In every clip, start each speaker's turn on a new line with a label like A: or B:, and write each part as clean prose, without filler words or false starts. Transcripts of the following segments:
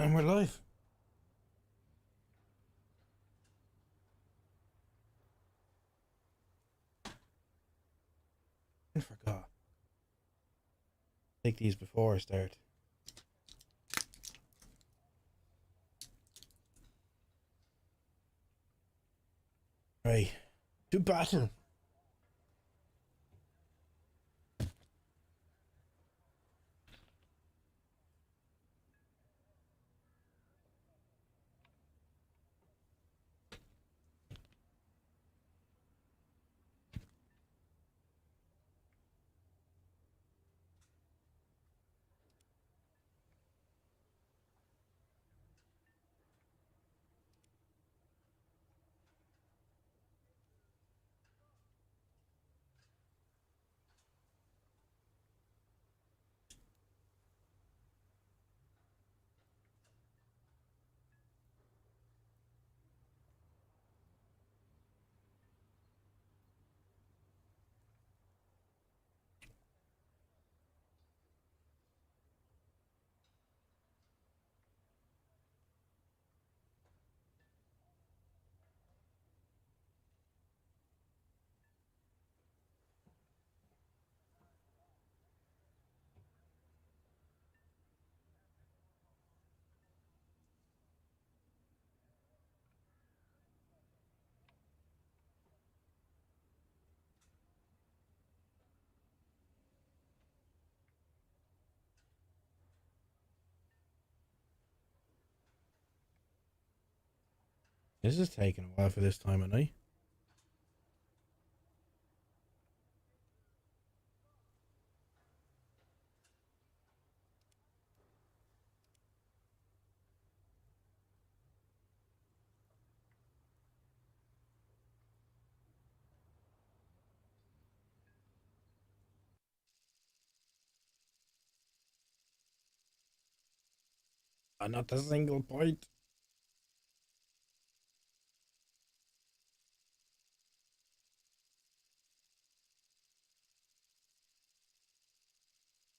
A: And we're live. I forgot. Take these before I start. Right. To battle. This is taking a while for this time of night. Not a single point.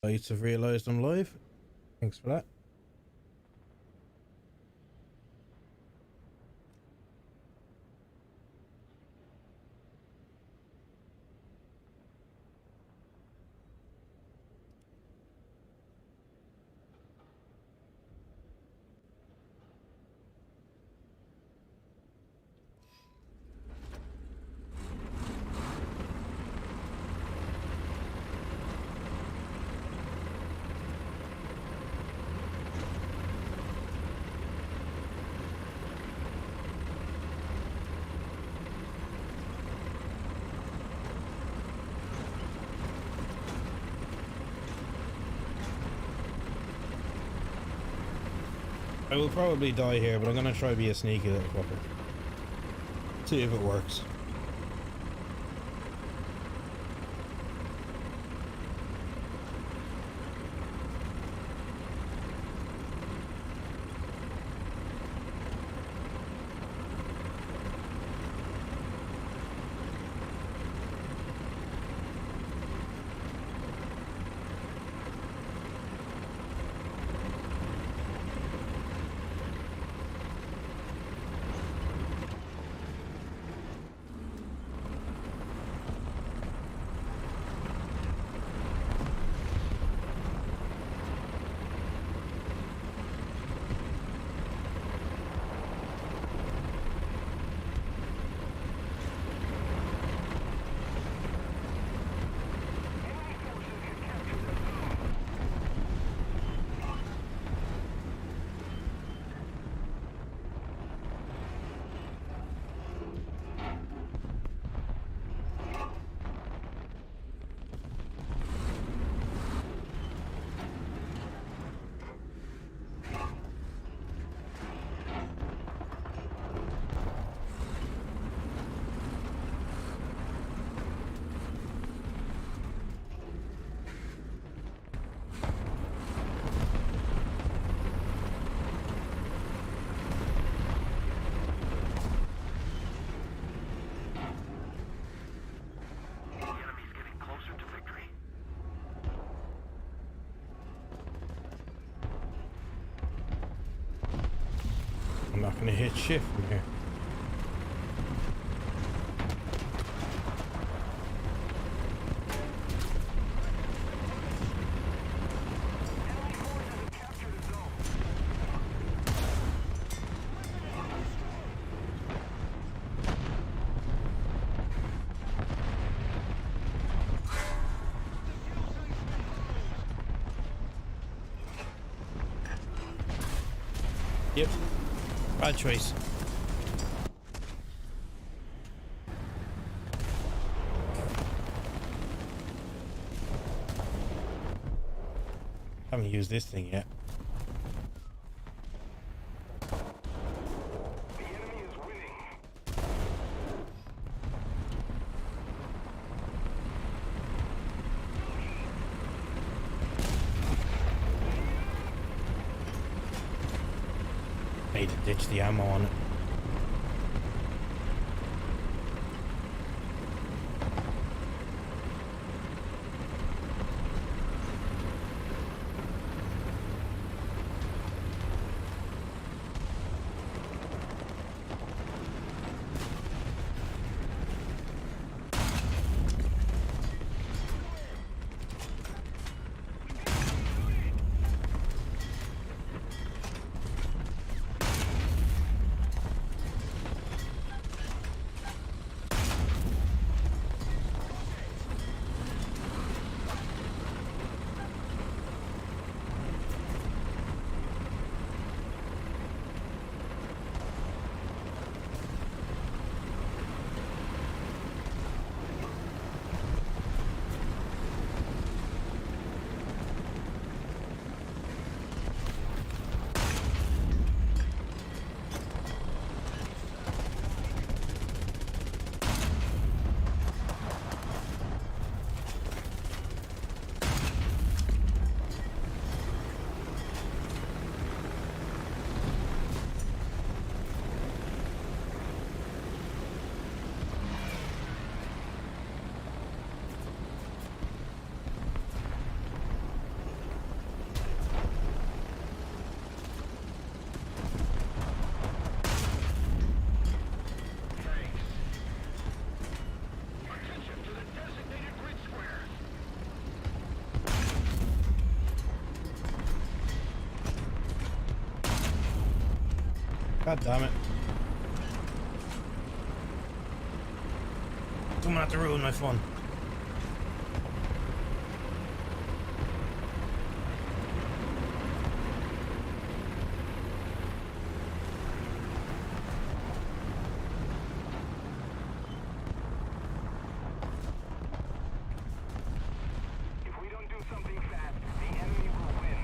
A: Lights have realised I'm live. Thanks for that. I will probably die here, but I'm gonna try to be a sneaky little fucker. See if it works. not going to hit shit from here. Yep. Bad choice. Haven't used this thing yet.
B: The enemy is winning.
A: Need to ditch the ammo on it. God damn it. Don't have to ruin my fun.
B: If we don't do something fast, the enemy will win.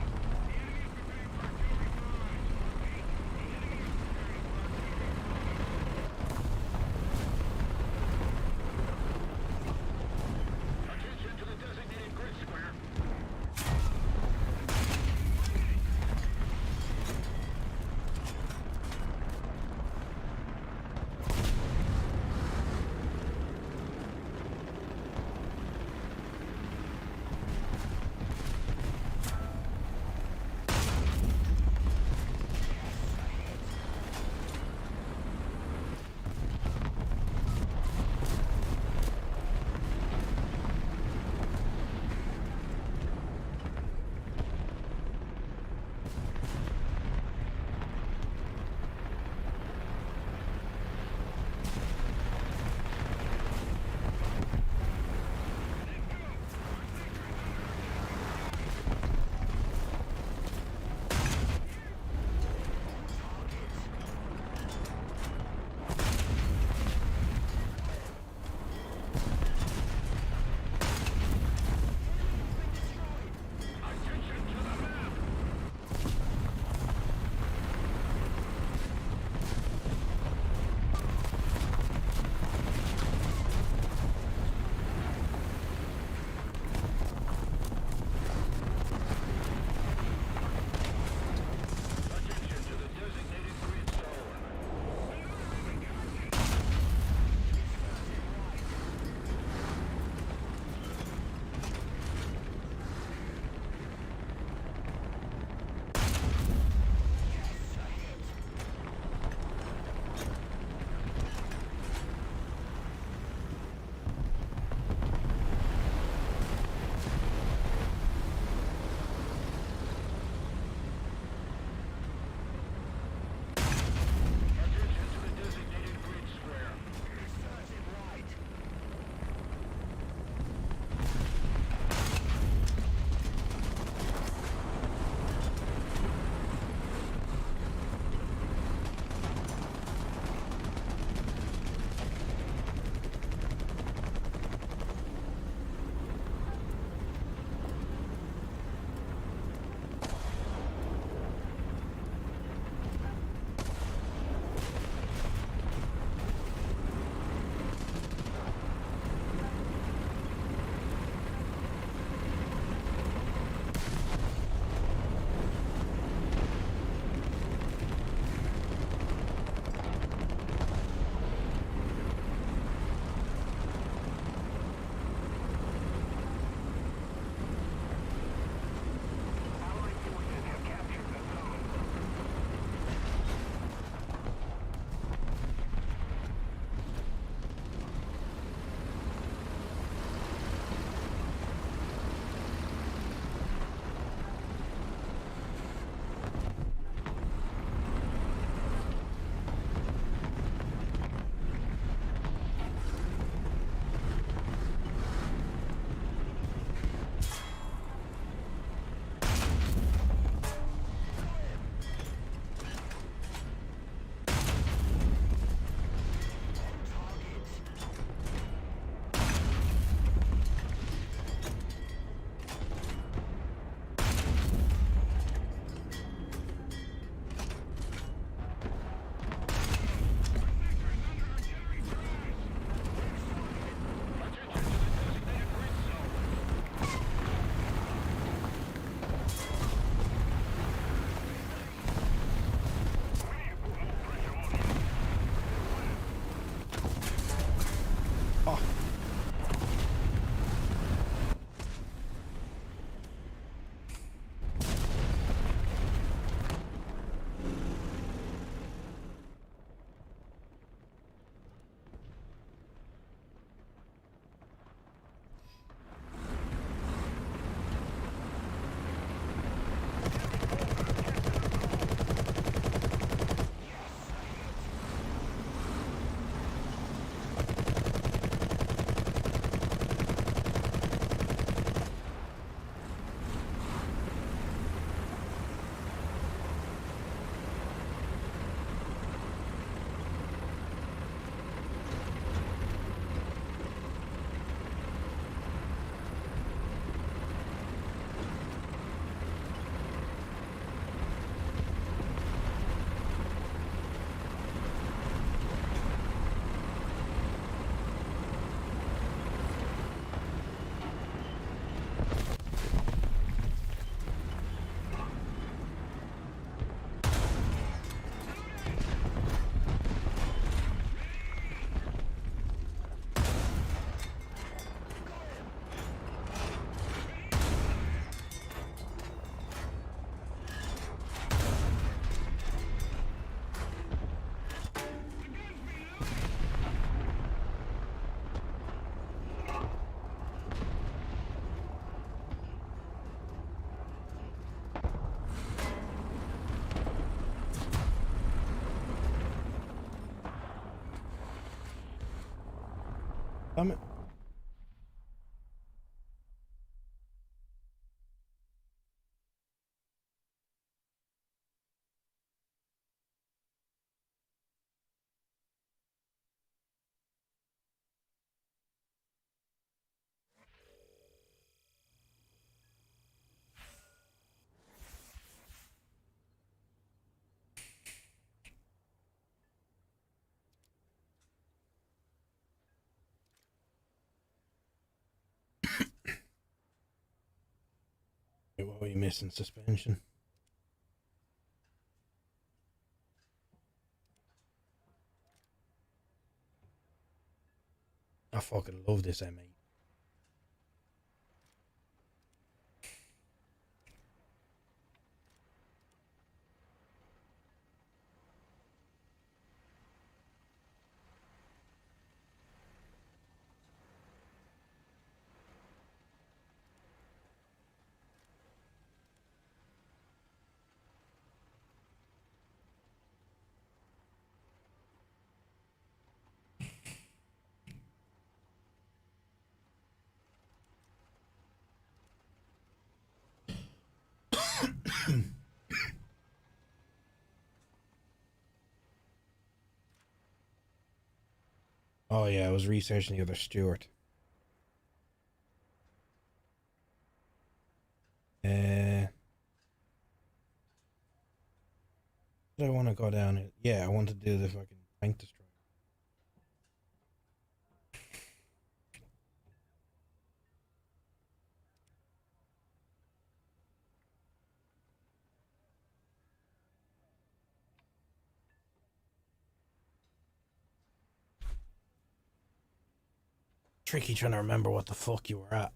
A: missing suspension. I fucking love this M8. Oh yeah, I was researching the other Stuart. Did I want to go down it? Yeah, I want to do the fucking tank destroyer. Tricky trying to remember what the fuck you were at.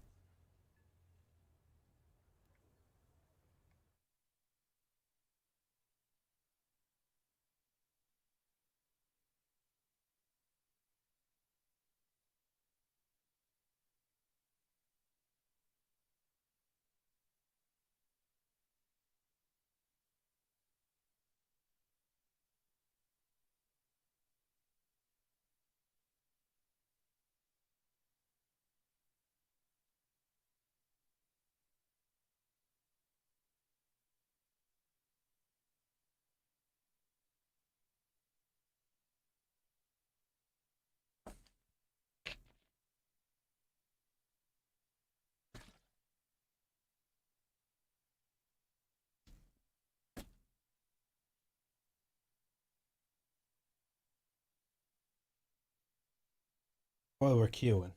A: While we're queuing,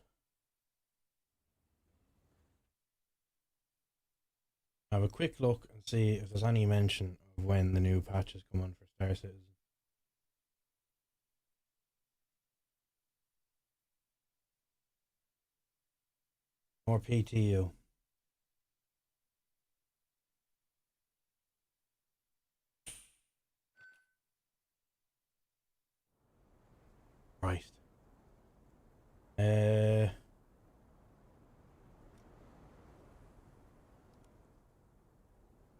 A: have a quick look and see if there's any mention of when the new patches come on for Star Citizen. More PTU. Right.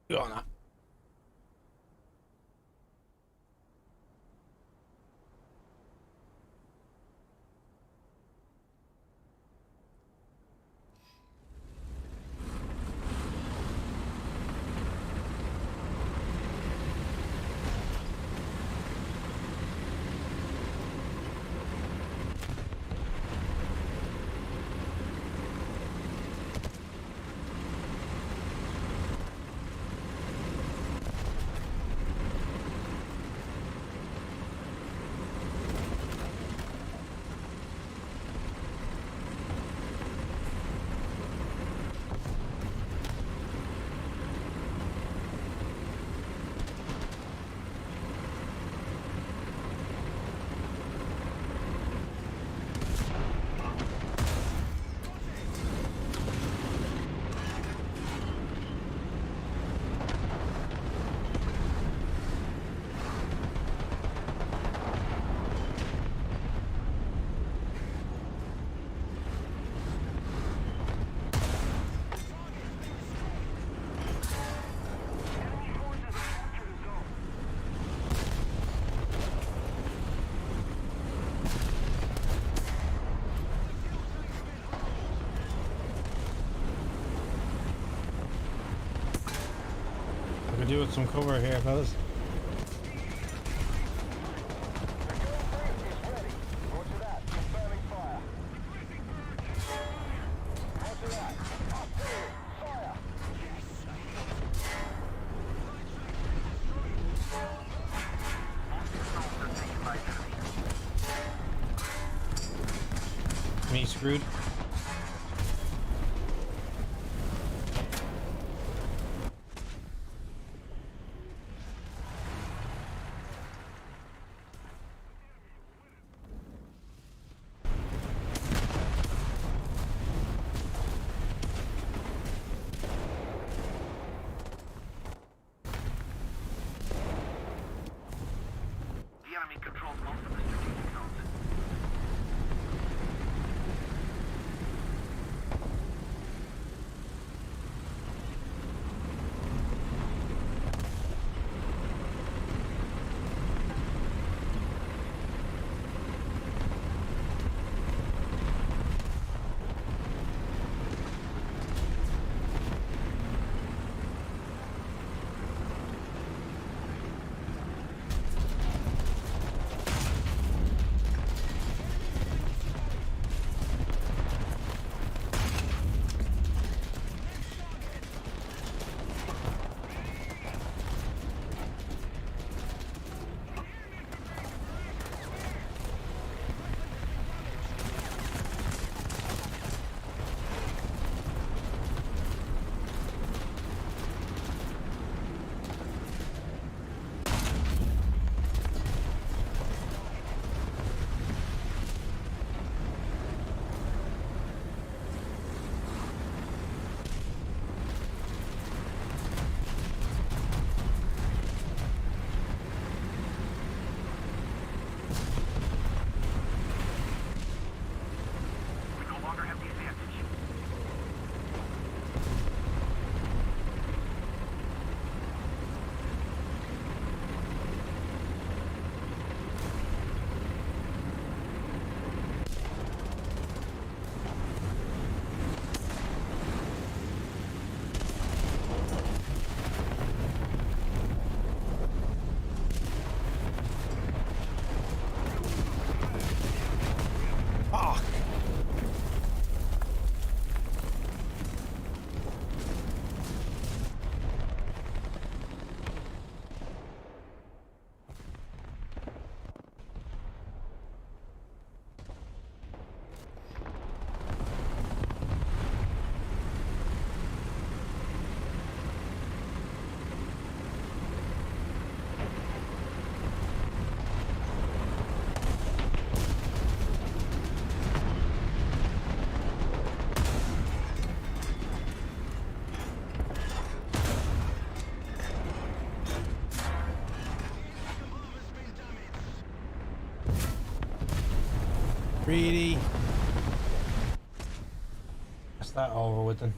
A: Go on. I could do with some cover here, fellas. Me screwed.
B: enemy controls most of the strategic zones. We no longer have the advantage.
A: Fuck! Really? That's that over with then.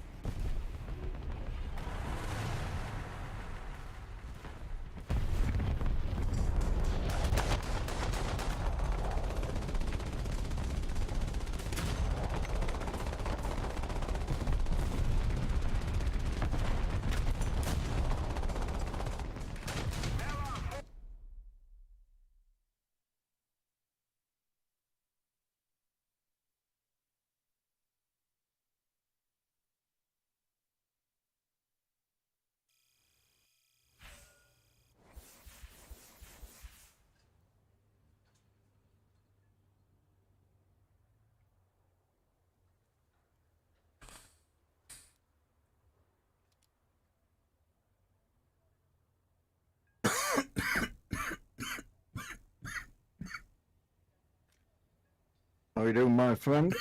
C: How you doing, my friend?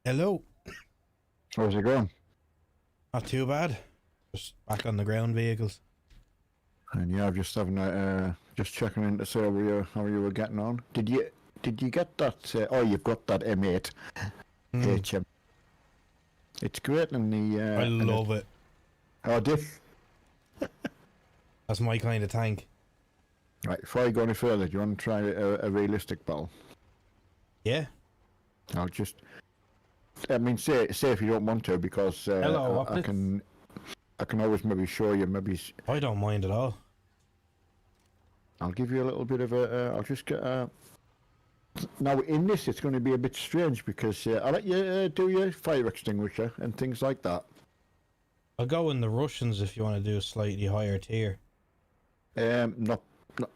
A: Hello.
C: How's it going?
A: Not too bad. Just back on the ground vehicles.
C: And yeah, just having just checking in to see how you were getting on. Did you get that? Oh, you've got that M8 HM. It's great in the.
A: I love it.
C: Oh, did.
A: That's my kind of tank.
C: Right, before I go any further, do you want to try a realistic battle?
A: Yeah.
C: I'll just. I mean, say if you don't want to, because
A: Hello,
C: I can always maybe show you.
A: I don't mind at all.
C: I'll give you a little bit of a. I'll just get a. Now in this, it's going to be a bit strange because I'll let you do your fire extinguisher and things like that.
A: I'll go in the Russians if you want to do a slightly higher tier.
C: No,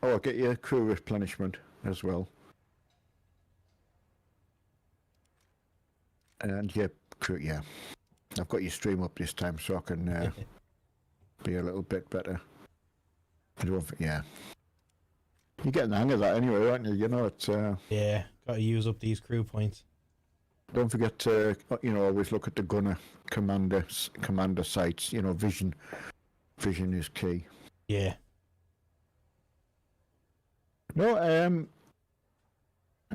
C: I'll get your crew replenishment as well. And yeah, crew, yeah. I've got your stream up this time so I can be a little bit better. Yeah. You're getting the hang of that anyway, aren't you? You know, it's...
A: Yeah, gotta use up these crew points.
C: Don't forget to, always look at the gunner commander sights. You know, vision. Vision is key.
A: Yeah.
C: No,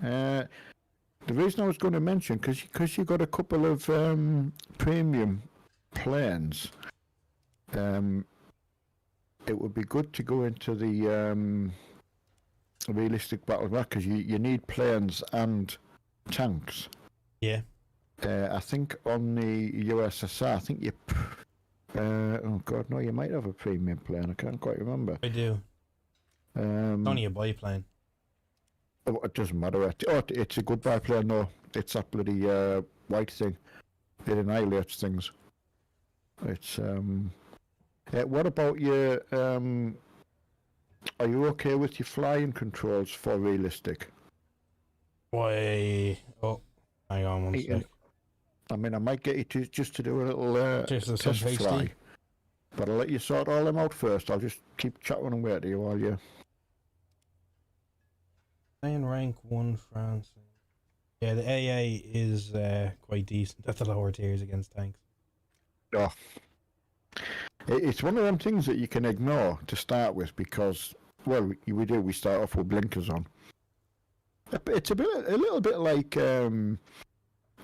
C: the reason I was going to mention, because you got a couple of premium planes, it would be good to go into the realistic battle back, because you need planes and tanks.
A: Yeah.
C: I think on the USSR, I think you. Oh God, no! You might have a premium plane. I can't quite remember.
A: I do. It's only a biplane.
C: Oh, it doesn't matter. It's a good biplane, though. It's that bloody white thing. It annihilates things. It's what about your are you okay with your flying controls for realistic?
A: Why? Oh, hang on one sec.
C: I mean, I might get you to just to do a little
A: Just a
C: test
A: sub-HD.
C: fly, but I'll let you sort all them out first. I'll just keep chatting away to you while you.
A: Playing rank 1 France. Yeah, the AA is quite decent at the lower tiers against tanks.
C: Oh. It's one of them things that you can ignore to start with because, well, we start off with blinkers on. It's a little bit like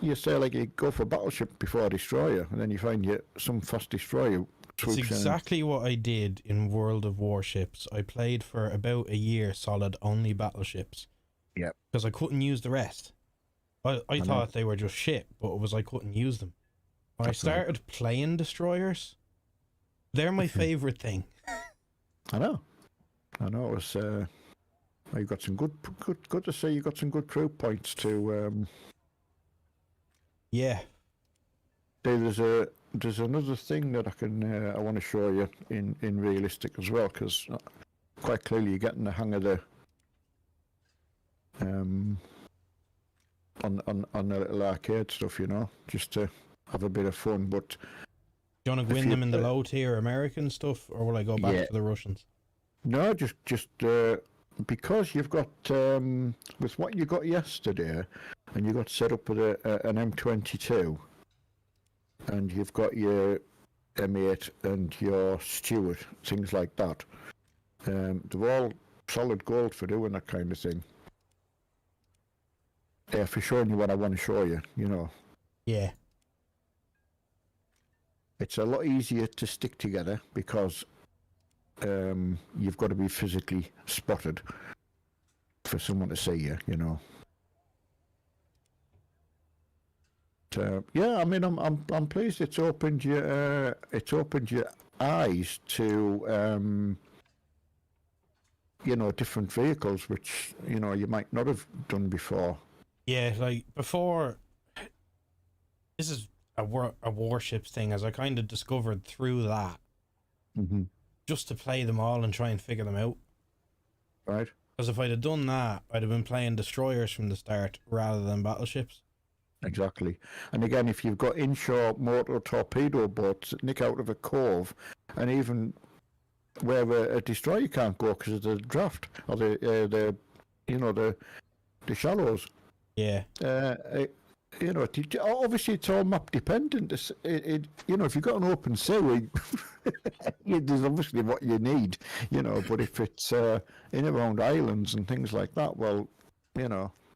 C: you say, like you go for battleship before a destroyer, and then you find some fast destroyer.
A: It's exactly what I did in World of Warships. I played for about a year solid only battleships.
C: Yeah.
A: Because I couldn't use the rest. I thought they were just shit, but it was I couldn't use them. When I started playing destroyers, they're my favourite thing.
C: I know. It was. You got some good to see. You got some good crew points to.
A: Yeah.
C: There's another thing that I want to show you in realistic as well, because quite clearly you're getting the hang of the on the little arcade stuff, just to have a bit of fun. But
A: do you want to win them in the low tier American stuff, or will I go back to the Russians?
C: No, just because you've got with what you got yesterday, and you got set up with an M22, and you've got your M8 and your Stewart, things like that. They're all solid gold for doing that kind of thing. Yeah, for showing you what I want to show you,
A: Yeah.
C: It's a lot easier to stick together because you've got to be physically spotted for someone to see you, Yeah, I mean, I'm pleased it's opened your eyes to different vehicles, which you might not have done before.
A: Yeah, like before. This is a warships thing, as I kind of discovered through that.
C: Mm-hmm.
A: Just to play them all and try and figure them out.
C: Right.
A: Because if I'd have done that, I'd have been playing destroyers from the start rather than battleships.
C: Exactly. And again, if you've got inshore motor torpedo boats that nick out of a cove, and even where a destroyer can't go because of the draft or the shallows.
A: Yeah.
C: Obviously it's all map dependent. If you've got an open sea, there's obviously what you need, but if it's in around islands and things like that, well,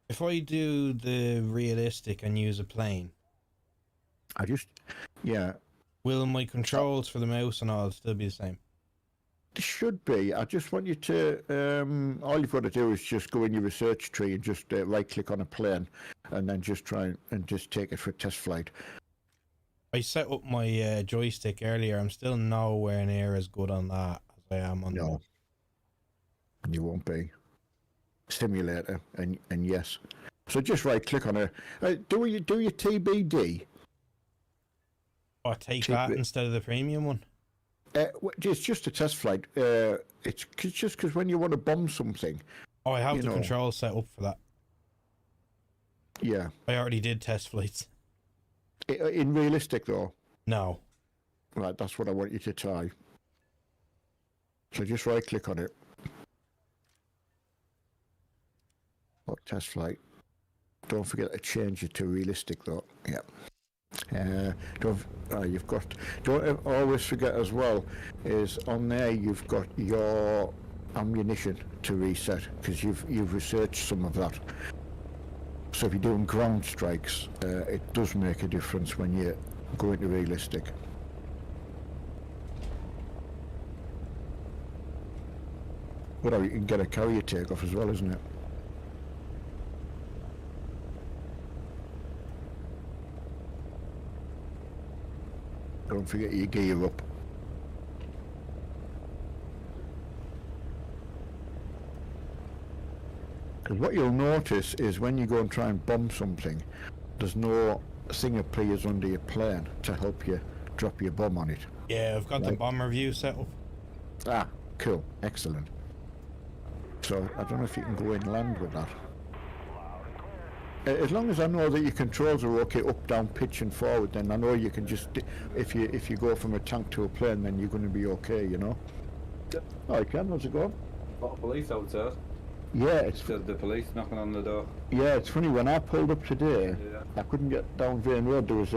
A: If I do the realistic and use a plane, will my controls for the mouse and all still be the same?
C: It should be. I just want you to, all you've got to do is just go in your research tree and just right click on a plane and then just try and just take it for a test flight.
A: I set up my joystick earlier. I'm still nowhere near as good on that as I am on
C: No, you won't be. Simulator and yes. So just right click on it. Do your TBD?
A: Oh, take that instead of the premium one?
C: It's just a test flight. It's just because when you want to bomb something.
A: Oh, I have the control set up for that.
C: Yeah.
A: I already did test flights.
C: In realistic, though?
A: No.
C: Right, that's what I want you to try. So just right click on it. Oh, test flight. Don't forget to change it to realistic, though. Yeah. Don't always forget as well is on there you've got your ammunition to reset because you've researched some of that. So if you're doing ground strikes, it does make a difference when you go into realistic. Well, you can get a carrier takeoff as well, isn't it? Don't forget your gear up. Because what you'll notice is when you go and try and bomb something, there's no thing appears under your plane to help you drop your bomb on it.
A: Yeah, I've got the
C: Right.
A: bomber view set up.
C: Ah, cool, excellent. So I don't know if you can go in land with that. As long as I know that your controls are okay, up, down, pitch and forward, then I know you can just, if you go from a tank to a plane, then you're going to be okay, you know? Oh, you can, how's it going?
D: Got police outside.
C: Yeah, it's
D: Said the police knocking on the door.
C: yeah, it's funny, when I pulled up today,
D: Yeah.
C: I couldn't get down Vane Road, there was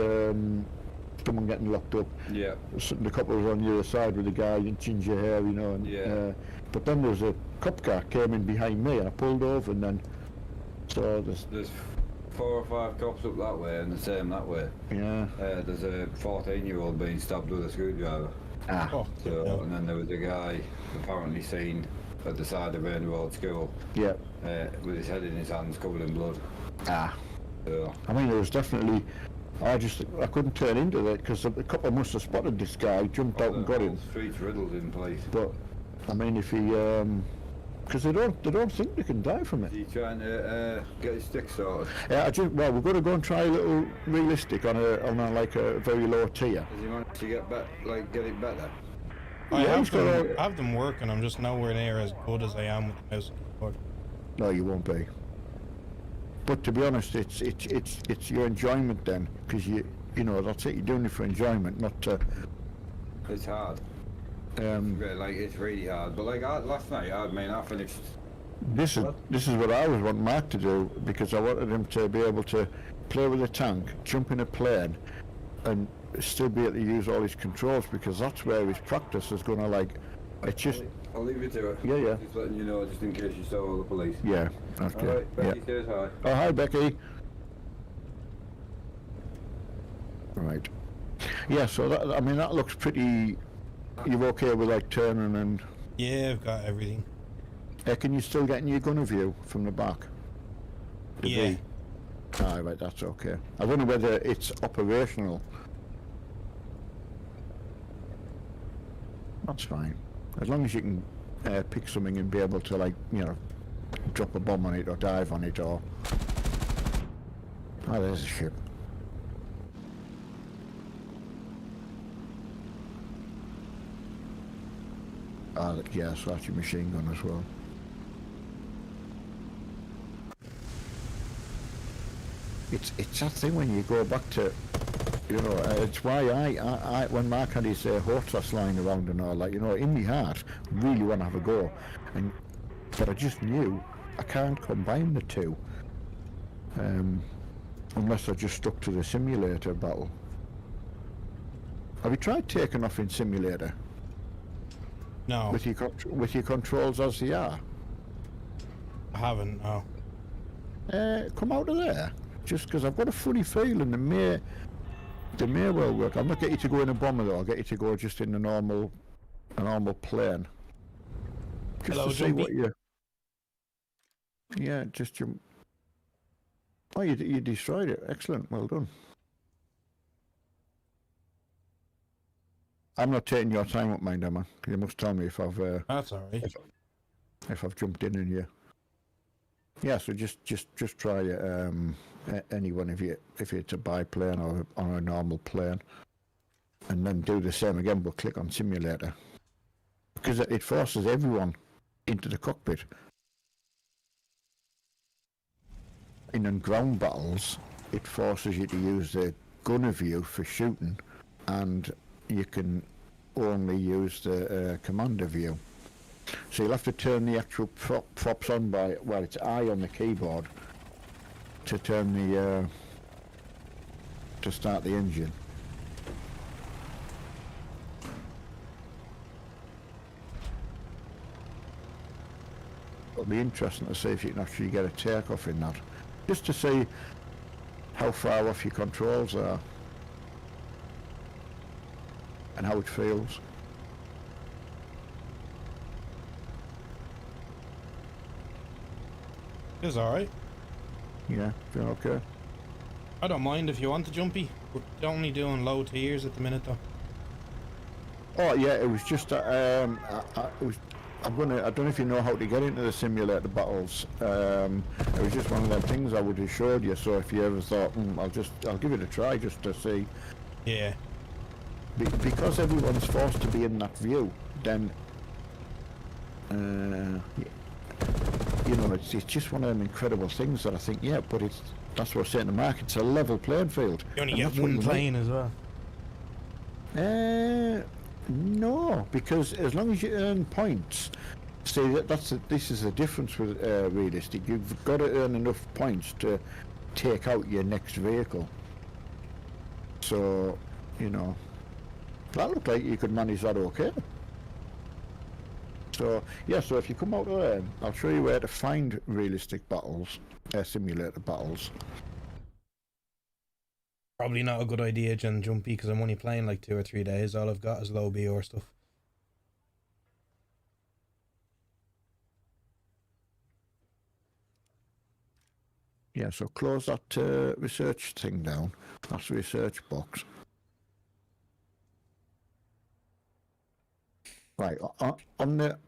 C: someone getting locked up.
D: Yeah.
C: The couple was on the other side with the guy in ginger hair, you know, and,
D: Yeah.
C: but then there was a cop car came in behind me and I pulled over and then, so
D: There's 4 or 5 cops up that way and the same that way.
C: yeah,
D: There's a 14-year-old being stabbed with a screwdriver.
C: ah,
A: Oh,
D: So,
A: no.
D: and then there was a guy apparently seen at the side of Rain Road School
C: yeah,
D: with his head in his hands covered in blood.
C: ah.
D: So,
C: I mean, it was definitely, I couldn't turn into that because a couple must have spotted this guy, jumped out and got him.
D: Streets riddled in place.
C: But, I mean, if he, because they don't think they can die from it.
D: Is he trying to get his stick sorted?
C: Yeah, well, we've got to go and try a little realistic on a like a very low tier.
D: Does he manage to get it better?
A: I
C: Yeah,
A: have
C: he's got
A: them, I have them working. I'm just nowhere near as good as I am with the mouse and keyboard.
C: No, you won't be. But to be honest, it's your enjoyment then, because you know that's it. You're doing it for enjoyment, not to.
D: It's hard.
C: Um,
D: Like, it's really hard. But like last night, I finished.
C: this is what I was wanting Mark to do because I wanted him to be able to play with a tank, jump in a plane, and still be able to use all his controls because that's where his practice is going to like. It's just
D: I'll leave you to it.
C: Yeah, yeah.
D: Just letting you know, just in case you saw all the police.
C: yeah. Okay.
D: Alright,
C: Yeah.
D: Becky says hi.
C: Oh, hi, Becky. Right. Yeah, so that, I mean, that looks pretty. You're okay with like turning and.
A: Yeah, I've got everything.
C: Can you still get in your gunner view from the back? The
A: Yeah.
C: V? Ah, right, that's okay. I don't know whether it's operational. That's fine. As long as you can pick something and be able to, like, you know, drop a bomb on it or dive on it or. Oh, there's a ship. Ah, yeah, so that's your machine gun as well. It's that thing when you go back to, you know, it's why I when Mark had his Hortus lying around and all that, you know, in my heart, really want to have a go, but I just knew I can't combine the two, unless I just stuck to the simulator battle. Have you tried taking off in simulator
A: No,
C: with your controls as they are?
A: I haven't. No.
C: Come out of there. Just because I've got a funny feeling they may well work. I'll not get you to go in a bomber though. I'll get you to go just in a normal plane. Just
A: Hello,
C: to see
A: Jumpy.
C: what you. Yeah, just jump. Oh, you destroyed it. Excellent. Well done. I'm not taking your time up, mind, Emma. You must tell me if I've
A: That's alright.
C: if I've jumped in and you. Yeah, so just try it. Anyone if it's a biplane or on a normal plane, and then do the same again. But click on simulator because it forces everyone into the cockpit. In ground battles, it forces you to use the gunner view for shooting, and you can only use the commander view. So you'll have to turn the actual props on by, well, it's I on the keyboard to turn the, to start the engine. it'll be interesting to see if you can actually get a takeoff in that, just to see how far off your controls are and how it feels.
A: It's alright.
C: Yeah, feel okay.
A: I don't mind if you want the jumpy. We're only doing low tiers at the minute though.
C: Oh yeah, it was just it was. I don't know if you know how to get into the simulator battles. It was just one of them things I would have showed you. So if you ever thought, I'll give it a try just to see.
A: Yeah.
C: Because everyone's forced to be in that view, then you know, it's just one of them incredible things that I think, yeah, but that's what I'm saying to Mark, it's a level playing field.
A: You only
C: And
A: get
C: that's what
A: one
C: you
A: plane as well.
C: No, because as long as you earn points, see this is the difference with realistic. You've got to earn enough points to take out your next vehicle. So, you know, that looked like you could manage that okay. So yeah, so if you come out of there, I'll show you where to find realistic battles, simulator battles.
A: Probably not a good idea, Jen Jumpy, because I'm only playing like 2 or 3 days. All I've got is low BR stuff.
C: Yeah, so close that research thing down. That's the research box. Right, on the...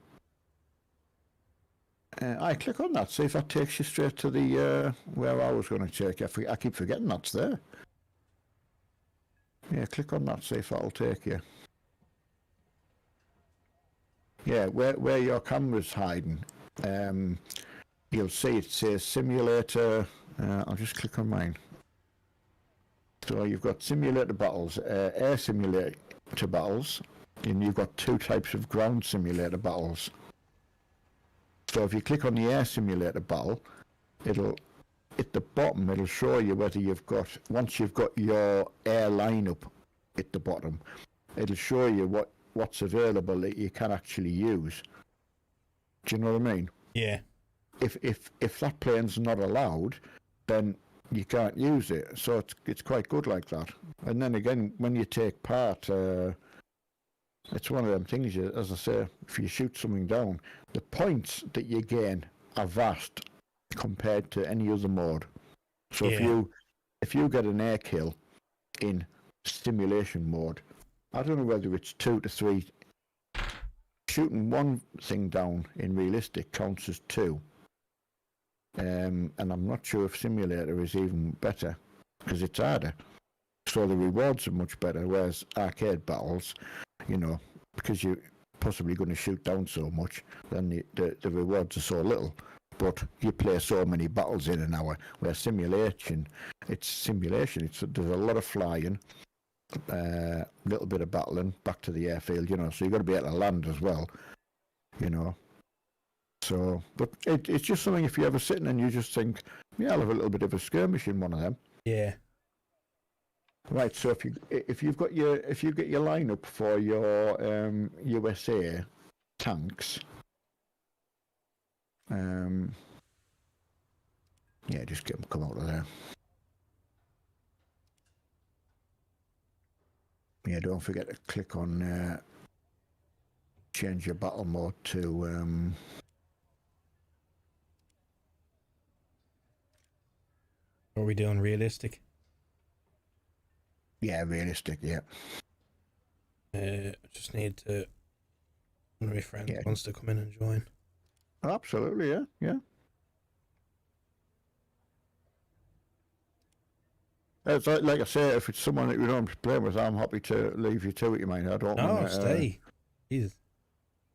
C: I click on that, see if that takes you straight to the where I was going to take you. I keep forgetting that's there. Yeah, click on that, see if that'll take you. Yeah, where your camera's hiding, you'll see it says simulator. I'll just click on mine. So you've got simulator battles, air simulator battles, and you've got 2 types of ground simulator battles. So if you click on the air simulator battle, it'll, at the bottom, it'll show you whether you've got, once you've got your air lineup at the bottom, it'll show you what's available that you can actually use. Do you know what I mean?
A: Yeah.
C: If that plane's not allowed, then you can't use it. So it's quite good like that. And then again, when you take part, it's one of them things, as I say, if you shoot something down, the points that you gain are vast compared to any other mode. So
A: Yeah.
C: if you get an air kill in simulation mode, I don't know whether it's 2 to 3. Shooting one thing down in realistic counts as 2. And I'm not sure if simulator is even better because it's harder. So the rewards are much better, whereas arcade battles, you know, because you're possibly going to shoot down so much, then the rewards are so little. But you play so many battles in an hour, where simulation, there's a lot of flying, a little bit of battling, back to the airfield, you know, so you've got to be able to land as well, you know. So, but it's just something, if you're ever sitting and you just think, yeah, I'll have a little bit of a skirmish in one of them.
A: Yeah.
C: Right, so if you get your lineup for your USA tanks, yeah, just get them come out of there. Yeah, don't forget to click on change your battle mode to
A: Are we doing realistic?
C: yeah, realistic, yeah.
A: Just need to. One of my friends
C: Yeah.
A: wants to come in and join.
C: Absolutely, yeah, yeah. It's like I say, if it's someone that you don't play with, I'm happy to leave you to it. You mind? I don't
A: No,
C: want to
A: stay. Jesus.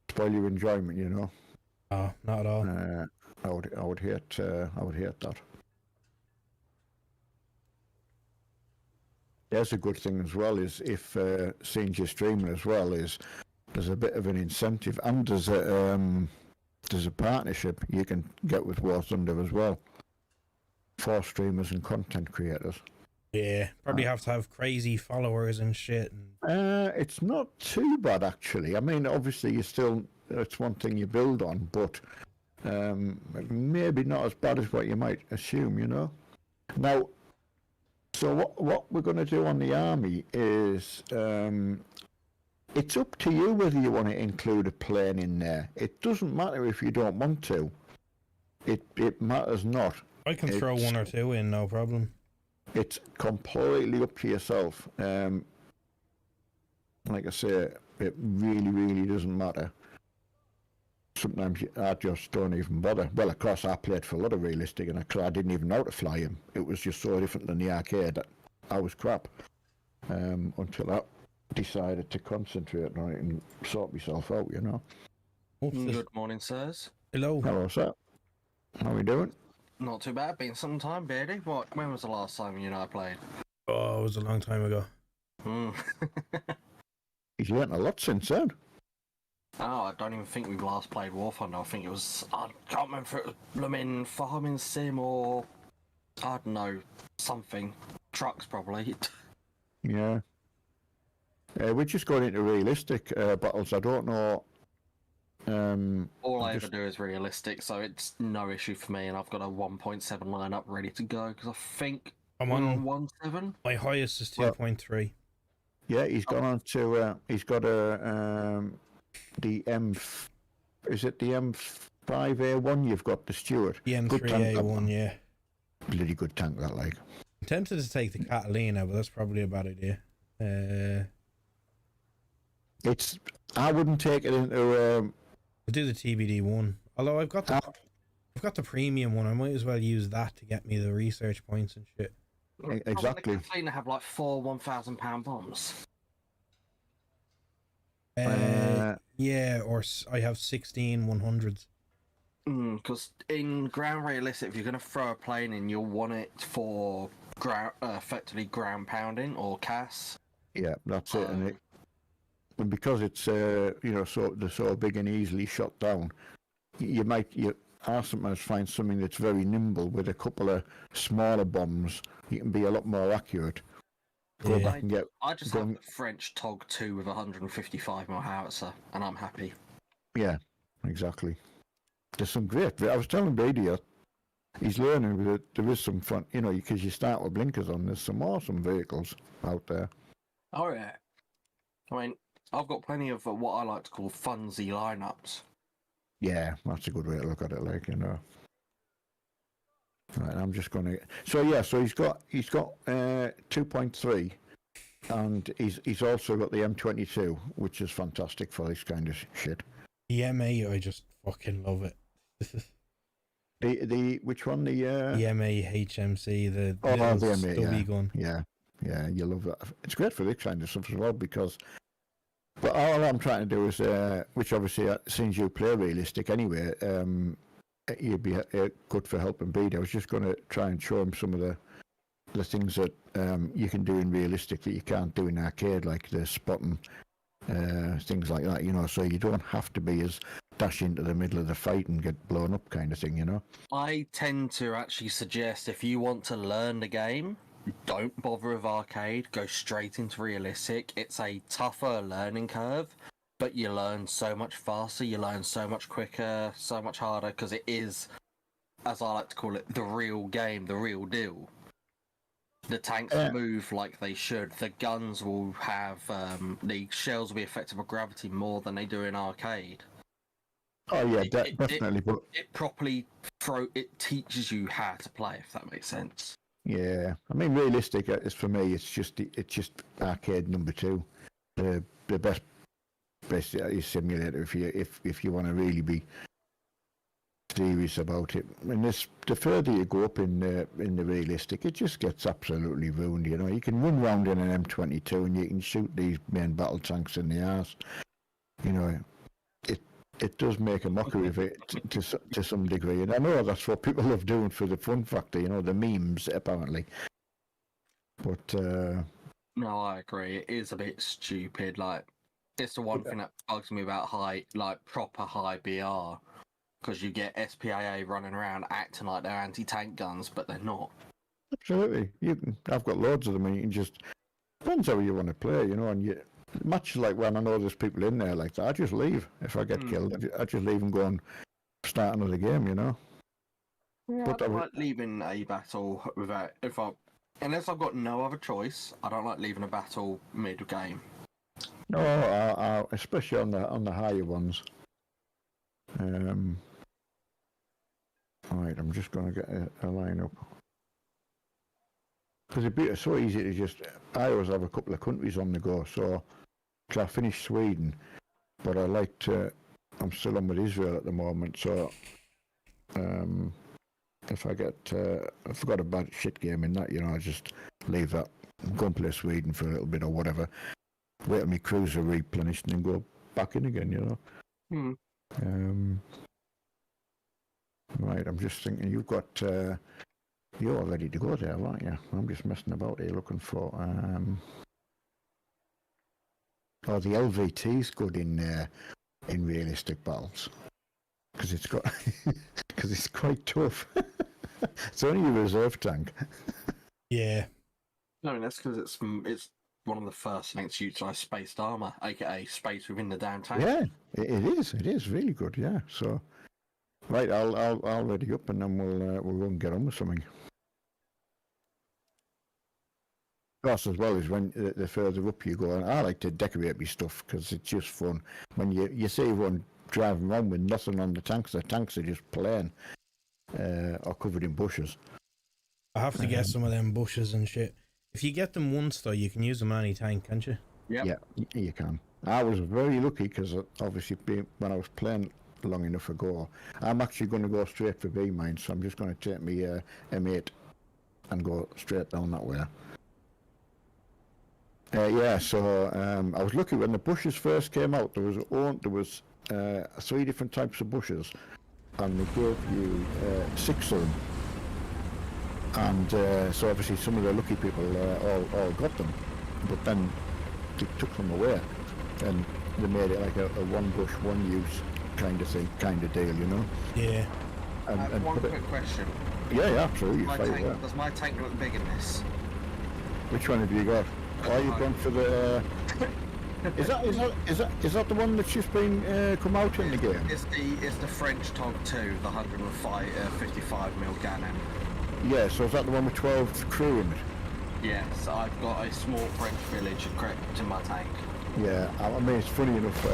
C: spoil your enjoyment. You know.
A: Oh, not at all.
C: I would hate that. There's a good thing as well, is if seeing your streaming as well, is there's a bit of an incentive, and there's a partnership you can get with War Thunder as well for streamers and content creators.
A: Yeah, probably have to have crazy followers and shit. And
C: It's not too bad actually. I mean, obviously it's one thing you build on, but maybe not as bad as what you might assume, you know. Now, so what we're going to do on the army is it's up to you whether you want to include a plane in there. It doesn't matter if you don't want to. It matters not.
A: I can throw one or two in, no problem.
C: It's completely up to yourself. Like I say, it really, really doesn't matter. Sometimes I just don't even bother. Well, of course, I played for a lot of realistic, and I didn't even know how to fly him. It was just so different than the arcade that I was crap until I decided to concentrate on it and sort myself out, you know.
E: Good morning, sirs.
A: Hello.
C: Hello, sir. How are we doing?
E: Not too bad. Been some time, Beardy. What? When was the last time you and I played?
A: Oh, it was a long time ago.
C: He's learnt a lot since then.
E: Oh, I don't even think we last played War Thunder. I think it was, I can't remember if it was blooming Farming Sim or, I don't know, something. Trucks, probably.
C: Yeah. We're just going into realistic battles. I don't know.
E: All I ever do is realistic, so it's no issue for me, and I've got a 1.7 lineup ready to go, because I think
A: I'm
E: we're
A: on
E: 1.7.
A: My highest is 2.3.
C: Yeah, he's gone on to. He's got the M. Is it the M5A1? You've got the Stuart.
A: The
C: Good tank, that
A: M3A1,
C: one.
A: yeah.
C: Bloody good tank, that like.
A: I'm tempted to take the Catalina, but that's probably a bad idea.
C: It's. I wouldn't take it into.
A: I'll do the TBD one. Although I've got the premium one, I might as well use that to get me the research points and shit.
C: Exactly.
E: The Catalina have like 4 £1,000 bombs.
A: Yeah, or I have 16 100s.
E: Because in ground realistic, if you're going to throw a plane in, you'll want it for effectively ground pounding or CAS.
C: Yeah, that's it. And because it's so they're so big and easily shot down, you sometimes find something that's very nimble with a couple of smaller bombs. You can be a lot more accurate. Go back and get.
E: I just have the French TOG 2 with 155mm howitzer, and I'm happy.
C: Yeah, exactly. There's some great. I was telling Brady, he's learning that there is some fun, because you start with blinkers on. There's some awesome vehicles out there.
E: Oh yeah. I mean, I've got plenty of what I like to call funsy lineups.
C: Yeah, that's a good way to look at it. Right, I'm just going to. So he's got 2.3, and he's also got the M22, which is fantastic for this kind of shit.
A: The M8, I just fucking love it.
C: the which one? The
A: M8 HMC, the
C: M8,
A: stubby gun.
C: Yeah, you love that. It's great for this kind of stuff as well because. But all I'm trying to do is, which obviously, since you play realistic anyway, you'd be good for helping Bede. I was just going to try and show him some of the things that you can do in realistic that you can't do in arcade, like the spotting, things like that, so you don't have to be as dash into the middle of the fight and get blown up kind of thing,
E: I tend to actually suggest if you want to learn the game, don't bother with arcade, go straight into realistic. It's a tougher learning curve, but you learn so much faster, you learn so much quicker, so much harder, because it is, as I like to call it, the real game, the real deal. The tanks move like they should. The guns will have, the shells will be affected by gravity more than they do in arcade.
C: Oh yeah, definitely. But
E: it properly it teaches you how to play, if that makes sense.
C: Yeah, I mean, realistic is for me. It's just arcade number 2, the best simulator if you want to really be serious about it. And the further you go up in the realistic, it just gets absolutely ruined. You can run round in an M22 and you can shoot these main battle tanks in the arse. It does make a mockery of it to some degree, and I know that's what people love doing for the fun factor, the memes apparently. But
E: no, I agree. It is a bit stupid. Like, it's the one thing that bugs me about proper high BR, because you get SPAA running around acting like they're anti-tank guns, but they're not.
C: Absolutely, I've got loads of them, and you can just depends how you want to play, and you. Much like when I know there's people in there like that, I just leave. If I get killed, I just leave and go and start another game, you know.
E: Yeah,
C: But
E: I
C: I
E: don't
C: would-
E: like leaving a battle without unless I've got no other choice. I don't like leaving a battle mid game.
C: No, especially on the higher ones. Right, I'm just going to get a line up. Because it's so easy to just... I always have a couple of countries on the go, so... Cause I finished Sweden, but I like to... I'm still on with Israel at the moment, so... if I if I got a bad shit game in that, you know, I just leave that, go and play Sweden for a little bit or whatever, wait till my crews are replenished and then go back in again, you know. Right, I'm just thinking, you've got, you're all ready to go there, aren't you? I'm just messing about here looking for, oh, the LVT's good in realistic battles. Because it's got, because it's quite tough. It's only a reserve tank.
A: Yeah.
E: No, I mean, that's because it's one of the first things to utilise spaced armour, aka space within the damn tank.
C: Yeah, it is really good. Yeah, so right, I'll ready up and then we'll go and get on with something. Of course, as well as when the further up you go, and I like to decorate my stuff because it's just fun. When you see one driving around with nothing on the tanks are just plain or covered in bushes.
A: I have to get some of them bushes and shit. If you get them once, though, you can use them on any tank, can't you?
E: Yep.
C: Yeah, you can. I was very lucky because obviously when I was playing long enough ago, I'm actually going to go straight for B mine, so I'm just going to take my M8 and go straight down that way. Yeah, so I was lucky when the bushes first came out. There was 3 different types of bushes, and they gave you 6 of them. And so obviously some of the lucky people all got them, but then they took them away, and they made it like a one bush, one use kind of thing, kind of deal, you know.
A: Yeah.
C: And
E: One
C: put
E: quick question.
C: yeah, absolutely.
E: Does my tank look big in this?
C: Which one have you got? Are you going for the? Is that the one that's just been come out in the game?
E: It's the French Tog 2, the 55mm Gannon.
C: Yeah. So is that the one with 12 crew in it?
E: Yes, I've got a small French village equipped to my tank.
C: Yeah. I mean, it's funny enough.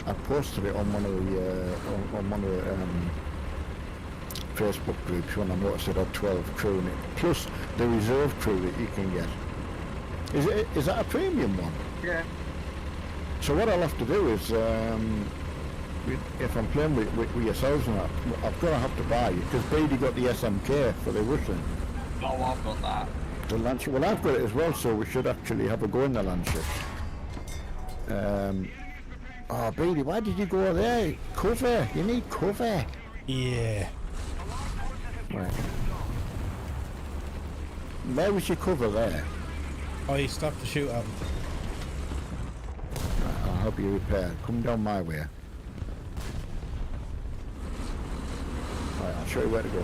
C: I posted it on one of the Facebook groups when I noticed it had 12 crew in it, plus the reserve crew that you can get. Is that a premium one?
E: Yeah.
C: So what I'll have to do is, if I'm playing with yourselves and that, I'm going to have to buy it, because Beatty got the SMK for the Russian.
E: Oh, I've got that.
C: The Lancet, well I've got it as well, so we should actually have a go in the Lancet. Oh Beatty, why did you go there? Cover, you need cover.
A: Yeah.
C: Right. Where was your cover there?
A: Oh, you stopped to shoot at him.
C: Right, I'll help you repair. Come down my way. Right, I'll show you where to go.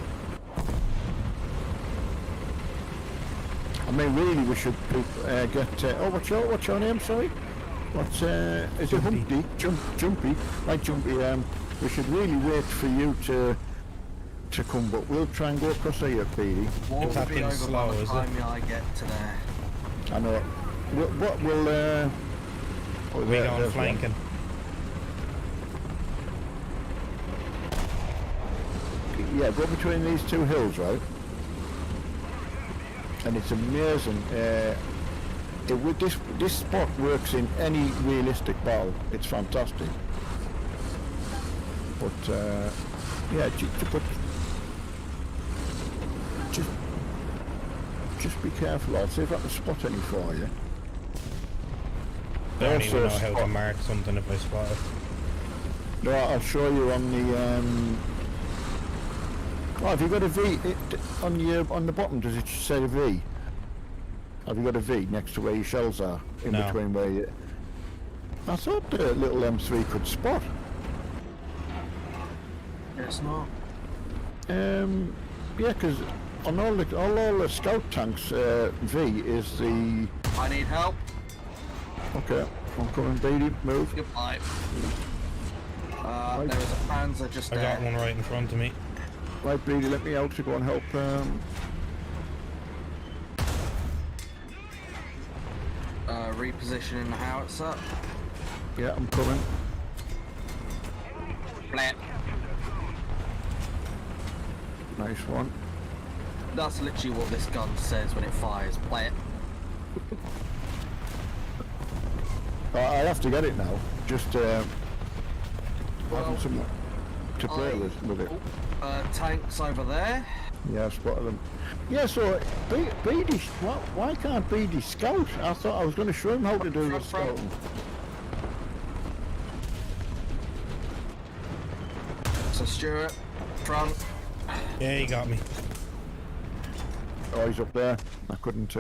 C: I mean, really, we should get. Oh, what's your name? Sorry. What's is it Humpty? Jumpy? Right, Jumpy. We should really wait for you to come, but we'll try and go across here, Beatty.
E: What will be over
A: slow,
E: by the
A: is it?
E: time I get to there?
C: I know. What will
A: We going flanking.
C: Yeah, go between these 2 hills, right? And it's amazing. This spot works in any realistic battle. It's fantastic. But yeah, just be careful. I'll see if I can spot any for you.
A: I don't even know
C: Also
A: how to
C: spot-
A: mark something if I spot it.
C: No, I'll show you on the. Oh, have you got a V on the bottom? Does it say V? Have you got a V next to where your shells are? In
A: No.
C: between where you. I thought the little M3 could spot.
E: It's not.
C: Yeah, because on all the scout tanks, V is the.
E: I need help.
C: Okay, I'm coming, Beatty. Move.
E: Goodbye. There is a Panzer just
A: I
E: there.
A: got one right in front of me.
C: Right, Brady, let me out to go and help.
E: Repositioning the howitzer.
C: Yeah, I'm coming.
E: Blap.
C: Nice one.
E: That's literally what this gun says when it fires. Play it.
C: I'll have to get it now. Just having
E: Well,
C: some to play with it.
E: tanks over there.
C: Yeah, I spotted them. Yeah, so BD, why can't BD scout? I thought I was going to show him how to do the
E: Front.
C: scouting.
E: So Stuart, front.
A: Yeah, he got me.
C: Oh, he's up there. I couldn't.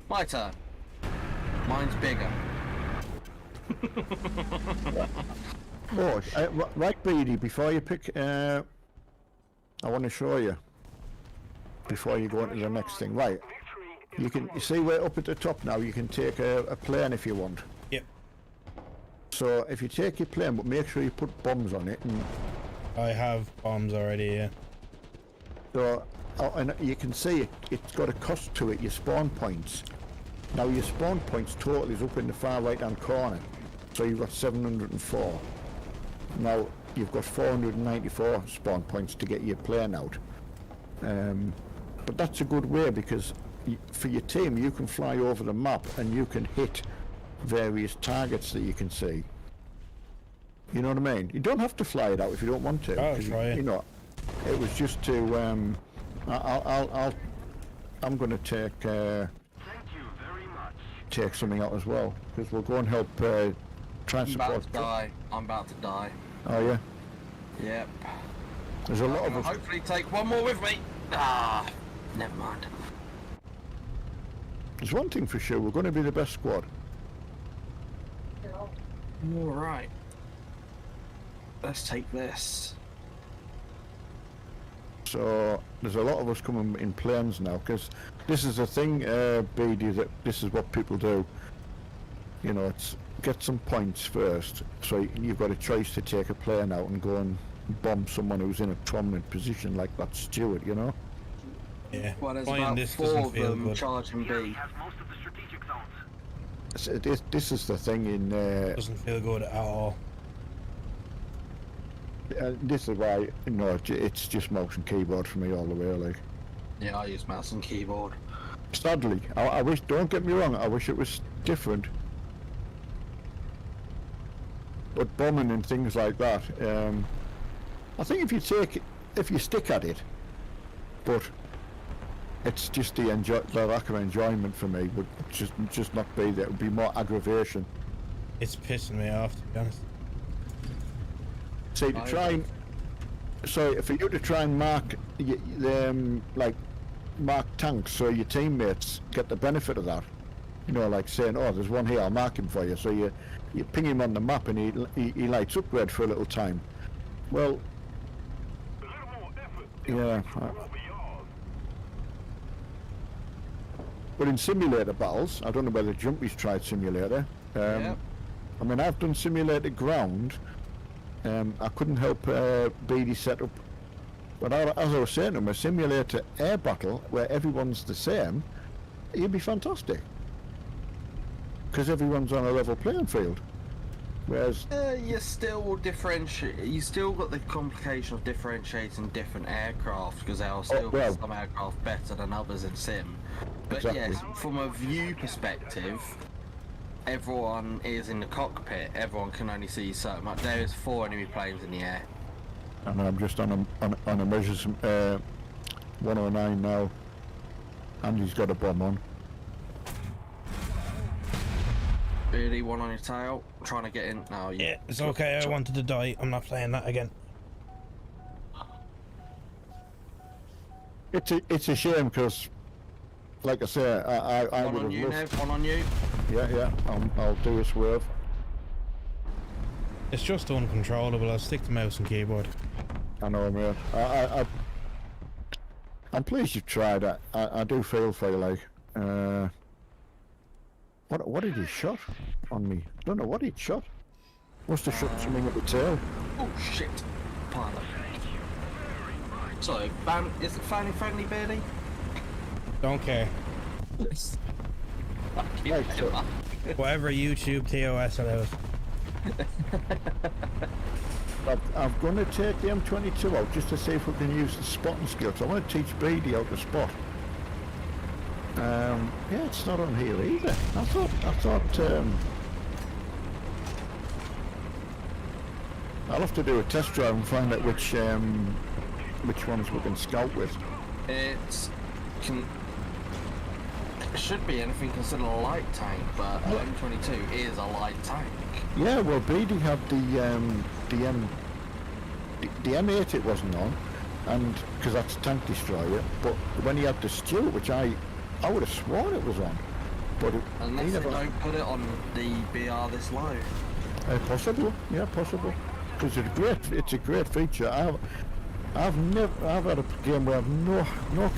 E: My turn. Mine's bigger.
C: Oh, right, BD. Before you pick, I want to show you. Before you go into the next thing, right? You see we're up at the top now. You can take a plane if you want.
A: Yep.
C: So if you take your plane, but make sure you put bombs on it. And
A: I have bombs already, yeah.
C: so, and you can see it's got a cost to it. Your spawn points. Now your spawn points total is up in the far right hand corner. So you've got 704. Now you've got 494 spawn points to get your plane out. But that's a good way because for your team you can fly over the map and you can hit various targets that you can see. You know what I mean? You don't have to fly it out if you don't want to.
A: I'll
C: 'cause
A: try it.
C: You know, it was just to. I'm going to take
B: Thank you very much.
C: take something out as well because we'll go and help try and
E: I'm about
C: support.
E: to die. I'm about to die.
C: Oh yeah,
E: Yep.
C: there's a lot of us.
E: Hopefully take one more with me. Ah, never mind.
C: There's one thing for sure, we're going to be the best squad.
E: All right. Let's take this.
C: So there's a lot of us coming in planes now because this is the thing, BD, that this is what people do. You know, it's get some points first. So you've got a choice to take a plane out and go and bomb someone who's in a prominent position like that Stewart, you know?
A: Yeah.
E: Well, there's
A: Flying
E: about
A: this
E: 4
A: doesn't
E: of
A: feel
E: them
A: good.
E: charging B.
B: Has most of the strategic zones.
C: So this is the thing in...
A: Doesn't feel good at all.
C: this is why, you know, it's just mouse and keyboard for me all the way, like.
E: Yeah, I use mouse and keyboard.
C: Sadly, I wish, don't get me wrong, I wish it was different. But bombing and things like that, I think if you stick at it, but it's just the lack of enjoyment for me would just not be there. It would be more aggravation.
A: It's pissing me off, to be honest.
C: See, to try and, so for you to try and mark like mark tanks so your teammates get the benefit of that, you know, like saying, oh, there's one here, I'll mark him for you. So you ping him on the map and he lights up red for a little time. Well,
B: A little more effort.
C: yeah.
B: Will be yours.
C: But in simulator battles, I don't know whether Jumpy's tried simulator.
E: Yep.
C: I mean, I've done simulator ground. I couldn't help BD set up. But as I was saying to him, a simulator air battle where everyone's the same, it'd be fantastic. Because everyone's on a level playing field. Whereas,
E: You still differentiate. You still got the complication of differentiating different aircraft because there are still
C: well.
E: some aircraft better than others in sim. But
C: Exactly.
E: yes, from a view perspective, everyone is in the cockpit. Everyone can only see certain much. There is 4 enemy planes in the air.
C: and I'm just on a measures 109 now. And he's got a bomb on.
E: Really, one on your tail, trying to get in. No, you,
A: Yeah, it's okay. I wanted to die. I'm not playing that again.
C: It's a shame because, like I say, I
E: one
C: would
E: on
C: have
E: you,
C: loved.
E: Nev. One on you.
C: Yeah, I'll do a swerve.
A: It's just uncontrollable. I'll stick to mouse and keyboard.
C: I know, mate. I'm pleased you've tried that. I do feel for you, like. What did he shot on me? I don't know what he'd shot. Must have shot something at the tail.
E: Oh shit! Pilot. So, is it family friendly, Beardy?
A: Don't care.
C: Right, so-
A: Whatever YouTube TOS allows.
C: I'm going to take the M22 out just to see if we can use the spotting skills. I want to teach Beatty how to spot. Yeah, it's not on here either. I thought, I'll have to do a test drive and find out which ones we can scout with.
E: It should be anything considered a light tank, but an M22 is a light tank.
C: Yeah, well, Beatty had the M8 it wasn't on, and because that's a tank destroyer. But when he had the Stuart, which I would have sworn it was on, but
E: Unless they don't put it on the BR this low.
C: Possible, yeah, possible. Because it's a great feature. I've had a game where I've no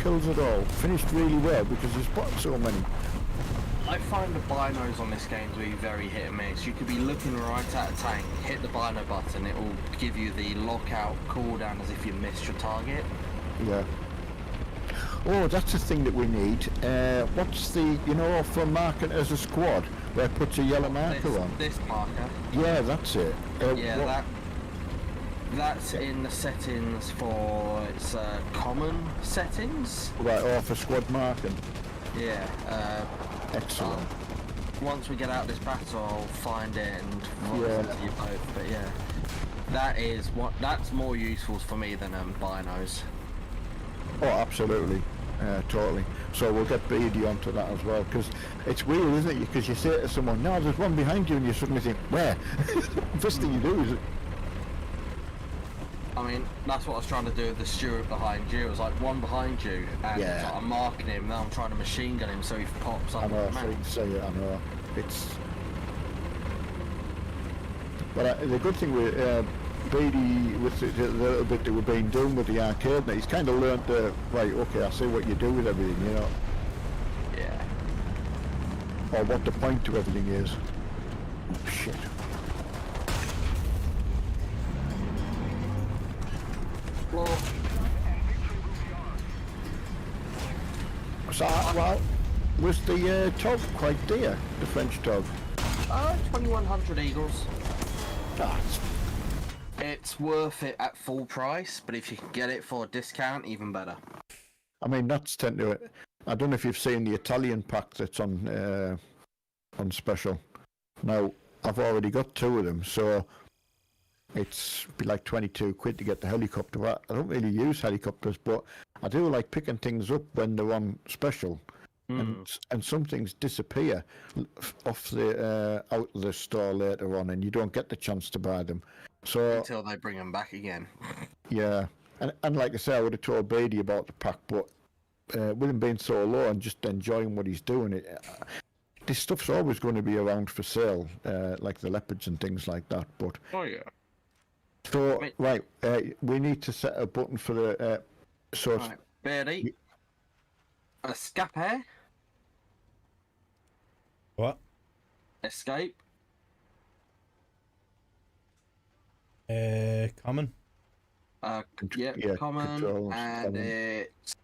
C: kills at all. Finished really well because he's spotted so many.
E: I find the binos on this game to be very hit and miss. You could be looking right at a tank, hit the bino button, it will give you the lockout cooldown as if you missed your target.
C: Yeah. Oh, that's the thing that we need. What's the, for marking as a squad, where it puts a yellow marker on?
E: This marker.
C: Yeah, that's it.
E: That's in the settings for its common settings.
C: Right, or for squad marking.
E: Yeah.
C: Excellent.
E: Once we get out of this battle, I'll find it and voice
C: Yeah.
E: it to you both. But yeah, that's more useful for me than binos.
C: Oh, absolutely. Totally. So we'll get Beatty onto that as well, because it's weird, isn't it? Because you say to someone, no, there's one behind you, and you suddenly think, where? First thing you do is...
E: I mean, that's what I was trying to do with the Stuart behind you. It was like one behind you, and
C: Yeah.
E: I'm marking him, now I'm trying to machine gun him so he pops up
C: I
E: on
C: know,
E: the map.
C: say it, I know. It's... But the good thing with Beatty, with the little bit that we've been doing with the arcade, now, he's kind of learned, right, okay, I see what you do with everything,
E: Yeah.
C: or what the point to everything is. Oh, shit.
E: Well,
C: So, well, was the TOG quite dear, the French TOG?
E: 2100 Eagles.
C: Ah,
E: It's worth it at full price, but if you can get it for a discount, even better.
C: I mean, that's tend to... I don't know if you've seen the Italian pack that's on special. Now, I've already got 2 of them, so it's be like 22 quid to get the helicopter. I don't really use helicopters, but I do like picking things up when they're on special. And some things disappear off the out of the store later on, and you don't get the chance to buy them. So
E: Until they bring them back again.
C: yeah, and like I say, I would have told Beatty about the pack, but with him being so low and just enjoying what he's doing, this stuff's always going to be around for sale, like the leopards and things like that. But
E: Oh yeah.
C: so
E: Wait.
C: right, we need to set a button for the
E: Right, Beardy. Escape.
A: What?
E: Escape.
A: Common.
E: Yeah,
C: yeah,
E: common,
C: controls,
E: and
C: common.
E: it's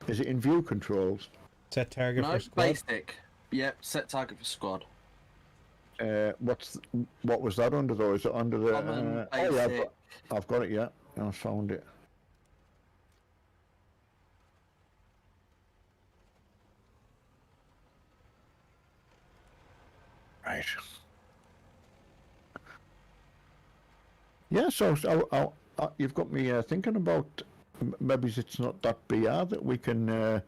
C: Is it in view controls?
A: Set target
E: no
A: for squad.
E: basic. Yep, set target for squad.
C: What was that under though? Is it under the?
E: Common,
C: oh yeah,
E: basic.
C: I've got it. Yeah, I found it. Right. Yeah, so you've got me thinking about maybe it's not that BR that we can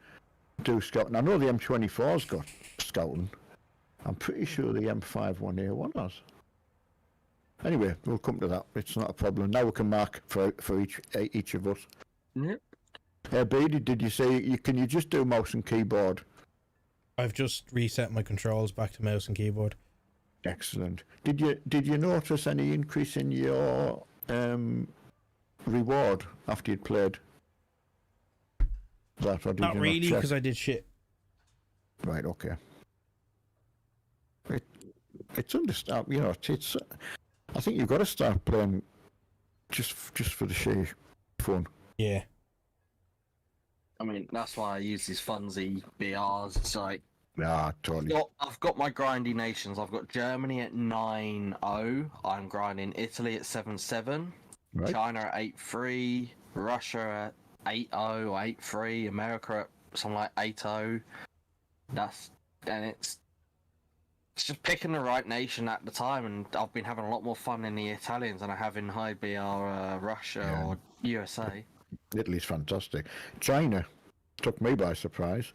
C: do scouting. I know the M24's got scouting. I'm pretty sure the M51A1 has. Anyway, we'll come to that. It's not a problem. Now we can mark for each of us.
E: Yep.
C: Beatty, did you say can you just do mouse and keyboard?
A: I've just reset my controls back to mouse and keyboard.
C: Excellent. Did you notice any increase in your reward after you'd played that, or did
A: Not
C: you
A: really,
C: check?
A: because I did shit.
C: Right. Okay. it's understand. You know, it's. I think you've got to start playing just for the sheer fun.
A: Yeah.
E: I mean, that's why I use these funsy BRs. It's like
C: Yeah, totally.
E: I've got my grindy nations. I've got Germany at 9-0. I'm grinding Italy at 7-7.
C: Right.
E: China at 8-3. Russia at 8-0 or 8-3. America at something like 8-0. It's just picking the right nation at the time, and I've been having a lot more fun in the Italians than I have in high BR Russia or USA.
C: Italy's fantastic. China took me by surprise.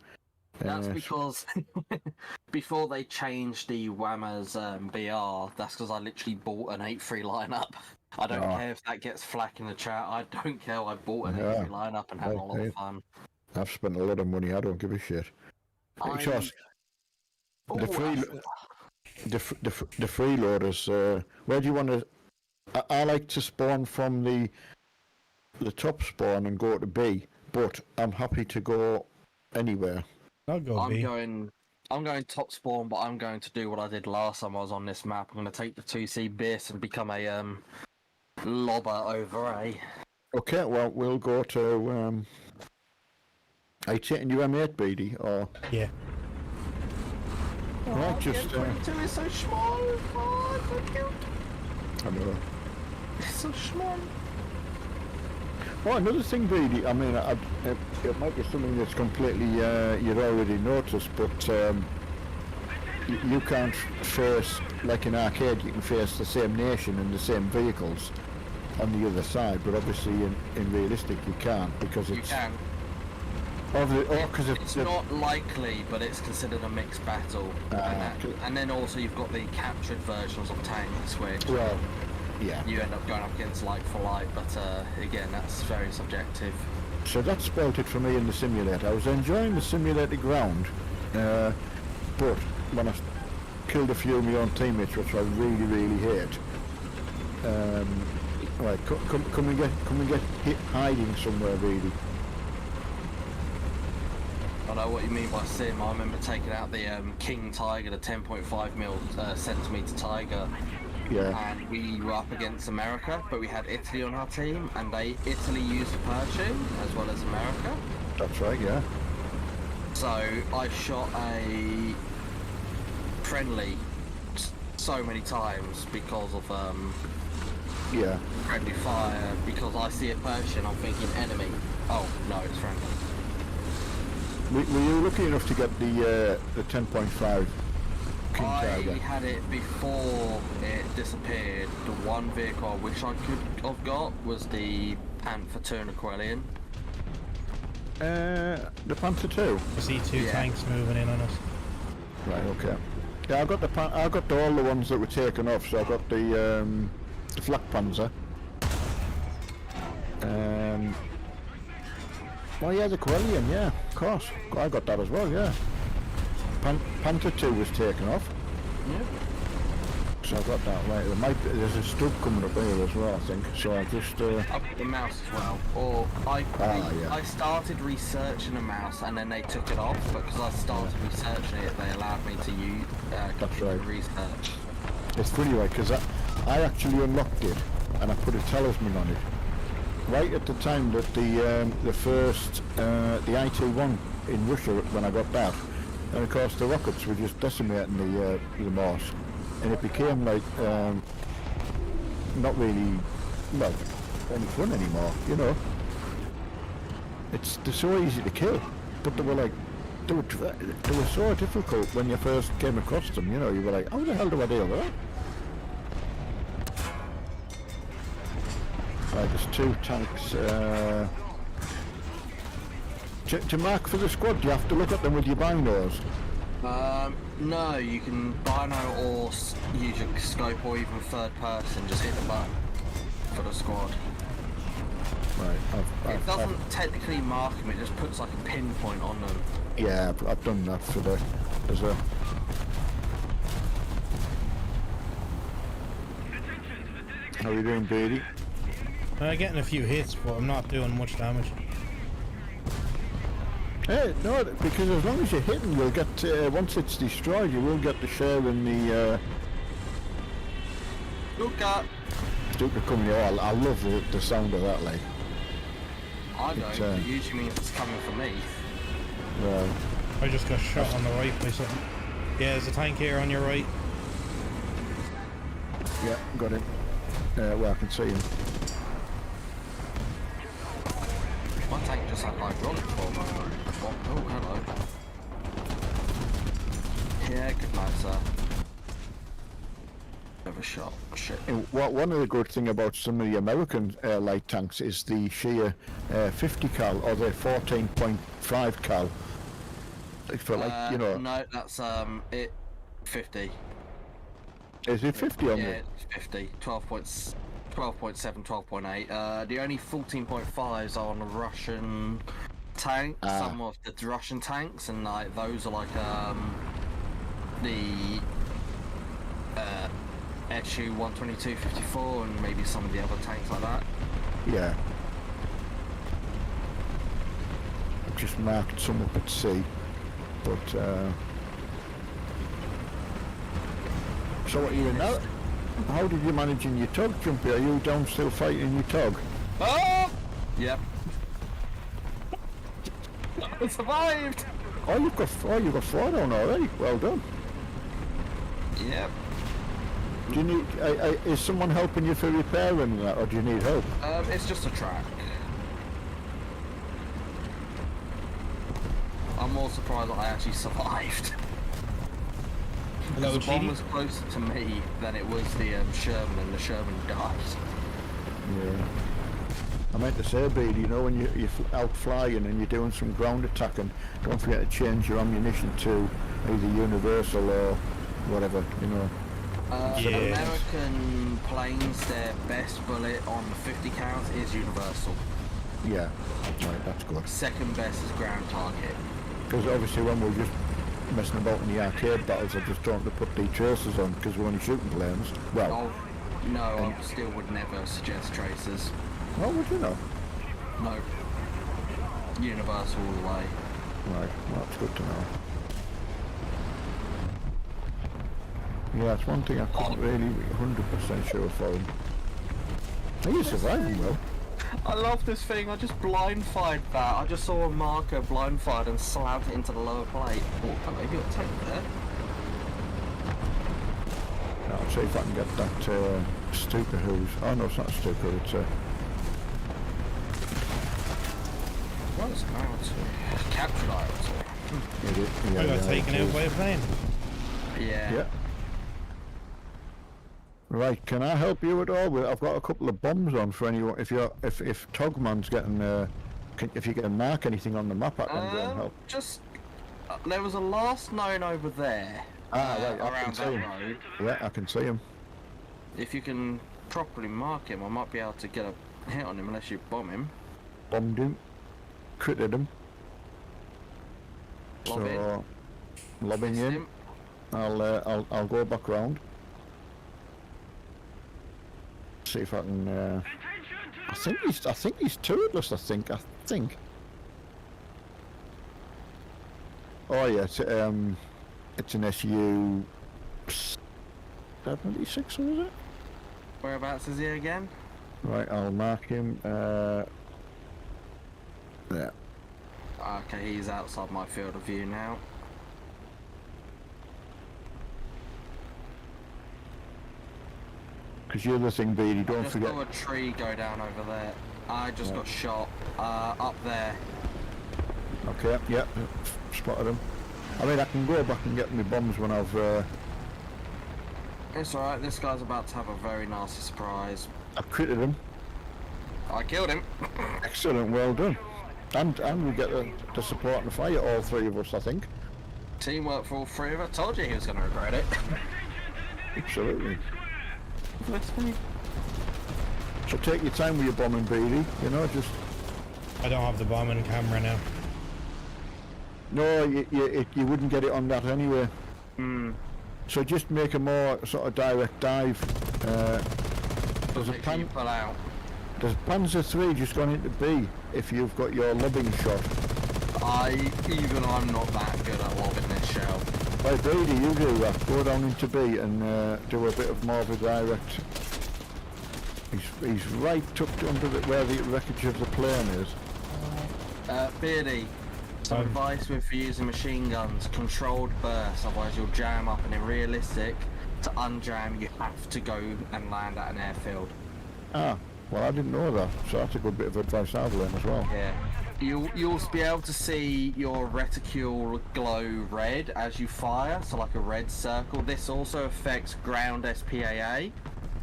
E: That's because before they changed the Whammers BR, that's because I literally bought an 8-3 lineup. I don't care if that gets flack in the chat. I don't care. I bought an 8-3 lineup and had a lot of fun.
C: I've spent a lot of money. I don't give a shit. Because the freeloaders, where do you want to? I like to spawn from the top spawn and go to B, but I'm happy to go anywhere.
A: I'll go B.
E: I'm going top spawn, but I'm going to do what I did last time I was on this map. I'm going to take the 2C bis and become a lobber over A.
C: Okay, well we'll go to. Are you taking you M8, BD, or?
A: Yeah.
C: Right, just.
E: 22 is so small. Oh, so cute.
C: I know.
E: It's so small.
C: Well, another thing, BD, I mean, it might be something that's completely, you've already noticed, but you can't face, like in arcade, you can face the same nation and the same vehicles on the other side, but obviously in realistic you can't, because it's...
E: You can.
C: Because
E: It's not likely, but it's considered a mixed battle. And then also you've got the captured versions of tanks, which...
C: Well, yeah.
E: You end up going up against like for like, but again, that's very subjective.
C: So that spoilt it for me in the simulator. I was enjoying the simulated ground, but when I killed a few of my own teammates, which I really, really hate, right, come and get hit hiding somewhere, really.
E: I know what you mean by sim. I remember taking out the King Tiger, the 10.5 centimeter Tiger.
C: Yeah.
E: And we were up against America, but we had Italy on our team, and Italy used the Pershing as well as America.
C: That's right, yeah.
E: So I shot a friendly so many times because of
C: Yeah.
E: friendly fire. Because I see a Pershing, I'm thinking enemy. Oh no, it's friendly.
C: Were you lucky enough to get the 10.5 King
E: I
C: Tiger?
E: had it before it disappeared. The one vehicle I wish I could have got was the Panther Turner-Quellian.
C: The Panther 2?
A: I see two tanks moving in on us.
C: Right, okay. Yeah, I got all the ones that were taken off, so I got the Flak Panzer. Oh yeah, the Quellian, yeah, of course. I got that as well, yeah. Panther 2 was taken off.
E: Yeah.
C: So I got that right. There's a stub coming up here as well, I think. So I just...
E: I've got the mouse as well. Or I started researching the mouse and then they took it off, but because I started researching it, they allowed me to use continue research.
C: It's funny, right, because I actually unlocked it and I put a talisman on it. Right at the time that the first, the IT-1 in Russia, when I got that, and of course the rockets were just decimating the Mars, and it became like, not really, well, any fun anymore, you know. They're so easy to kill, but they were so difficult when you first came across them, you know, you were like, how the hell do I deal with that? Right, there's two tanks. To mark for the squad, do you have to look at them with your binos?
E: No, you can bino or use your scope or even third person, just hit the button for the squad.
C: Right,
E: It doesn't technically mark them, it just puts like a pinpoint on them.
C: Yeah, I've done that for as a... How are you doing, Beatty?
A: Getting a few hits, but I'm not doing much damage.
C: Hey, no, because as long as you're hitting, you'll get, once it's destroyed, you will get the share in
E: Stuka!
C: Stuka coming here. I love the sound of that, like.
E: I don't,
C: It's,
E: it usually means it's coming from me.
C: Well,
A: I just got shot on the right by something. Yeah, there's a tank here on your right.
C: yeah, got it. Well, I can see him.
E: My tank just had hydraulic for a moment. Oh, hello. Yeah, good night, sir. Never shot. Shit.
C: One of the good thing about some of the American light tanks is the sheer 50 cal or the 14.5 cal. For like, you know,
E: No, that's it. 50.
C: is it 50 on
E: Yeah,
C: the?
E: it's 50. 12.7, 12.8. The only 14.5s are on the Russian tank. Some of the Russian tanks, and like those are like the SU 122-54, and maybe some of the other tanks like that.
C: Yeah. I've just marked some up at sea, but so what are you in now? How did you manage in your tug, Jumpy? Are you down still fighting your tug?
E: Oh! Yep. I survived!
C: Oh, you've got 4 down already. Well done.
E: Yep.
C: Do you need? Is someone helping you for repairing that, or do you need help?
E: It's just a track. I'm more surprised that I actually survived.
A: Hello,
E: The bomb
A: GD.
E: was closer to me than it was the Sherman, and the Sherman died.
C: Yeah. I meant to say, Beady, you know, when you're out flying and you're doing some ground attacking, don't forget to change your ammunition to either universal or whatever, you know.
A: Yes.
E: American planes, their best bullet on 50 counts is universal.
C: Yeah, right, that's good.
E: Second best is ground target.
C: Because obviously when we're just messing about in the arcade battles, I just don't want to put the tracers on because we're only shooting planes. Well,
E: Oh, no, I still would never suggest tracers.
C: what would you know?
E: No. Universal all the way.
C: Right, well, that's good to know. Yeah, that's one thing I couldn't really be 100% sure for him. He is surviving well.
E: I love this thing, I just blind fired that. I just saw a marker blind fired and slammed it into the lower plate. Oh, hello, you got a tank there.
C: I'll see if I can get that Stuka who's... Oh no, it's not Stuka, it's
E: What's an IL-2? Captured IL-2.
C: yeah,
A: I got taken out
C: it is.
A: by a plane.
E: Yeah.
C: Yeah. Right, can I help you at all? I've got a couple of bombs on for anyone. If Togman's getting, if you can mark anything on the map, I can go and help.
E: Just there was a last known over there.
C: Right, I can
E: around
C: see
E: that
C: him.
E: road.
C: Yeah, I can see him.
E: If you can properly mark him, I might be able to get a hit on him unless you bomb him.
C: Bombed him, critted him.
E: Lob in.
C: So, lobbing
E: Missed
C: in.
E: him.
C: I'll go back round. See if I can. I think he's turretless. I think. Oh yeah, it's an SU 76, or is it?
E: Whereabouts is he again?
C: Right, I'll mark him. Yeah.
E: Okay, he's outside my field of view now.
C: Because the other thing, Beady,
E: I
C: don't
E: just
C: forget.
E: saw a tree go down over there. I just got shot. Up there.
C: Okay, yeah, spotted him. I mean, I can go back and get my bombs when I've
E: It's alright, this guy's about to have a very nasty surprise.
C: critted him.
E: I killed him.
C: Excellent, well done. And we get the support and the fire, all three of us, I think.
E: Teamwork for all three of us. Told you he was going to regret it.
C: Absolutely.
E: Bless me.
C: So take your time with your bombing, Beady. You know, just
A: I don't have the bombing camera now.
C: no, you wouldn't get it on that anyway.
E: Hmm.
C: So just make a more sort of direct dive. There's a
E: Make sure you
C: pan.
E: pull out.
C: There's Panzer III just gone into B. If you've got your lobbing shot.
E: I'm not that good at lobbing this shell.
C: Right, Brady, you do that. Go down into B and do a bit of more of a direct. He's right tucked under where the wreckage of the plane is.
E: Beardy, some advice with using machine guns, controlled bursts, otherwise you'll jam up, and in realistic, to unjam you have to go and land at an airfield.
C: Ah, well I didn't know that, so that's a good bit of advice I've learned as well.
E: Yeah. You'll be able to see your reticule glow red as you fire, so like a red circle. This also affects ground SPAA.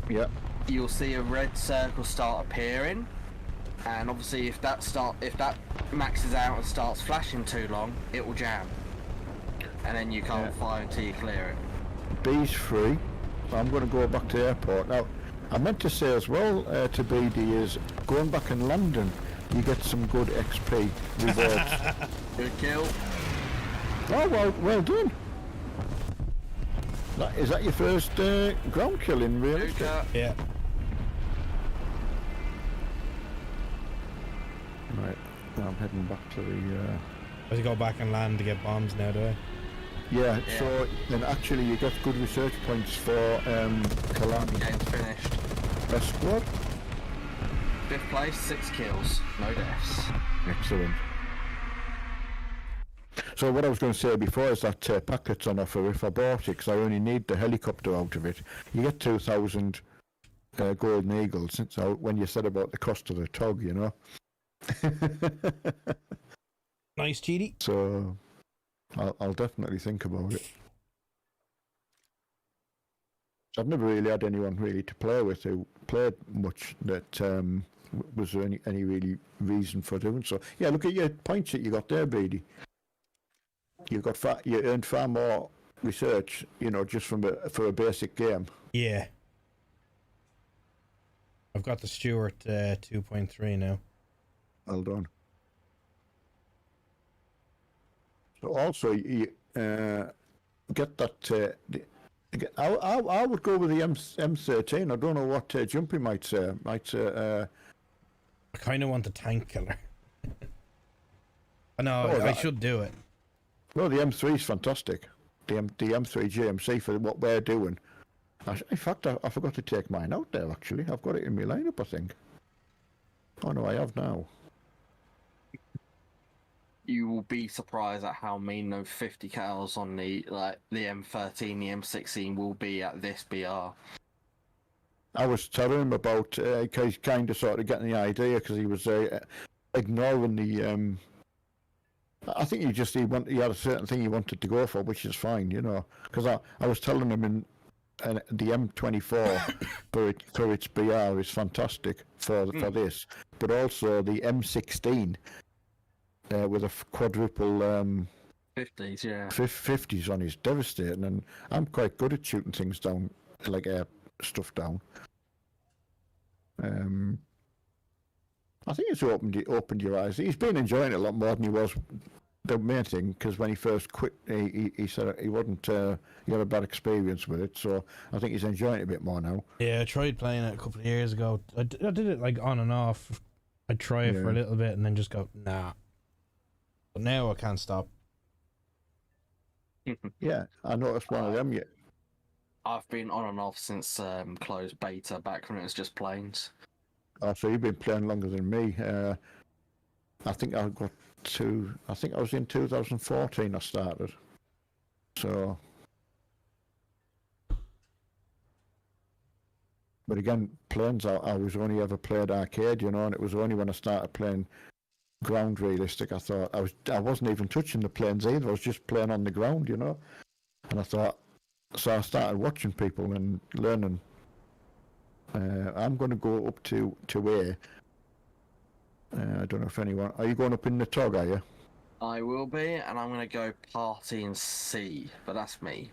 C: Yeah.
E: You'll see a red circle start appearing, and obviously if that maxes out and starts flashing too long, it will jam, and then you can't fire until you clear it.
C: B's free, so I'm going to go back to the airport. Now, I meant to say as well to BD is going back in London, you get some good XP rewards.
E: Good kill.
C: Oh, well done. Is that your first ground kill in realistic?
E: Luca.
A: Yeah.
C: Right, now I'm heading back to the...
A: I have to go back and land to get bombs now, do I?
C: Yeah, so then actually you get good research points for Kalani.
E: Game's finished.
C: Best squad?
E: 5th place, 6 kills, no deaths.
C: Excellent. So what I was going to say before is that packet's on offer. If I bought it, because I only need the helicopter out of it, you get 2,000 golden eagles. So when you said about the cost of the tug, you know.
A: Nice, Cheaty.
C: So I'll definitely think about it. I've never really had anyone really to play with who played much that was there any really reason for doing so. Yeah, look at your points that you got there, Beatty. You earned far more research, you know, just for a basic game.
A: Yeah. I've got the Stuart 2.3 now.
C: Well done. So also you get that. I would go with the M13. I don't know what Jumpy might say.
A: I kind of want the tank killer. No, I should do it.
C: No, the M3 is fantastic. The M3 GMC for what we're doing. In fact, I forgot to take mine out there, actually. I've got it in my lineup, I think. Oh, no, I have now.
E: You will be surprised at how mean those 50 cals on the M13, the M16 will be at this BR. I
C: was telling him about, he's kind of sort of getting the idea, because he was ignoring the... I think he had a certain thing he wanted to go for, which is fine, you know. Because I was telling him in the M24 for its BR is fantastic for this, but also the M16 with a quadruple
E: 50s, yeah.
C: 50s on is devastating, and I'm quite good at shooting things down, like stuff down. I think it's opened your eyes. He's been enjoying it a lot more than he was. The main thing, because when he first quit, he said he wasn't. He had a bad experience with it, so I think he's enjoying it a bit more now.
A: Yeah, I tried playing it a couple of years ago. I did it like on and off. I'd try it for a little bit and then just go nah. But now I can't stop.
C: Yeah, I noticed one of them yet.
E: I've been on and off since closed beta, back when it was just planes.
C: Oh, so you've been playing longer than me. I think I was in 2014 I started. So... But again, planes, I was only ever played arcade, you know, and it was only when I started playing ground realistic, I thought, I wasn't even touching the planes either, I was just playing on the ground, you know. And I thought, so I started watching people and learning. I'm going to go up to A. I don't know if anyone... Are you going up in the tug, are you?
E: I will be, and I'm going to go party in C, but that's me.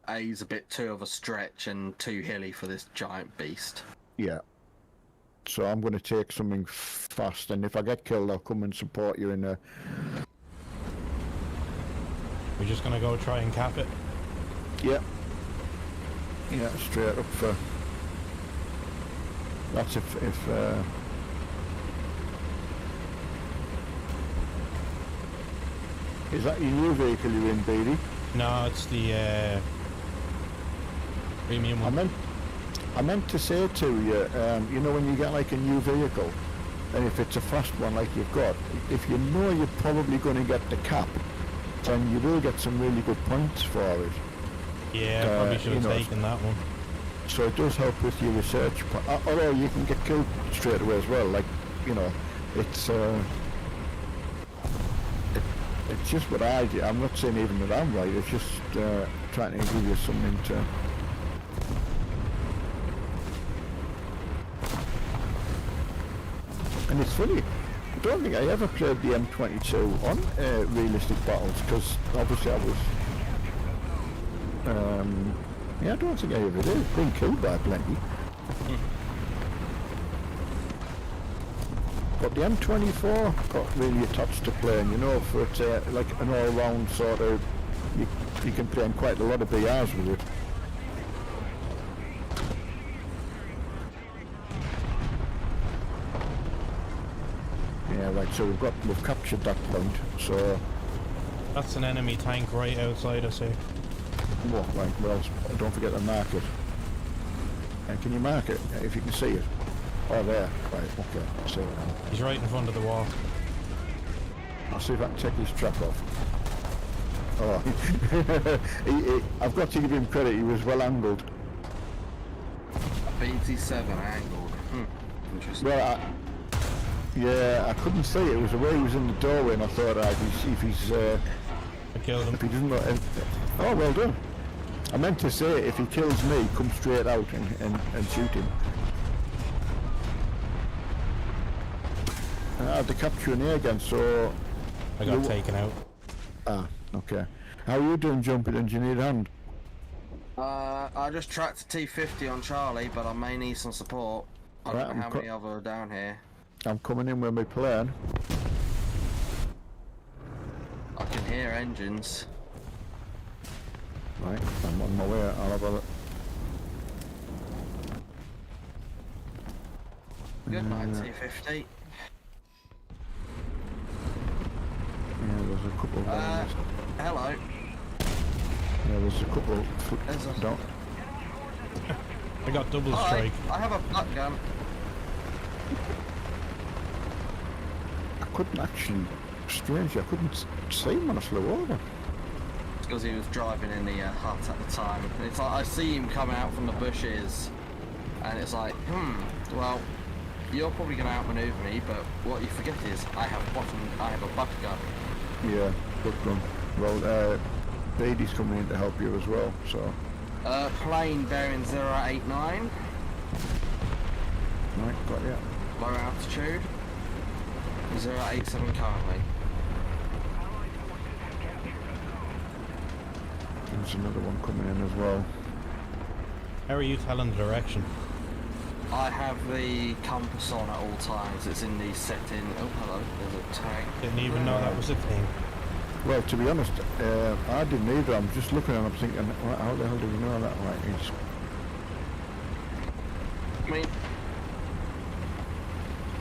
E: A's a bit too of a stretch and too hilly for this giant beast.
C: Yeah. So I'm going to take something fast, and if I get killed, I'll come and support you in a...
A: We're just going to go try and cap it?
C: Yeah. Yeah, straight up for... That's if Is that your new vehicle you're in, Beatty?
A: No, it's the premium one.
C: I meant to say to you, you know when you get like a new vehicle, and if it's a fast one like you've got, if you know you're probably going to get the cap, then you will get some really good points for it.
A: Yeah, I probably should have
C: you know,
A: taken that one.
C: So it does help with your research, although you can get killed straight away as well. Like, you know, it's just what I do. I'm not saying even that I'm right. It's just trying to give you something to. And it's funny. I don't think I ever played the M22 on realistic battles because obviously I was. Yeah, I don't think I ever did. Been killed by plenty. But the M24 got really attached to playing, you know, for it's like an all-round sort of. You can play in quite a lot of BRs with it. Yeah, right. So we've captured that point. So.
A: That's an enemy tank right outside us here.
C: What? Right. Well, don't forget to mark it. And can you mark it if you can see it? Oh, there. Right. Okay. I see it now.
A: He's right in front of the wall.
C: I'll see if I can take his trap off. Oh, I've got to give him credit. He was well angled.
E: BT7 angled. Interesting.
C: Well, yeah, I couldn't see it. It was the way he was in the doorway, and I thought, if he's
A: I killed him.
C: if he doesn't know. Oh, well done. I meant to say, if he kills me, come straight out and shoot him. I had to capture an air again, so.
A: I got taken out.
C: Ah, okay. How are you doing, jumping? And do you need a hand?
E: I just tracked a T50 on Charlie, but I may need some support. I
C: Right,
E: don't know how many other are down here.
C: I'm coming in with my plane.
E: I can hear engines.
C: Right, I'm on my way. I'll have a look.
E: Good night, T50.
C: Yeah, there's a couple.
E: Hello.
C: Yeah, there's a couple.
E: There's a-
C: Don't.
A: I got double
E: Hi,
A: strike.
E: I have a butt gun.
C: I couldn't actually. Strange, I couldn't see him when I flew over.
E: It's because he was driving in the hut at the time. It's like I see him come out from the bushes, and it's like, well, you're probably going to outmaneuver me, but what you forget is I have a butt gun.
C: Yeah, good gun. Well, Beatty's coming in to help you as well, so.
E: Plane bearing 089,
C: Right, got you.
E: low altitude, 087 currently.
C: There's another one coming in as well.
A: How are you telling the direction?
E: I have the compass on at all times. It's in the setting. Oh, hello. There's a tank.
A: Didn't even know that was a thing.
C: Well, to be honest, I didn't either. I'm just looking and I'm thinking, how the hell do we know that? Right, it's.
E: I mean,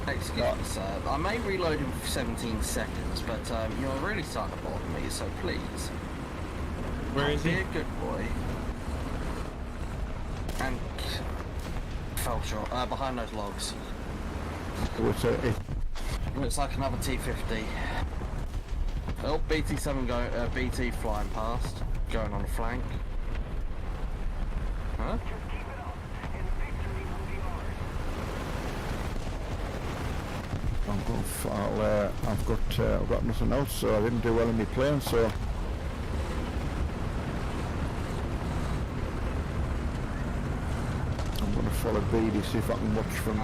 E: excuse me, sir. I may reload in 17 seconds, but you're really starting to bother me, so please.
A: Where is
E: Be
A: he?
E: a good boy. And fell short. Behind those logs. Looks like another T50. Oh, BT7 BT flying past, going on a flank. Huh?
C: I've got nothing else, so I didn't do well in my plane, so. I'm going to follow Beatty, see if I can watch from.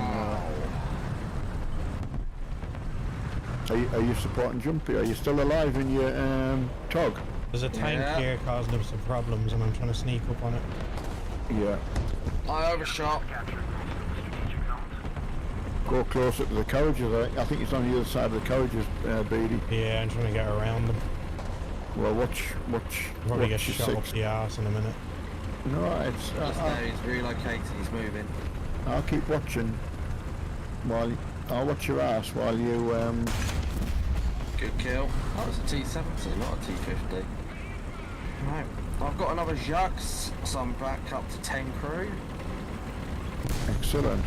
C: Are you supporting Jumpy? Are you still alive in your TOG?
A: There's a tank
E: Yeah.
A: here causing him some problems and I'm trying to sneak up on it.
C: Yeah.
E: I overshot.
C: Go closer to the carriages. I think it's on the other side of the carriages, Beatty.
A: Yeah, I'm trying to get around them.
C: Well, watch.
A: Probably get
C: watch your
A: shot up
C: six.
A: the arse in a minute.
C: No, it's.
E: Just now he's relocating, he's moving.
C: I'll keep watching. I'll watch your ass while you.
E: Good kill. Oh, it's a T70, not a T50. Right. I've got another Jacques, so I'm back up to 10 crew.
C: Excellent.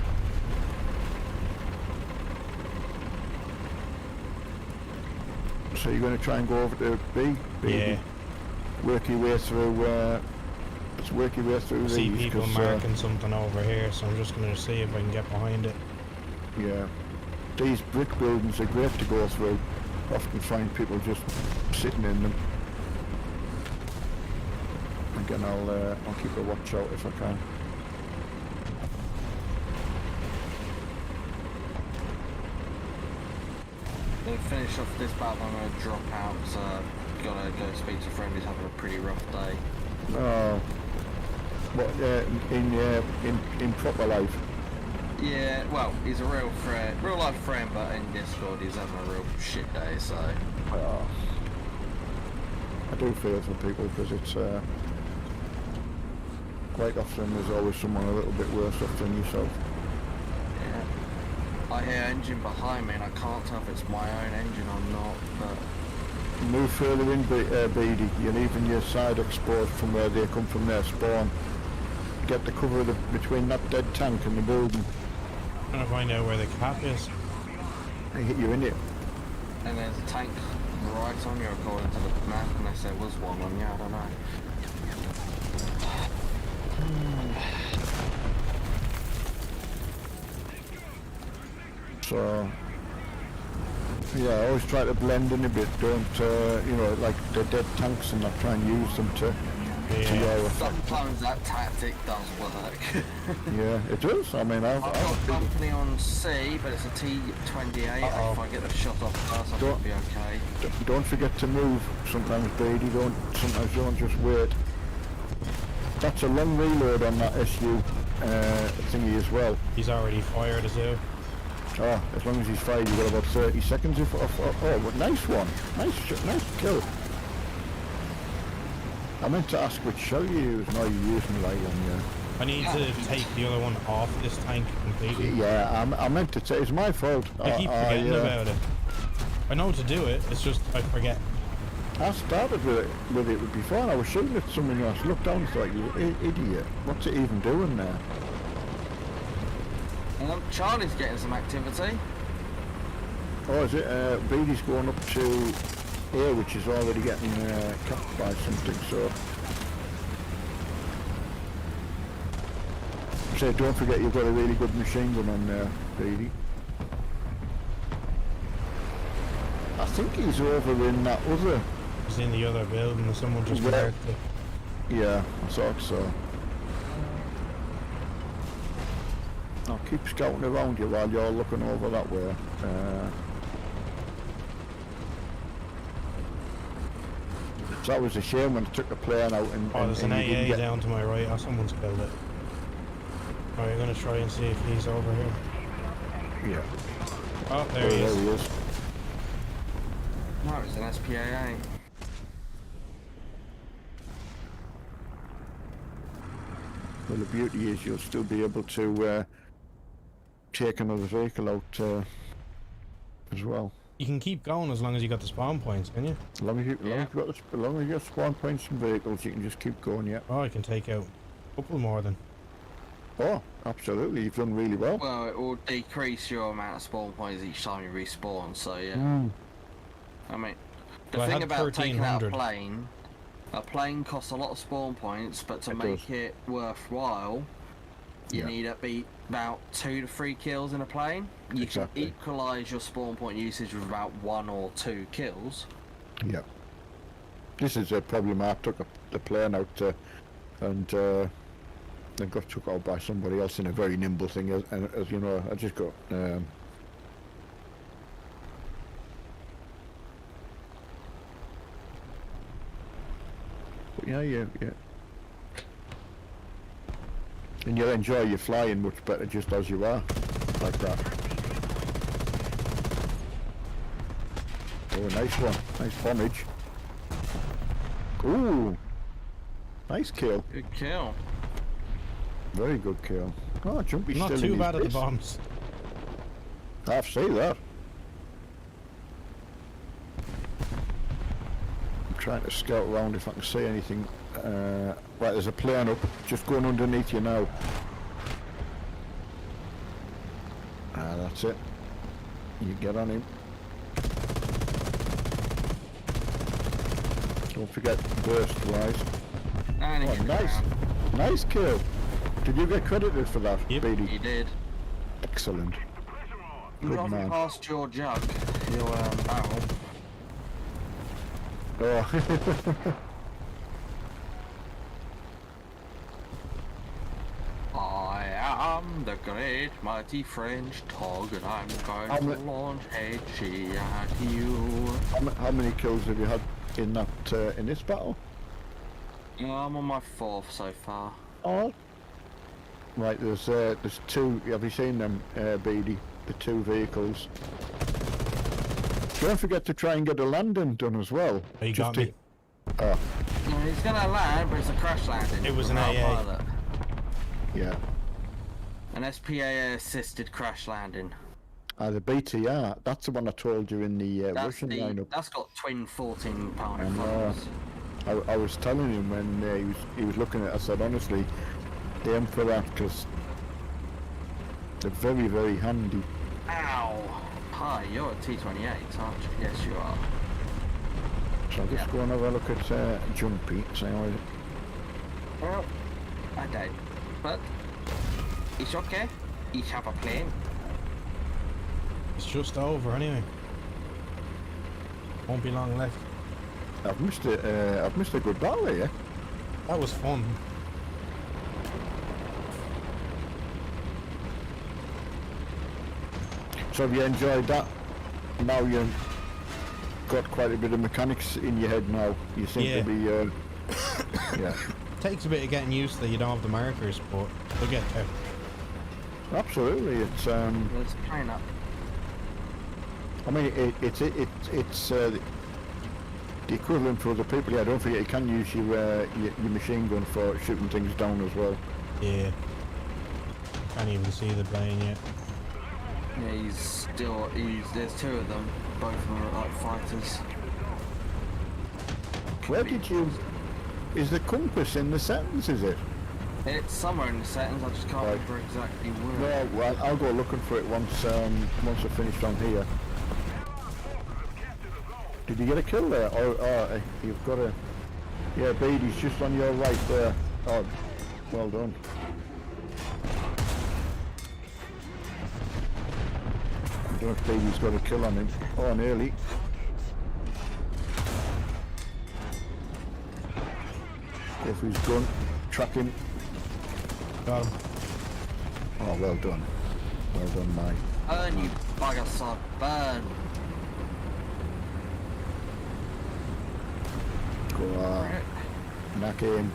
C: So you're going to try and go over to B?
A: Yeah.
C: Work your way through, let's work your way through
A: See
C: these.
A: people
C: 'cause,
A: marking something over here, so I'm just gonna see if I can get behind it.
C: yeah. These brick buildings are great to go through. Often find people just sitting in them. Again, I'll keep a watch out if I can.
E: Then finish off this battle, I'm going to drop out, so gotta go speak to a friend who's having a pretty rough day.
C: Oh. What, in proper life?
E: Yeah, well, he's a real friend, real life friend, but in Discord he's having a real shit day, so...
C: Oh. I do feel for people because it's, quite often there's always someone a little bit worse off than yourself.
E: Yeah. I hear engine behind me and I can't tell if it's my own engine or not, but...
C: Move further in, Beady. You're leaving your side exposed from where they come from their spawn. Get the cover of between that dead tank and the building.
A: Trying to find out where the cap is.
C: They hit you in it.
E: And there's a tank right on you according to the map, unless there was one on you, I don't know.
C: So, yeah, I always try to blend in a bit. Don't, you know, like the dead tanks and not try and use them to your effect.
E: Sometimes that tactic does work.
C: Yeah, it does. I mean,
E: I've got company on C, but it's a T-28.
A: Uh-oh.
E: If I get the shot off first, I
C: Don't-
E: should be okay.
C: Don't forget to move. Sometimes, Beady, sometimes don't just wait. That's a long reload on that SU thingy as well.
A: He's already fired as well.
C: Oh, as long as he's fired, you've got about 30 seconds. Oh, but nice one. Nice kill. I meant to ask which shell you use. No, you're using light one, yeah.
A: I need to take the other one off this tank completely.
C: Yeah, I meant to say it's my fault.
A: I keep forgetting about it. I know to do it, it's just I forget.
C: I started with it before and I was shooting at someone else. Looked down and thought, you idiot. What's it even doing there?
E: Charlie's getting some activity.
C: Oh, is it? Beady's going up to A, which is already getting capped by something, so... So don't forget you've got a really good machine gun on there, Beady. I think he's over in that other...
A: He's in the other building and someone just
C: Yeah.
A: marked it.
C: Yeah, I thought so. I'll keep scouting around you while you're looking over that way. So that was a shame when I took the plane out and...
A: Oh, there's an
C: and you didn't
A: AA
C: get-
A: down to my right. Oh, someone's killed it. Alright, I'm gonna try and see if he's over here.
C: Yeah.
A: Oh, there he
C: There
A: is.
C: he is.
E: No, it's an SPAA.
C: Well, the beauty is you'll still be able to take another vehicle out as well.
A: You can keep going as long as you got the spawn points, can you?
C: As long as you got spawn points and vehicles, you can just keep going. Yeah.
A: Oh, I can take out a couple more then.
C: Oh, absolutely. You've done really well.
E: Well, it will decrease your amount of spawn points each time you respawn, so yeah.
C: Mm.
E: I mean, the
A: Well, I
E: thing
A: had
E: about taking out
A: 1300.
E: a plane costs a lot of spawn points, but to
C: It
E: make
C: does.
E: it worthwhile, you
C: Yeah.
E: need to be about 2 to 3 kills in a plane. You
C: Exactly.
E: can equalise your spawn point usage with about 1 or 2 kills.
C: Yeah. This is a problem. I took the plane out and then got took out by somebody else in a very nimble thing. As you know, I just got. But yeah. And you'll enjoy your flying much better just as you are, like that. Oh, nice one. Nice bombage. Ooh. Nice kill.
E: Good kill.
C: Very good kill. Oh, Jumpy's
A: Not
C: still
A: too
C: in
A: bad at
C: his
A: the
C: base.
A: bombs.
C: I'll say that. I'm trying to scout around if I can see anything. Right, there's a plane up, just going underneath you now. That's it. You get on him. Don't forget burst wise.
E: And he
C: Oh,
E: hit the
C: nice.
E: ground.
C: Nice kill. Did you get credited for that,
A: Yep.
C: Beatty?
E: He did.
C: Excellent.
E: You
C: Good
E: haven't
C: man.
E: passed your jug, your barrel.
C: Oh.
E: I am the great mighty French Tog, and I'm going
C: I'm
E: to
C: a-
E: launch HE at you.
C: How many kills have you had in that in this battle?
E: I'm on my 4th so far.
C: Oh. Right, there's two. Have you seen them, Beatty? The two vehicles. Don't forget to try and get a landing done as well.
A: Oh, you got
C: to-
A: me.
E: Yeah, he's gonna land, but it's a crash landing.
A: It was an
E: without a
A: AA.
E: pilot.
C: Yeah.
E: An SPA assisted crash landing.
C: The BTR. That's the one I told you in the
E: That's
C: Russian
E: the.
C: lineup.
E: That's got twin 14-pounder
C: And,
E: funnels.
C: I was telling him when he was looking at it, I said, honestly, aim for that because they're very, very handy.
E: Ow! Hi, you're a T-28, aren't you? Yes, you are.
C: So I'll just go and have a look at Jumpy. See how it...
E: Well, I died. But it's okay. Each have a plane.
A: It's just over anyway. Won't be long left.
C: I've missed a good battle here.
A: That was fun.
C: So have you enjoyed that? Now you've got quite a bit of mechanics in your head now. You seem
A: Yeah.
C: to be, yeah.
A: Takes a bit of getting used to. You don't have the markers, but we'll get there.
C: Absolutely, it's
E: There's a plane up.
C: I mean it's the equivalent for other people. Yeah, don't forget you can use your machine gun for shooting things down as well.
A: Yeah. Can't even see the plane yet.
E: Yeah, there's 2 of them. Both of them are like fighters.
C: Where did you? Is the compass in the settings? Is it?
E: It's somewhere in the settings, I just can't
C: Right.
E: remember exactly where.
C: No, well, I'll go looking for it once I finished on here. Did you get a kill there? Or you've got a... Yeah, Beatty's just on your right there. Oh, well done. I don't know if Beatty's got a kill on him. Oh, nearly. Go for his gun. Track him.
A: Got him.
C: Oh, well done. Well done, mate.
E: Burn, you bugger sod, burn!
C: Go on. Knock him.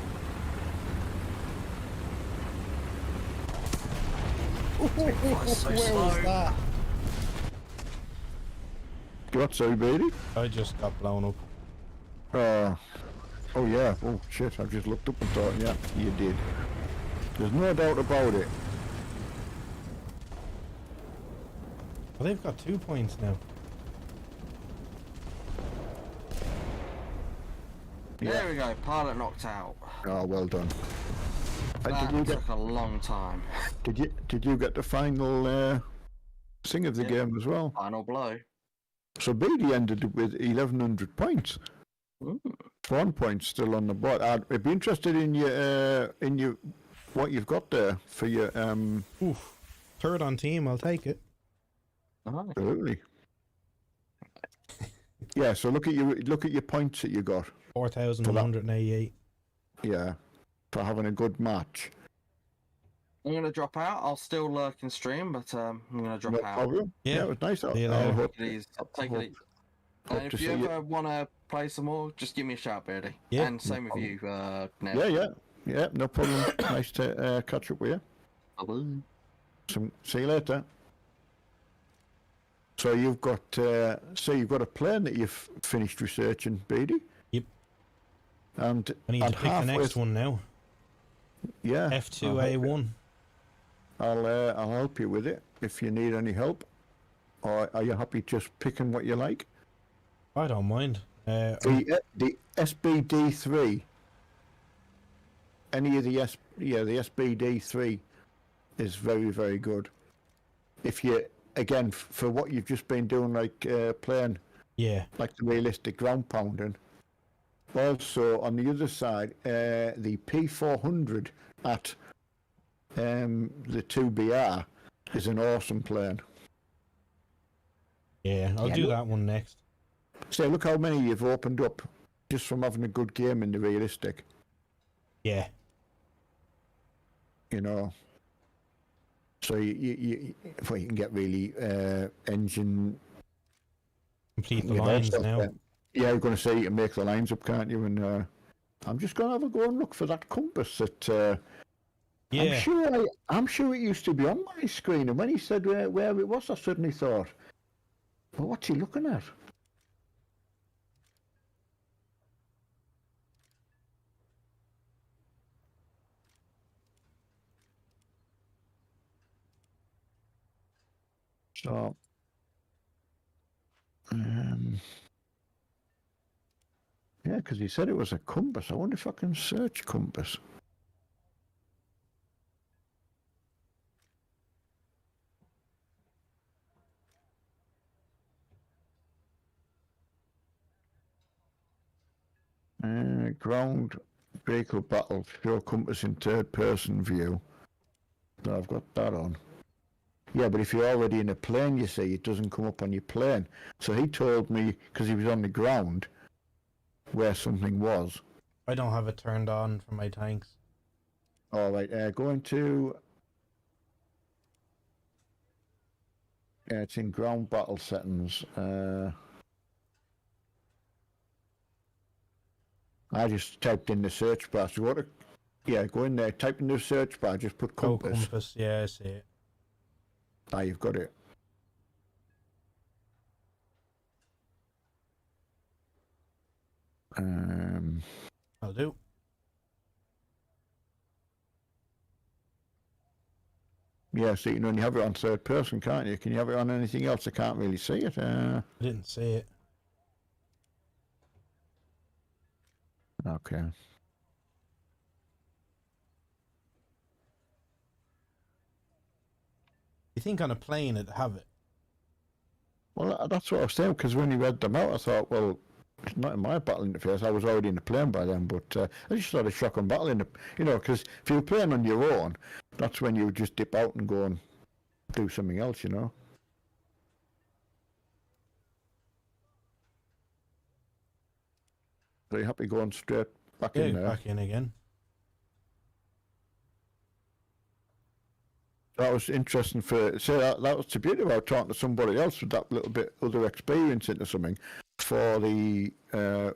E: So
A: Where
E: slow.
A: was that?
C: Got so, Beatty?
A: I just got blown up.
C: Oh yeah, oh shit, I just looked up and thought, yeah, you did. There's no doubt about it.
A: Well, they've got 2 points now.
E: There we go, pilot knocked out.
C: Oh, well done.
E: That
C: Did
E: took a long time.
C: you get the final thing of the
E: Yeah.
C: game as well?
E: Final blow.
C: So Beatty ended with 1100 points.
E: Ooh.
C: 1 point still on the board. I'd be interested in your what you've got there for your
A: Oof. 3rd on team, I'll take it.
E: Nice.
C: absolutely. Yeah, so look at your points that you got.
A: 4,188.
C: Yeah, for having a good match.
E: I'm gonna drop out. I'll still lurk and stream, but I'm gonna drop
C: No
E: out.
C: problem.
A: Yeah.
C: Yeah, it was nice.
A: See you
C: I
A: later.
C: hope,
E: Take it easy. Take
C: hope-
E: it easy.
C: hope
E: And
C: to
E: if you
C: see you.
E: ever want to play some more, just give me a shout, Beardy.
A: Yeah,
E: And same with you, Ned.
C: Yeah, no problem. Nice to catch up with you.
E: Bye-bye.
C: See you later. So you've got a plane that you've finished researching, Beatty.
A: Yep.
C: And
A: I need to pick the
C: halfway
A: next one now.
C: Yeah.
A: F2A1.
C: I'll help you with it if you need any help. Or are you happy just picking what you like?
A: I don't mind.
C: The SBD3. Any of the the SBD3 is very, very good. If you, again, for what you've just been doing, like playing
A: yeah.
C: like the realistic ground pounding. Also, on the other side, the P400 at the 2BR is an awesome plane.
A: Yeah, I'll do that one next.
C: So look how many you've opened up just from having a good game in the realistic.
A: Yeah.
C: You know. So you can get really engine.
A: Complete the lines now.
C: Yeah, I'm going to say you can make the lines up, can't you? And I'm just going to have a go and look for that compass that.
A: Yeah.
C: I'm sure it used to be on my screen, and when he said where it was, I suddenly thought, well, what's he looking at? So, yeah, because he said it was a compass. I wonder if I can search compass. Ground vehicle battle, show compass in third person view. So I've got that on. Yeah, but if you're already in a plane, you see, it doesn't come up on your plane. So he told me, because he was on the ground, where something was.
A: I don't have it turned on for my tanks.
C: All right, going to... Yeah, it's in ground battle settings. I just typed in the search bar. So go in there, type in the search bar, just put compass.
A: Oh, compass, yeah, I see it.
C: Ah, you've got it.
A: I'll do.
C: Yeah, so you can only have it on third person, can't you? Can you have it on anything else? I can't really see it.
A: I didn't see it.
C: Okay.
A: You think on a plane it'd have it?
C: Well, that's what I was saying, because when you read them out, I thought, well, it's not in my battle interface. I was already in the plane by then, but I just thought a shotgun battle in the, because if you were playing on your own, that's when you would just dip out and go and do something else, So you're happy going straight back in there?
A: Back in again.
C: That was interesting that was the beauty about talking to somebody else with that little bit other experience into something for the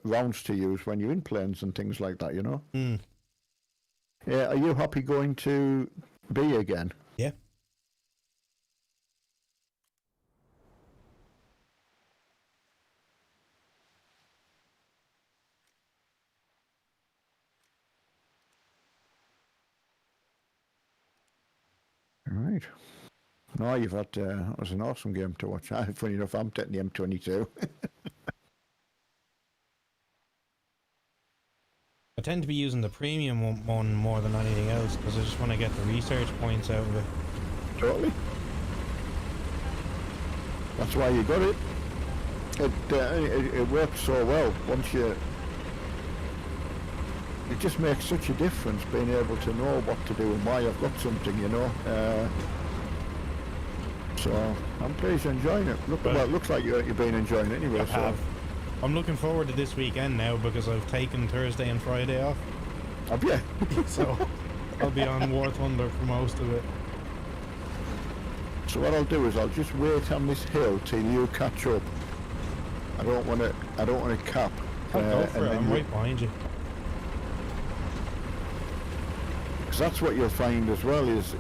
C: rounds to use when you're in planes and things like that,
A: Mm.
C: Yeah, are you happy going to B again?
A: Yeah.
C: Right. No, you've had, that was an awesome game to watch. Funny enough, I'm taking the M22.
A: I tend to be using the premium one more than anything else because I just want to get the research points out of it.
C: Totally. That's why you got it. It works so well once you... It just makes such a difference being able to know what to do and why I've got something, So I'm pleased you're enjoying it. Well, it looks like you've been enjoying it anyway.
A: I'm looking forward to this weekend now because I've taken Thursday and Friday off.
C: Have you?
A: So I'll be on War Thunder for most of it.
C: So what I'll do is I'll just wait on this hill till you catch up. I don't want to cap.
A: I'll go for it. I'm right behind you.
C: Because that's what you'll find as well is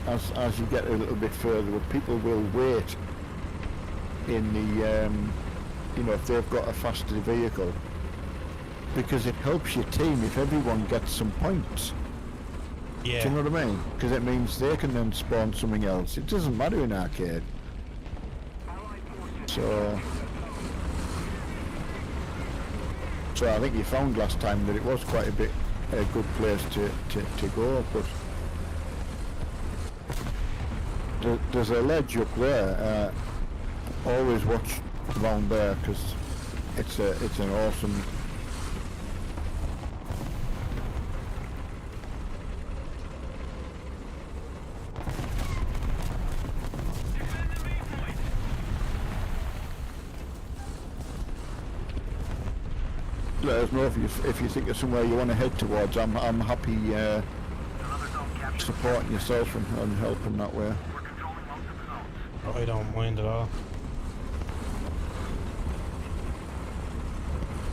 C: as you get a little bit further, people will wait in the if they've got a faster vehicle, because it helps your team if everyone gets some points.
A: Yeah.
C: Do you know what I mean? Because it means they can then spawn something else. It doesn't matter in arcade. So So I think you found last time that it was quite a good place to go, but there's a ledge up there. Always watch round there because it's an awesome. Let us know if you think of somewhere you want to head towards. I'm happy supporting yourself and helping that way.
A: I don't mind at all.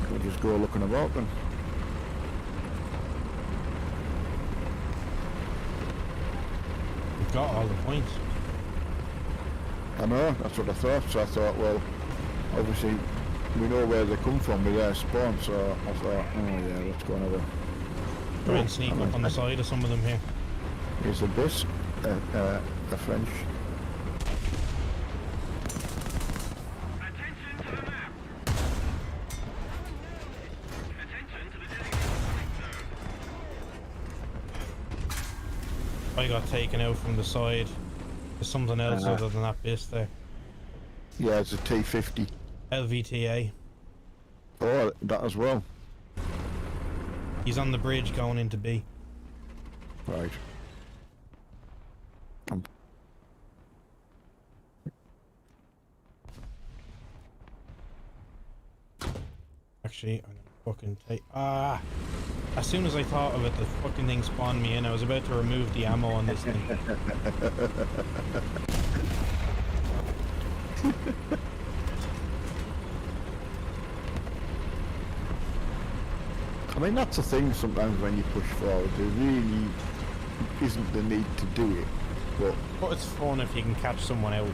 C: We'll just go looking about then.
A: We've got all the points.
C: I know, that's what I thought. So I thought, well, obviously we know where they come from with their spawn, so I thought, oh yeah, let's go and have a...
A: Try and sneak up on the side of some of them here.
C: Is this a French?
A: I got taken out from the side. There's something else other than that base there.
C: Yeah, it's a T-50.
A: LVTA.
C: Oh, that as well.
A: He's on the bridge going into B.
C: Right.
A: Actually, I'm gonna fucking take... Ah! As soon as I thought of it, the fucking thing spawned me in. I was about to remove the ammo on this thing.
C: I mean, that's the thing sometimes when you push forward. There really isn't the need to do it.
A: But it's fun if you can catch someone out.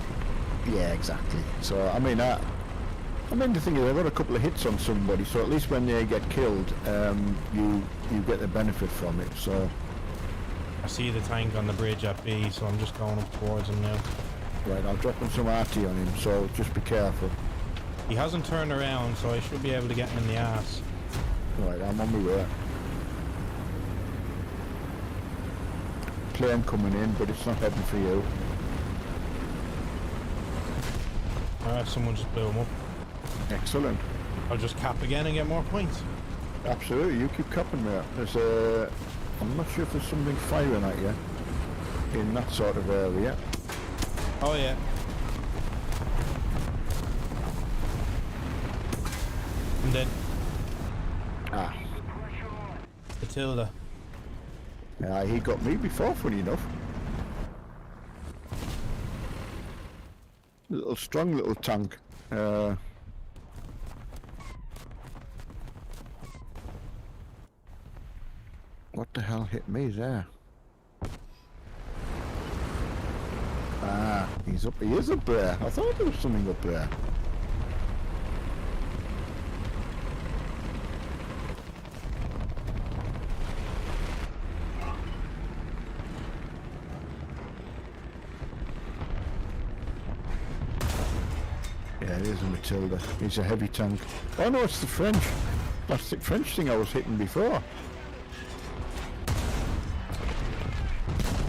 C: Yeah, exactly. So, I mean, the thing is, I got a couple of hits on somebody, so at least when they get killed, you get the benefit from it. So,
A: I see the tank on the bridge at B, so I'm just going up towards him now.
C: right, I'll drop some RT on him. So just be careful.
A: He hasn't turned around, so I should be able to get him in the ass.
C: Right, I'm on my way. Plane coming in, but it's not heading for you.
A: Alright, someone just blew him up.
C: Excellent.
A: I'll just cap again and get more points.
C: Absolutely, you keep capping there. There's I'm not sure if there's something firing at you in that sort of area.
A: Oh yeah. And then
C: Ah,
A: Matilda.
C: he got me before, funny enough. Strong little tank. What the hell hit me there? Ah, he's up. He is up there. I thought there was something up there. Yeah, it is a Matilda. He's a heavy tank. Oh no, it's the French. That's the French thing I was hitting before.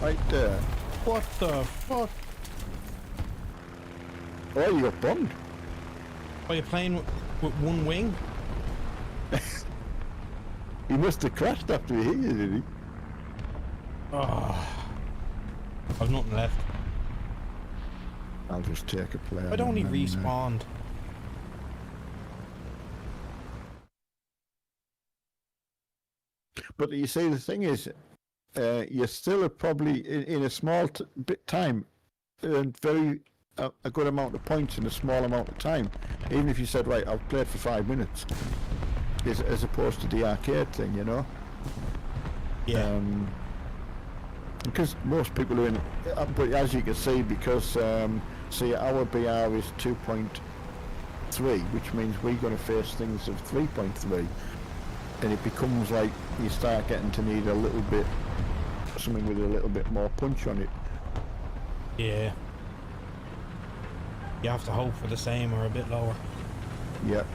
C: Right there.
A: What the fuck?
C: Oh, you got bombed.
A: Are you playing with one wing?
C: He must have crashed after he hit you, did he?
A: Oh. I've nothing left.
C: I'll just take a player.
A: I'd only
C: and then,
A: respawned.
C: But you see, the thing is, you're still probably in a small bit time earned a good amount of points in a small amount of time. Even if you said, right, I've played for 5 minutes, as opposed to the arcade thing, you know.
A: Yeah.
C: Because most people are in, but as you can see, because see, our BR is 2.3, which means we're going to face things of 3.3, and it becomes like you start getting to need a little bit, something with a little bit more punch on it.
A: Yeah. You have to hope for the same or a bit lower.
C: Yep.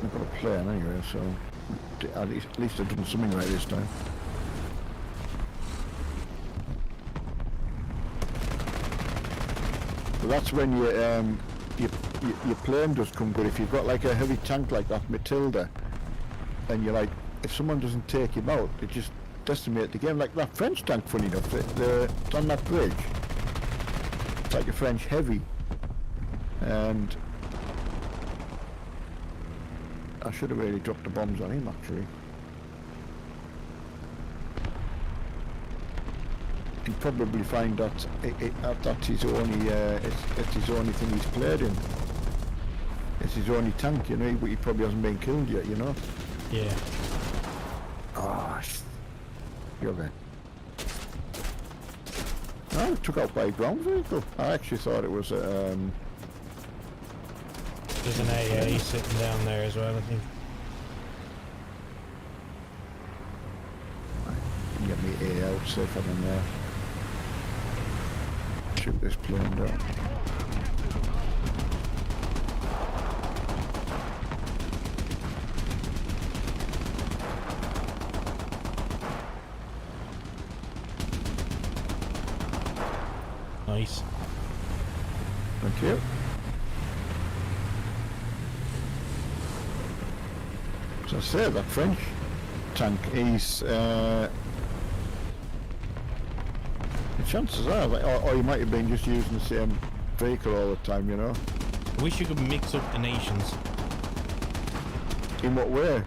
C: I've got a plane anyway, so at least I've done something right this time. But that's when your plane does come good. If you've got like a heavy tank like that Matilda, and you're like, if someone doesn't take him out, it just decimate the game. Like that French tank, funny enough, it's on that bridge. It's like a French heavy, and I should have really dropped the bombs on him actually. He'd probably find that that's his only it's his only thing he's played in. It's his only tank, you know, but he probably hasn't been killed yet, you know.
A: Yeah.
C: Oh, you're there. Oh, took out by a ground vehicle. I actually thought it was
A: There's an AA sitting down there as well, I think.
C: Get me A out, see if I can shoot this plane down.
A: Nice.
C: Thank you. So I say that French tank, he's the chances are, like, or he might have been just using the same vehicle all the time, you know.
A: I wish you could mix up the nations.
C: In what way?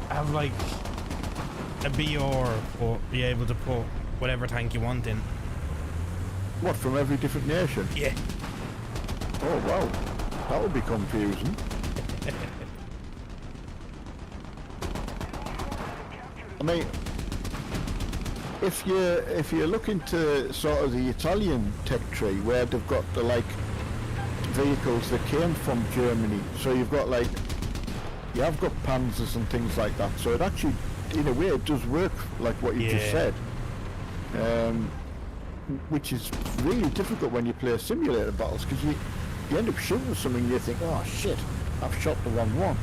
A: Have like a BR, or be able to put whatever tank you want in.
C: What, from every different nation?
A: Yeah.
C: Oh wow, that would be confusing. I mean, if you look into sort of the Italian tech tree where they've got the like vehicles that came from Germany, so you've got like, you have got Panzers and things like that, so it actually, in a way, it does work like what you just said. Which is really difficult when you play simulator battles, because you end up shooting something and you think, oh shit, I've shot the wrong one.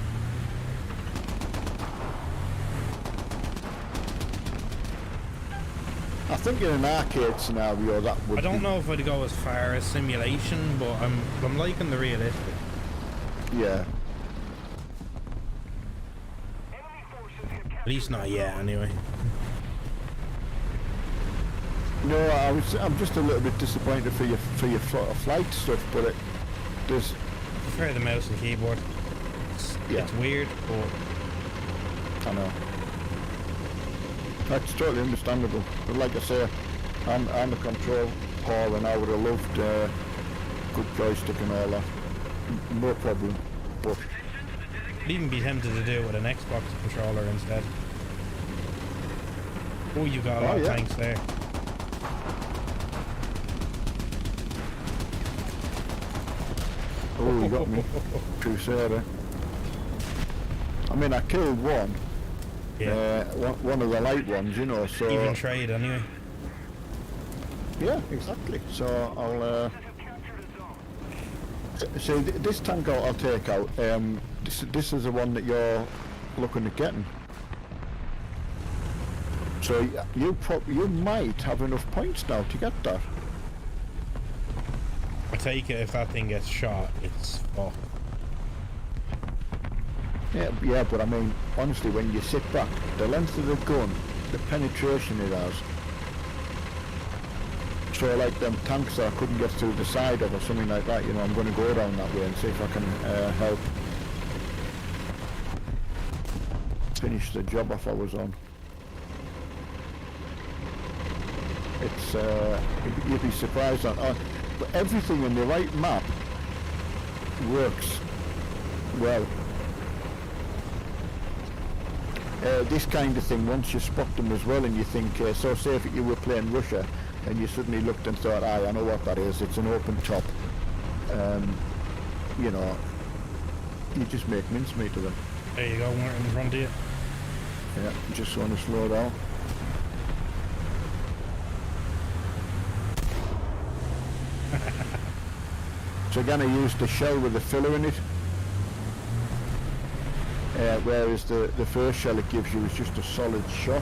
C: I think in an arcade scenario that would
A: I don't
C: be,
A: know if I'd go as far as simulation, but I'm liking the realistic.
C: yeah.
A: At least not yet, anyway.
C: No, I'm just a little bit disappointed for your flight stuff, but there's.
A: I prefer the mouse and keyboard. It's weird, but
C: I know. That's totally understandable. But like I say, I'm the control hall, and I would have loved good joystick and all that. No problem. But
A: I'd even be tempted to do it with an Xbox controller instead. Oh, you got a lot of tanks there.
C: oh, you got me, Crusader. I mean, I killed one.
A: Yeah.
C: One of the light ones, you know. So
A: Even trade anyway.
C: yeah, exactly. So I'll. So this tank I'll take out. This is the one that you're looking at getting. So you might have enough points now to get that.
A: I take it if that thing gets shot, it's fucked.
C: Yeah, but I mean, honestly, when you sit back, the length of the gun, the penetration it has. So like them tanks that I couldn't get through the side of or something like that, you know, I'm going to go down that way and see if I can help finish the job off I was on. It's, you'd be surprised on, but everything in the right map works well. This kind of thing, once you spot them as well and you think, so say if you were playing Russia and you suddenly looked and thought, I know what that is, it's an open top, you know, you just make mincemeat of them.
A: There you go, one in front of you.
C: Yeah, just want to slow down. So again, I used the shell with the filler in it. whereas the first shell it gives you is just a solid shot.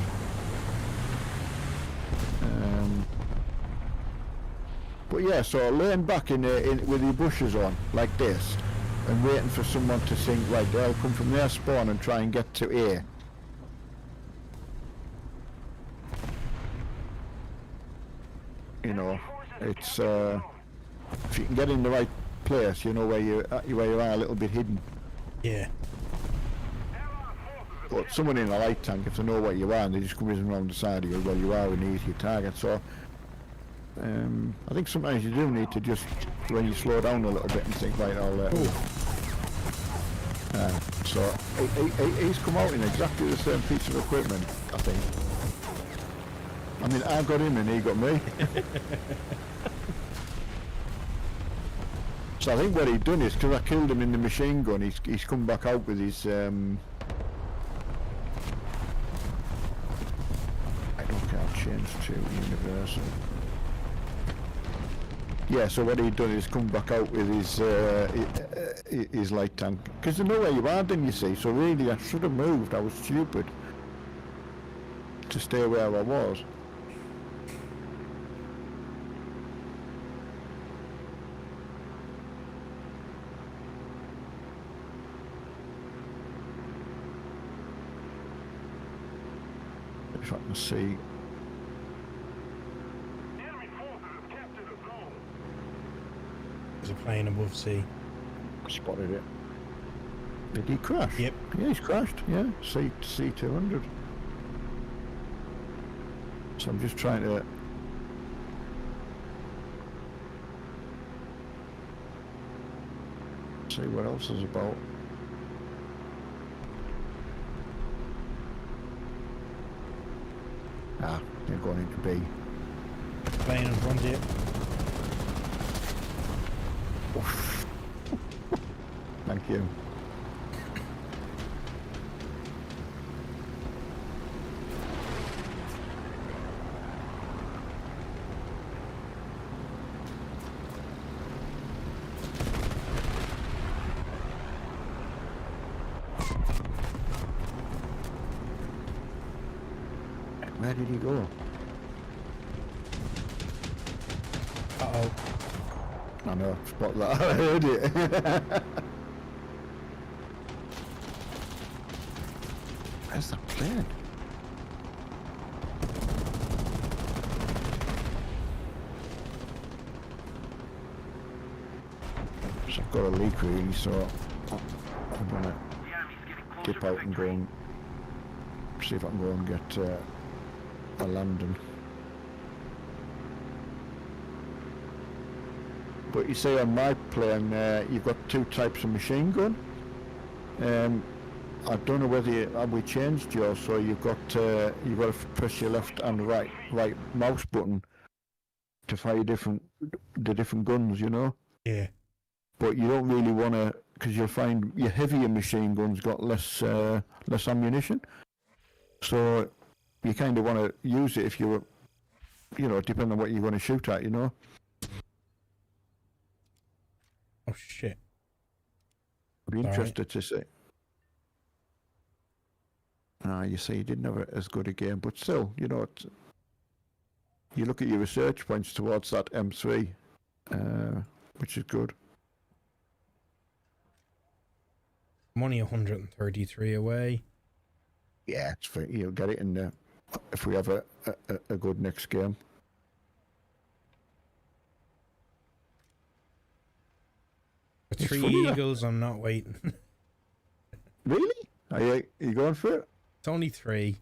C: But yeah, so laying back in with your bushes on like this and waiting for someone to think, right, they'll come from their spawn and try and get to A. You know, it's if you can get in the right place, you know where you are a little bit hidden.
A: Yeah.
C: But someone in a light tank, if they know where you are, and they just come whizzing around the side of you where you are and easy target. So I think sometimes you do need to just, when you slow down a little bit and think, right, so he's come out in exactly the same piece of equipment, I think. I mean, I got him and he got me. So I think what he'd done is, because I killed him in the machine gun, he's come back out with his I don't care, I'll change to universal. Yeah, so what he'd done is come back out with his light tank. Because they know where you are then, you see, so really I should have moved, I was stupid to stay where I was. If I can see.
A: There's a plane above sea.
C: Spotted it. Did he crash?
A: Yep.
C: Yeah, he's crashed. Yeah, C200. So I'm just trying to. See what else is about. Ah, they're going into B.
A: Plane in front of you.
C: Thank you. Where did he go?
A: Uh-oh.
C: I know, spot that. I heard it. Where's that plane? So I've got a leak really, so I'm gonna dip out and go and see if I can go and get a landing. But you see on my plane, you've got two types of machine gun. I don't know whether have we changed yours, so you've got to press your left and right mouse button to fire the different guns, you know.
A: Yeah.
C: But you don't really want to, because you'll find your heavier machine guns got less ammunition. So you kind of want to use it if you depending on what you want to shoot at, you know.
A: Oh shit.
C: I'd be interested to see. You see, you didn't have as good a game, but still, you know, you look at your research points towards that M3, which is good.
A: I'm only 133 away.
C: Yeah, it's for, you'll get it in there if we have a good next game.
A: For
C: It's
A: 3
C: funny that-
A: eagles, I'm not waiting.
C: Really? Are you going for it?
A: It's only 3.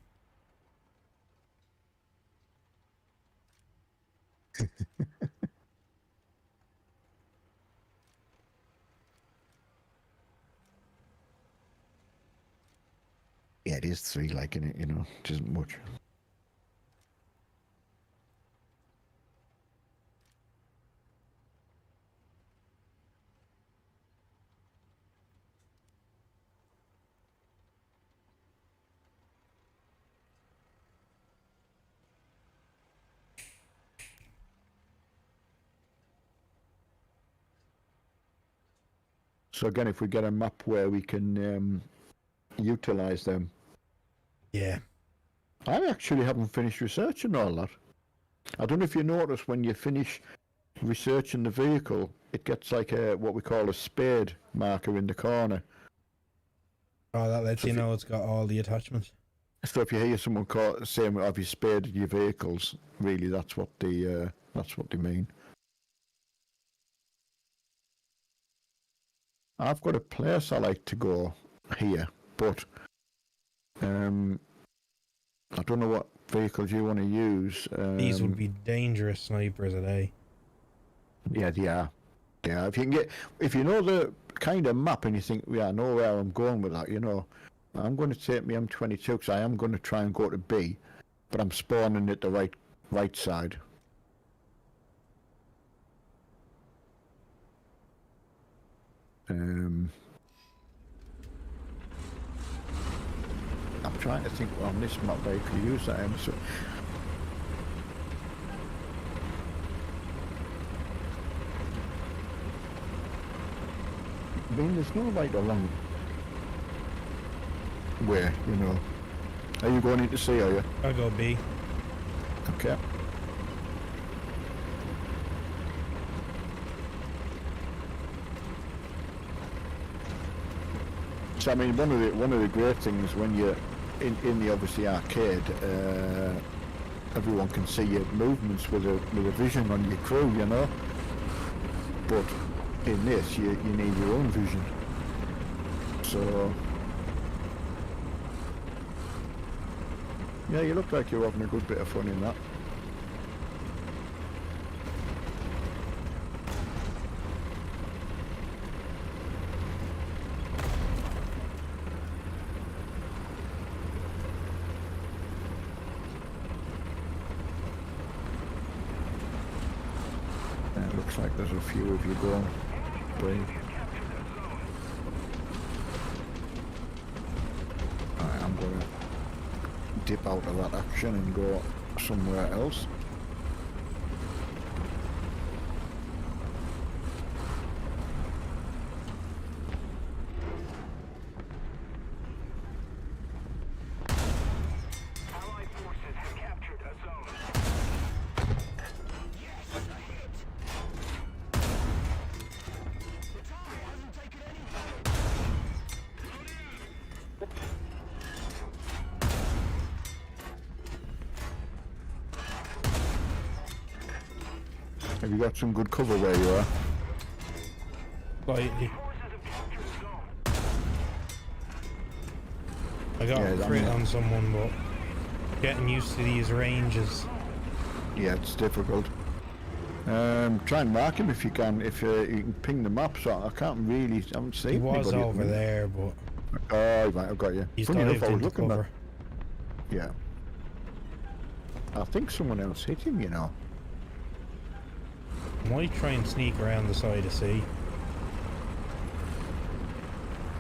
C: Yeah, it is 3, like, in it, you know, it isn't much. So again, if we get a map where we can utilize them.
A: Yeah.
C: I actually haven't finished researching all that. I don't know if you notice when you finish researching the vehicle, it gets like a what we call a spade marker in the corner.
A: Oh, that lets
C: So
A: you
C: if you-
A: know it's got all the attachments.
C: So if you hear someone saying, "Have you spaded your vehicles?" Really, that's what they mean. I've got a place I like to go here, but I don't know what vehicles you want to use.
A: These would be dangerous snipers today.
C: Yeah, they are. Yeah, if you know the kind of map and you think, yeah, I know where I'm going with that, you know, I'm going to take my M22 because I am going to try and go to B, but I'm spawning at the right side. I'm trying to think on this map where you could use that M. So I mean, there's no right or wrong way, you know. Are you going into C, are you?
A: I'll go B.
C: Okay. So I mean, one of the great things when you're in the obviously arcade, everyone can see your movements with a vision on your crew, you know. But in this, you need your own vision. So yeah, you look like you're having a good bit of fun in that. It looks like there's a few of you going. Brave. Alright, I'm gonna dip out of that action and go somewhere else.
B: Allied forces have captured a zone. Yes, a hit. The tie hasn't taken any
C: Have you got some good cover where you are?
A: Slightly.
B: forces have captured a zone.
A: I got
C: Yeah,
A: a
C: that
A: crit
C: may-
A: on someone, but getting used to these ranges.
C: Yeah, it's difficult. Try and mark him if you can. If you can ping the map, so I can't really. I haven't seen
A: He was
C: anybody at the
A: over
C: minute.
A: there, but
C: Oh, right, I've got you.
A: he's
C: Funny enough,
A: dived
C: I was
A: into
C: looking
A: cover.
C: at. Yeah. I think someone else hit him, you know.
A: Might try and sneak around the side of C.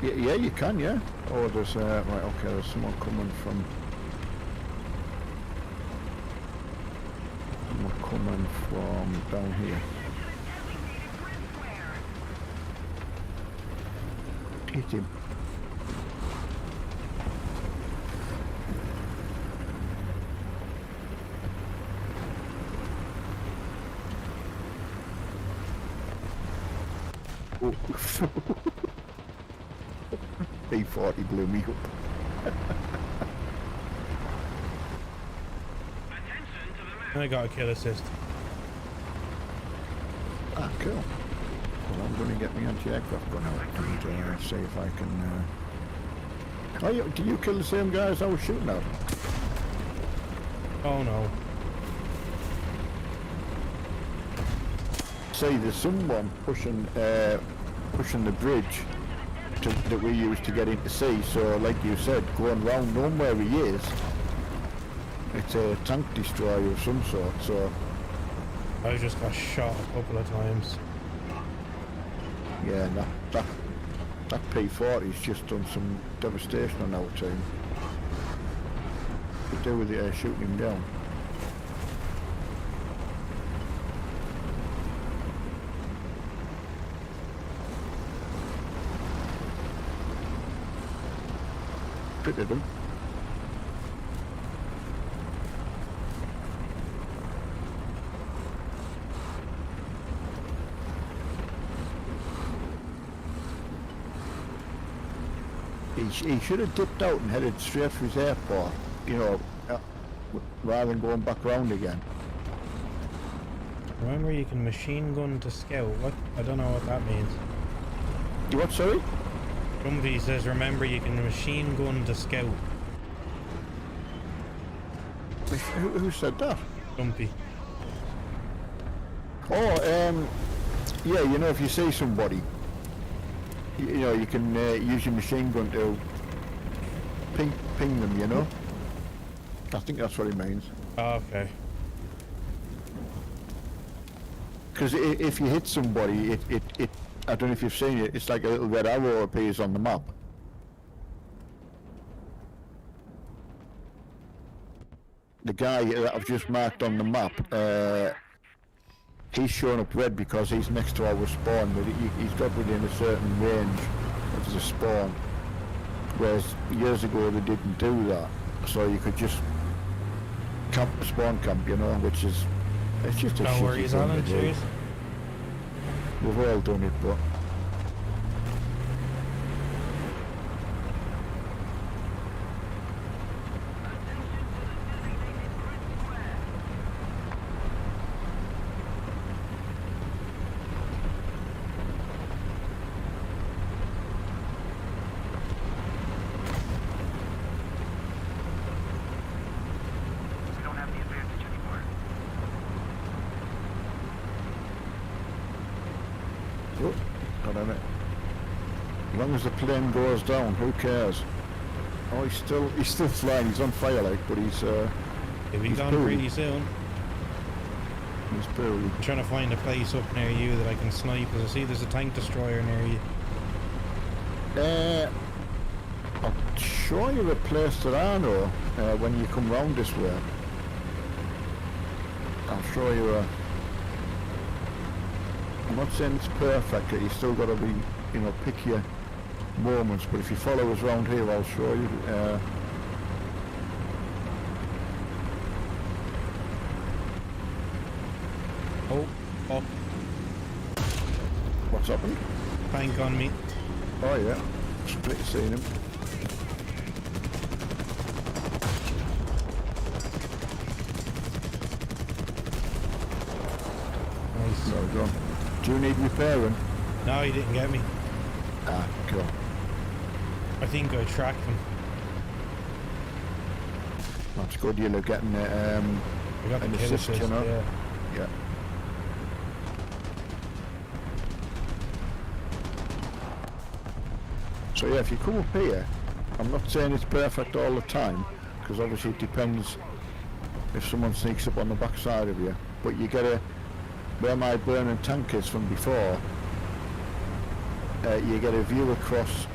C: Yeah, you can, yeah. Oh, there's right. Okay, there's someone coming from. Someone coming from down here. Hit him. Oh. P40 blew me up.
A: I got a kill assist.
C: Ah, cool. Well, I'm going to get my anti-aircraft gun out and see if I can... Oh, did you kill the same guy as I was shooting at?
A: Oh no.
C: See, there's someone pushing the bridge that we use to get into sea. So, like you said, going round, knowing where he is, it's a tank destroyer of some sort. So,
A: I just got shot a couple of times.
C: yeah, and that P40's just done some devastation on our team. To do with it, shooting him down. pitted him. He should have dipped out and headed straight for his airport, you know, rather than going back round again.
A: Remember, you can machine gun to scout. What? I don't know what that means.
C: You what, sorry?
A: Grumpy says, remember, you can machine gun to scout.
C: Who said that?
A: Grumpy.
C: Oh, yeah, you know, if you see somebody, you know, you can use your machine gun to ping them, you know? I think that's what he means.
A: Oh, okay.
C: Because if you hit somebody, it I don't know if you've seen it, it's like a little red arrow appears on the map. The guy that I've just marked on the map, he's showing up red because he's next to our spawn, but he's got within a certain range of the spawn. Whereas years ago they didn't do that, so you could just camp the spawn camp, you know, which is, it's just a
A: No
C: shitty
A: worries,
C: thing to
A: Alan.
C: do.
A: Cheers.
C: We've all done it, but
B: We don't have the advantage anymore.
C: oh, got on it. As long as the plane goes down, who cares? Oh, he's still flying. He's on fire, like, but he's
A: He'll be
C: he's
A: gone
C: poorly.
A: pretty soon.
C: He's poorly.
A: I'm trying to find a place up near you that I can snipe, because I see there's a tank destroyer near you.
C: I'll show you a place that I know when you come round this way. I'll show you a... I'm not saying it's perfect, you still got to be, you know, pick your moments, but if you follow us round here, I'll show you.
A: Oh, up.
C: What's happened?
A: Tank on me.
C: Oh yeah, split seen him.
A: Nice.
C: Well done. Do you need repairing?
A: No, he didn't get me.
C: Ah, cool.
A: I think I tracked him.
C: That's good, you're getting
A: I got
C: an
A: the kill
C: assist,
A: assist,
C: you know?
A: yeah.
C: Yeah. So yeah, if you come up here, I'm not saying it's perfect all the time, because obviously it depends if someone sneaks up on the back side of you, but you get a, where my burning tank is from before, you get a view across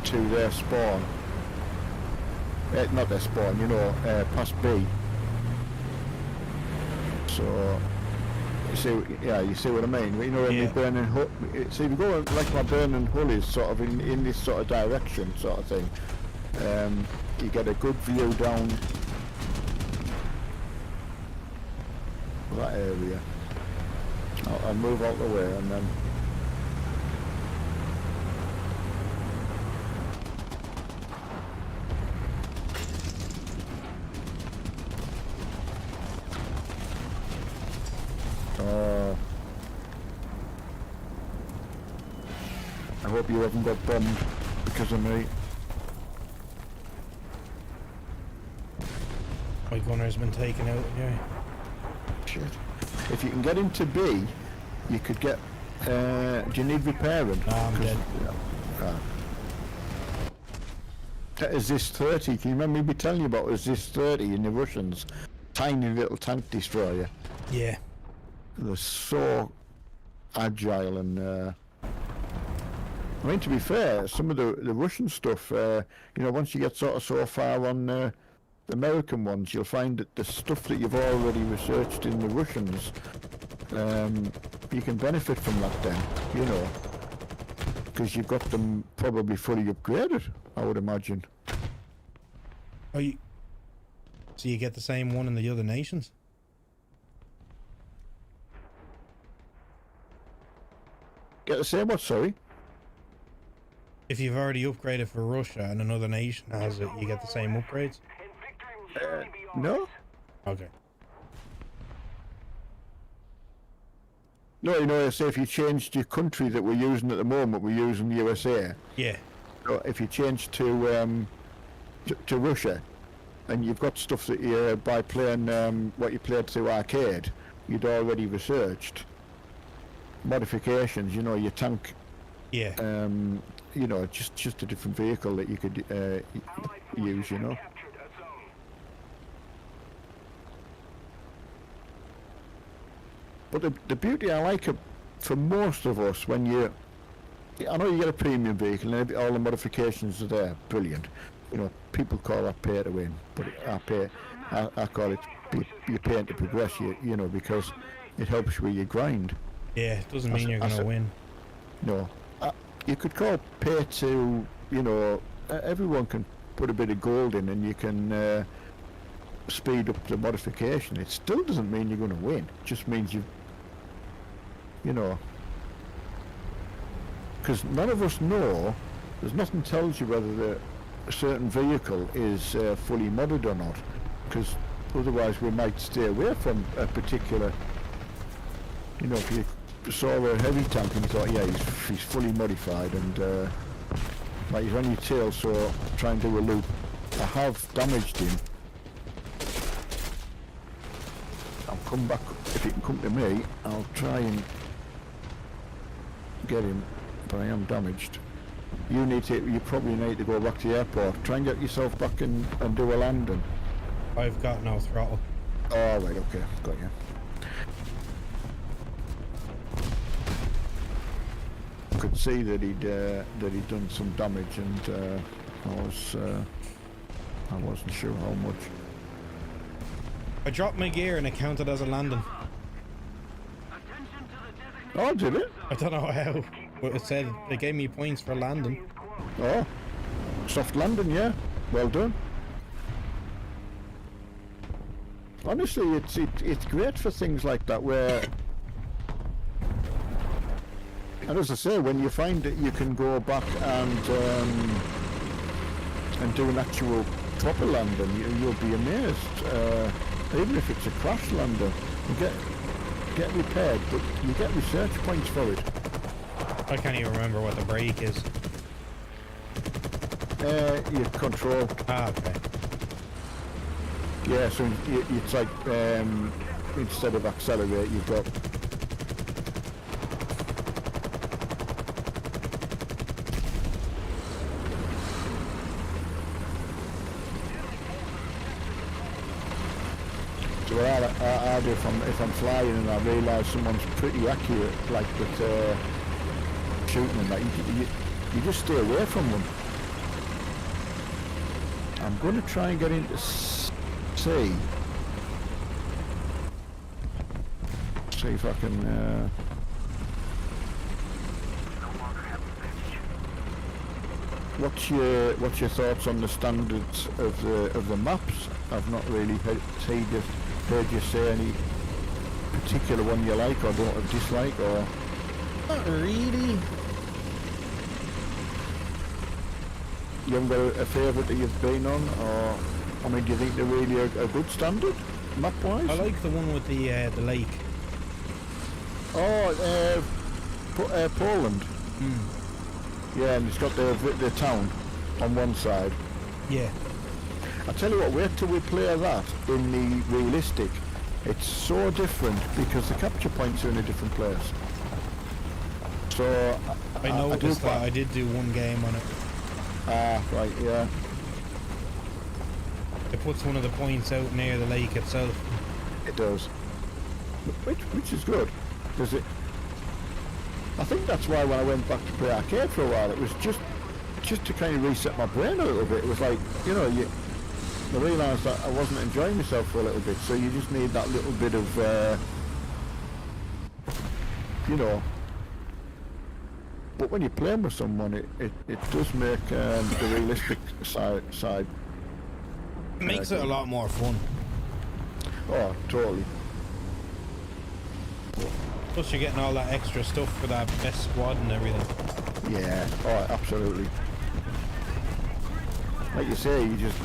C: to their spawn. Not their spawn, you know, past B. So, you see, yeah, you see what I mean? You know, when
A: Yeah.
C: my burning hull, see, if you go like my burning hull is sort of in this sort of direction, sort of thing, you get a good view down that area. I'll move out the way and then. I hope you haven't got bombed because of me.
A: My gunner's been taken out here.
C: Shit. If you can get into B, you could get. Do you need repairing?
A: Nah, I'm
C: 'Cause-
A: dead.
C: Yeah. That is this 30. Can you remember me telling you about is this 30 in the Russians? Tiny little tank destroyer.
A: Yeah.
C: They're so agile and. I mean, to be fair, some of the Russian stuff, you know, once you get sort of so far on the American ones, you'll find that the stuff that you've already researched in the Russians, you can benefit from that then, you know, because you've got them probably fully upgraded, I would imagine.
A: Oh, so you get the same one in the other nations?
C: Get the same what? Sorry.
A: If you've already upgraded for Russia and another nation has it, you get the same upgrades?
B: And victory will surely be ours.
C: No.
A: Okay.
C: No, you know, say if you changed your country that we're using at the moment, we're using the USA.
A: Yeah.
C: So if you change to Russia, and you've got stuff that you by playing what you played through arcade, you'd already researched modifications. You know, your tank.
A: Yeah.
C: You know, just a different vehicle that you could use. You know.
B: Captured a zone.
C: But the beauty I like for most of us, when you, I know you get a premium vehicle and all the modifications are there, brilliant. You know, people call that pay to win, but I call it you're paying to progress. You know, because it helps you with your grind.
A: Yeah, it doesn't mean you're gonna win.
C: No, you could call pay to, you know, everyone can put a bit of gold in and you can speed up the modification. It still doesn't mean you're going to win. It just means you know, because none of us know, there's nothing tells you whether a certain vehicle is fully modded or not, because otherwise we might stay away from a particular, you know, if you saw a heavy tank and you thought, yeah, he's fully modified and like he's on your tail, so try and do a loop. I have damaged him. I'll come back, if he can come to me, I'll try and get him, but I am damaged. You probably need to go back to the airport. Try and get yourself back and do a landing.
A: I've got no throttle.
C: Oh, right, okay, got you. Could see that he'd done some damage, and I wasn't sure how much.
A: I dropped my gear and it counted as a landing.
C: Oh, did it?
A: I don't know how, but it said it gave me points for landing.
C: Oh, soft landing, yeah. Well done. Honestly, it's great for things like that where, and as I say, when you find that you can go back and do an actual proper landing, you'll be amazed. Even if it's a crash landing, you get repaired, but you get research points for it.
A: I can't even remember what the brake is.
C: Your control.
A: Ah, okay.
C: Yeah, so it's like instead of accelerate, you've got. So what I do if I'm flying and I realise someone's pretty accurate, like with shooting them, like you just stay away from them. I'm going to try and get into C. See if I can. What's your thoughts on the standards of the maps? I've not really heard you say any particular one you like or don't dislike, or
A: Not really.
C: you haven't got a favourite that you've been on, or I mean, do you think they're really a good standard map-wise?
A: I like the one with the lake.
C: Oh, Poland. Yeah, and it's got the town on one side.
A: Yeah.
C: I tell you what, wait till we play that in the realistic. It's so different because the capture points are in a different place. So
A: I noticed that. I did do one game on it.
C: Ah, right, yeah.
A: It puts one of the points out near the lake itself.
C: It does. Which is good. Does it? I think that's why when I went back to play arcade for a while, it was just to kind of reset my brain a little bit. It was like, you know, I realised that I wasn't enjoying myself for a little bit, so you just need that little bit of, you know. But when you're playing with someone, it does make the realistic side
A: It makes it a lot more fun.
C: Oh, totally.
A: Plus you're getting all that extra stuff for that best squad and everything.
C: Yeah, oh, absolutely. Like you say, you just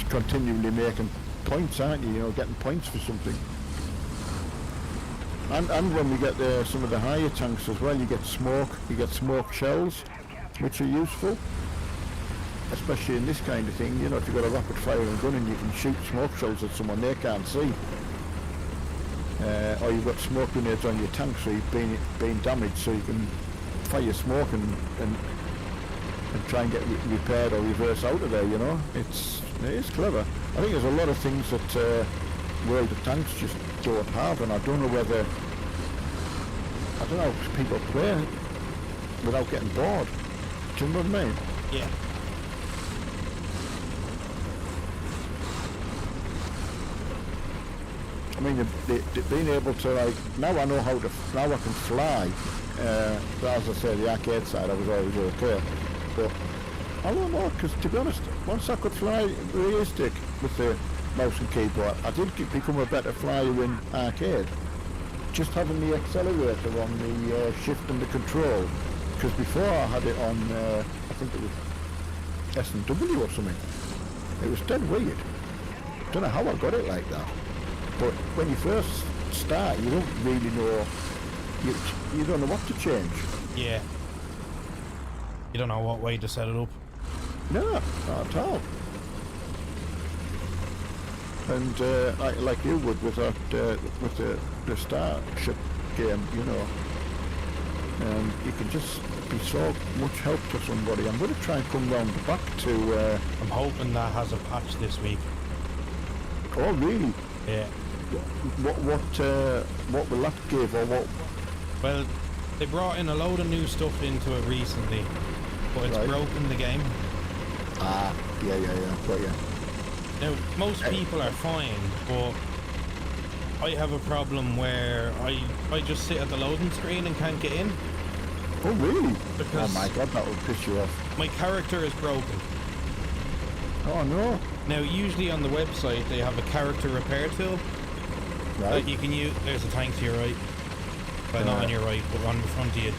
C: continually making points, aren't you? You know, getting points for something. And when we get some of the higher tanks as well, you get smoke shells, which are useful. Especially in this kind of thing, you know, if you've got a rapid firing gun and you can shoot smoke shells at someone they can't see. Or you've got smoke grenades on your tank, so you've been damaged, so you can fire smoke and try and get repaired or reverse out of there, you know. It is clever. I think there's a lot of things that World of Tanks just don't have, and I don't know how people play without getting bored. Do you know what I mean?
A: Yeah.
C: I mean, being able to, like, now I can fly. But as I say, the arcade side I was always okay. But I don't know, because to be honest, once I could fly realistic with the mouse and keyboard, I did become a better flyer in arcade. Just having the accelerator on the shift and the control, because before I had it on, I think it was S&W or something. It was dead weird. Don't know how I got it like that. But when you first start, you don't really know, you don't know what to change.
A: Yeah. You don't know what way to set it up.
C: No, not at all. And like you would with that, with the Starship game, you know, you can just be so much help to somebody. I'm going to try and come round back to.
A: I'm hoping that has a patch this week.
C: Oh really?
A: Yeah.
C: What will that give, or what?
A: Well, they brought in a load of new stuff into it recently, but it's
C: Right.
A: broken the game.
C: Ah, yeah, got you.
A: Now, most people are fine, but I have a problem where I just sit at the loading screen and can't get in.
C: Oh really?
A: Because
C: oh my god, that would piss you off.
A: my character is broken.
C: Oh no.
A: Now, usually on the website they have a character repair tool
C: Right.
A: that you can use. There's a tank to your right. Well, not on your right, but on the front of you.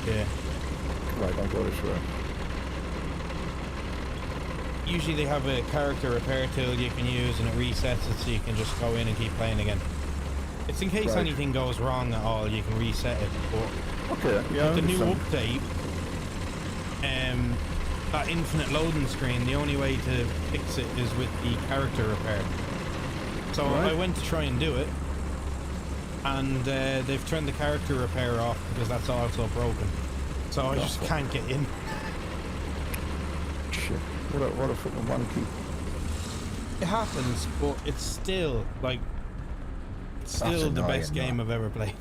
A: Yeah.
C: Right, I'll go this way.
A: Usually they have a character repair tool you can use and it resets it so you can just go in and keep playing again. It's in case
C: Right.
A: anything goes wrong at all, you can reset it. But
C: Okay, yeah. I
A: the new
C: understand.
A: update, that infinite loading screen, the only way to fix it is with the character repair. So
C: Right.
A: I went to try and do it, and they've turned the character repair off because that's also broken. So I just can't get in.
C: Shit. What a fucking monkey.
A: It happens, but it's still like still the
C: annoying,
A: best game I've ever played.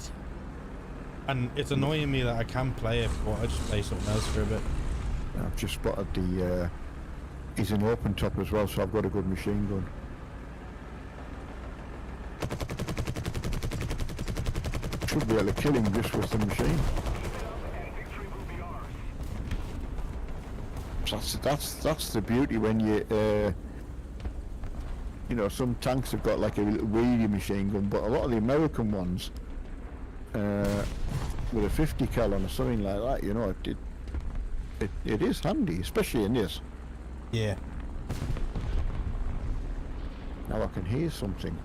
A: And it's annoying me that I can't play it, but I just play something else for a bit.
C: I've just spotted the. He's an open top as well, so I've got a good machine gun. Should be able to kill him just with the machine. That's the beauty when you know, some tanks have got like a little wheelie machine gun, but a lot of the American ones with a 50 cal on or something like that, you know, it is handy, especially in this.
A: Yeah.
C: Now I can hear something.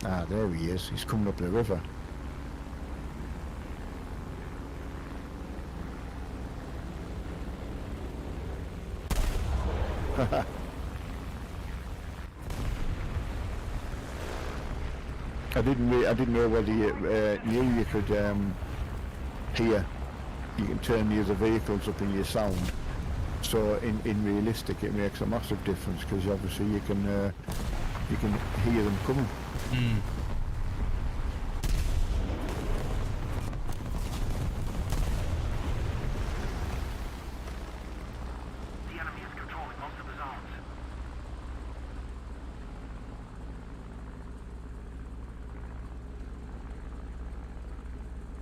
C: Ah, there he is. He's coming up the river. I didn't know whether you knew you could hear. You can turn the other vehicles up in your sound. So in realistic, it makes a massive difference because obviously you can hear them coming.
A: Mm.
B: The enemy is controlling most of the zones.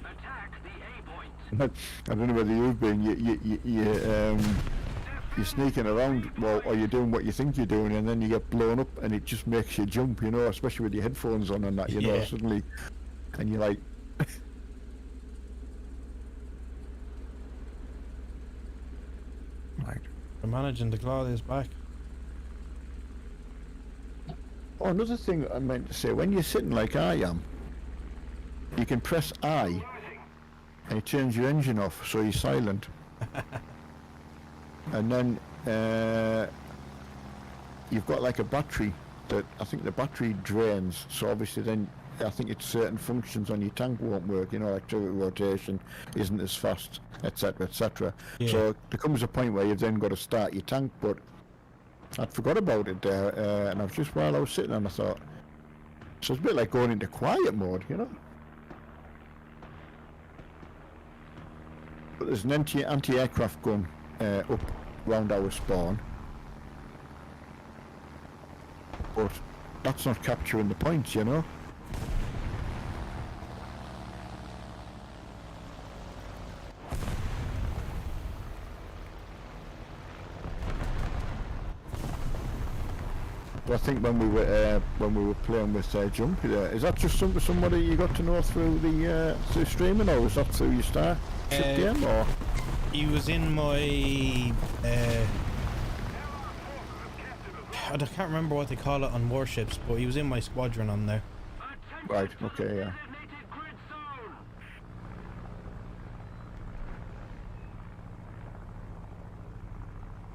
B: Attack the A point.
C: I don't know whether you've been. You you're sneaking around, well, or you're doing what you think you're doing, and then you get blown up, and it just makes you jump, you know, especially with your headphones on and that, you know,
A: Yeah.
C: suddenly, and you're like, right.
A: We're managing to claw this back.
C: Oh, another thing I meant to say, when you're sitting like I am, you can press I, and it turns your engine off, so you're silent. And then you've got like a battery that I think the battery drains, so obviously then I think it's certain functions on your tank won't work, you know, like turret rotation isn't as fast, etc, etc.
A: Yeah.
C: So there comes a point where you've then got to start your tank, but I'd forgot about it there, and I was just while I was sitting and I thought, so it's a bit like going into quiet mode, you know. But there's an anti-aircraft gun up round our spawn, but that's not capturing the points, you know. But I think when we were playing with Jumpy there, is that just somebody you got to know through the through streaming, or was that through your Starship game, or?
A: He was in my I can't remember what they call it on warships, but he was in my squadron on there.
C: Right, okay, yeah.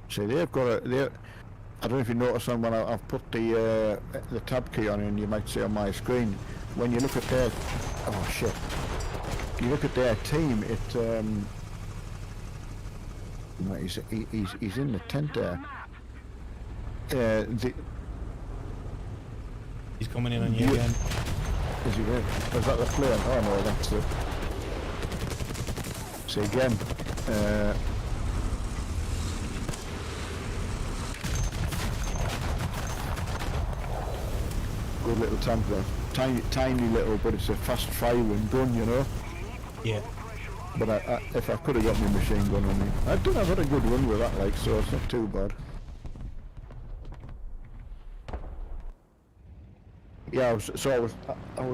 C: See, they've got a, I don't know if you notice on when I've put the tab key on, and you might see on my screen, when you look at their, oh shit, you look at their team, it, right, he's in the tent there.
A: He's coming in on you again.
C: Is he really? Was that the plane? Oh no, that's it. See again, good little tank there. Tiny little, but it's a fast firing gun, you know.
A: Yeah.
C: But if I could have got my machine gun on me, I've had a good run with that, like, so it's not too bad. Yeah, I was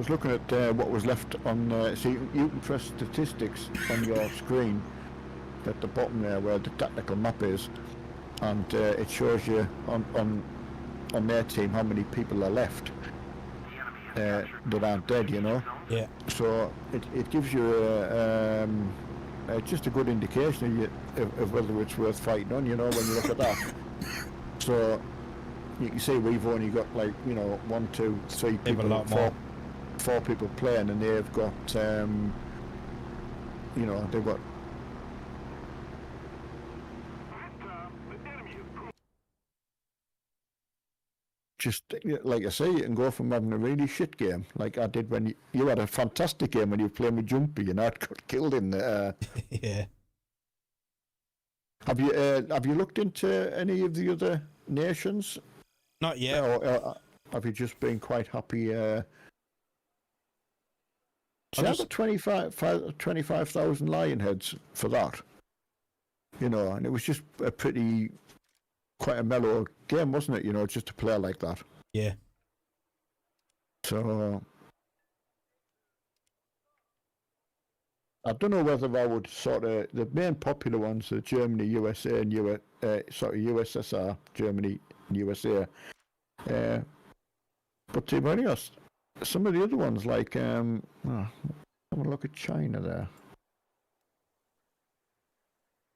C: looking at what was left on. See, you can press statistics on your screen at the bottom there, where the tactical map is, and it shows you on their team how many people are left that aren't dead, you know.
A: Yeah.
C: So it gives you just a good indication of whether it's worth fighting on, you know, when you look at that. So you can see we've only got, like, you know, 1, 2, 3 people,
A: a lot more.
C: four people playing, and they've got, you know, they've got. Just like I say, you can go from having a really shit game, like I did when you had a fantastic game when you were playing with Jumpy, and I got killed in there.
A: Yeah.
C: Have you looked into any of the other nations?
A: Not yet.
C: Or have you just been quite happy? See, I got 25,000 lion heads for that. You know, and it was just quite a mellow game, wasn't it? You know, just to play like that.
A: Yeah.
C: So I don't know whether I would sort of, the main popular ones are Germany, USA, and USSR, Germany, and USA. But to be honest, some of the other ones, like, have a look at China there.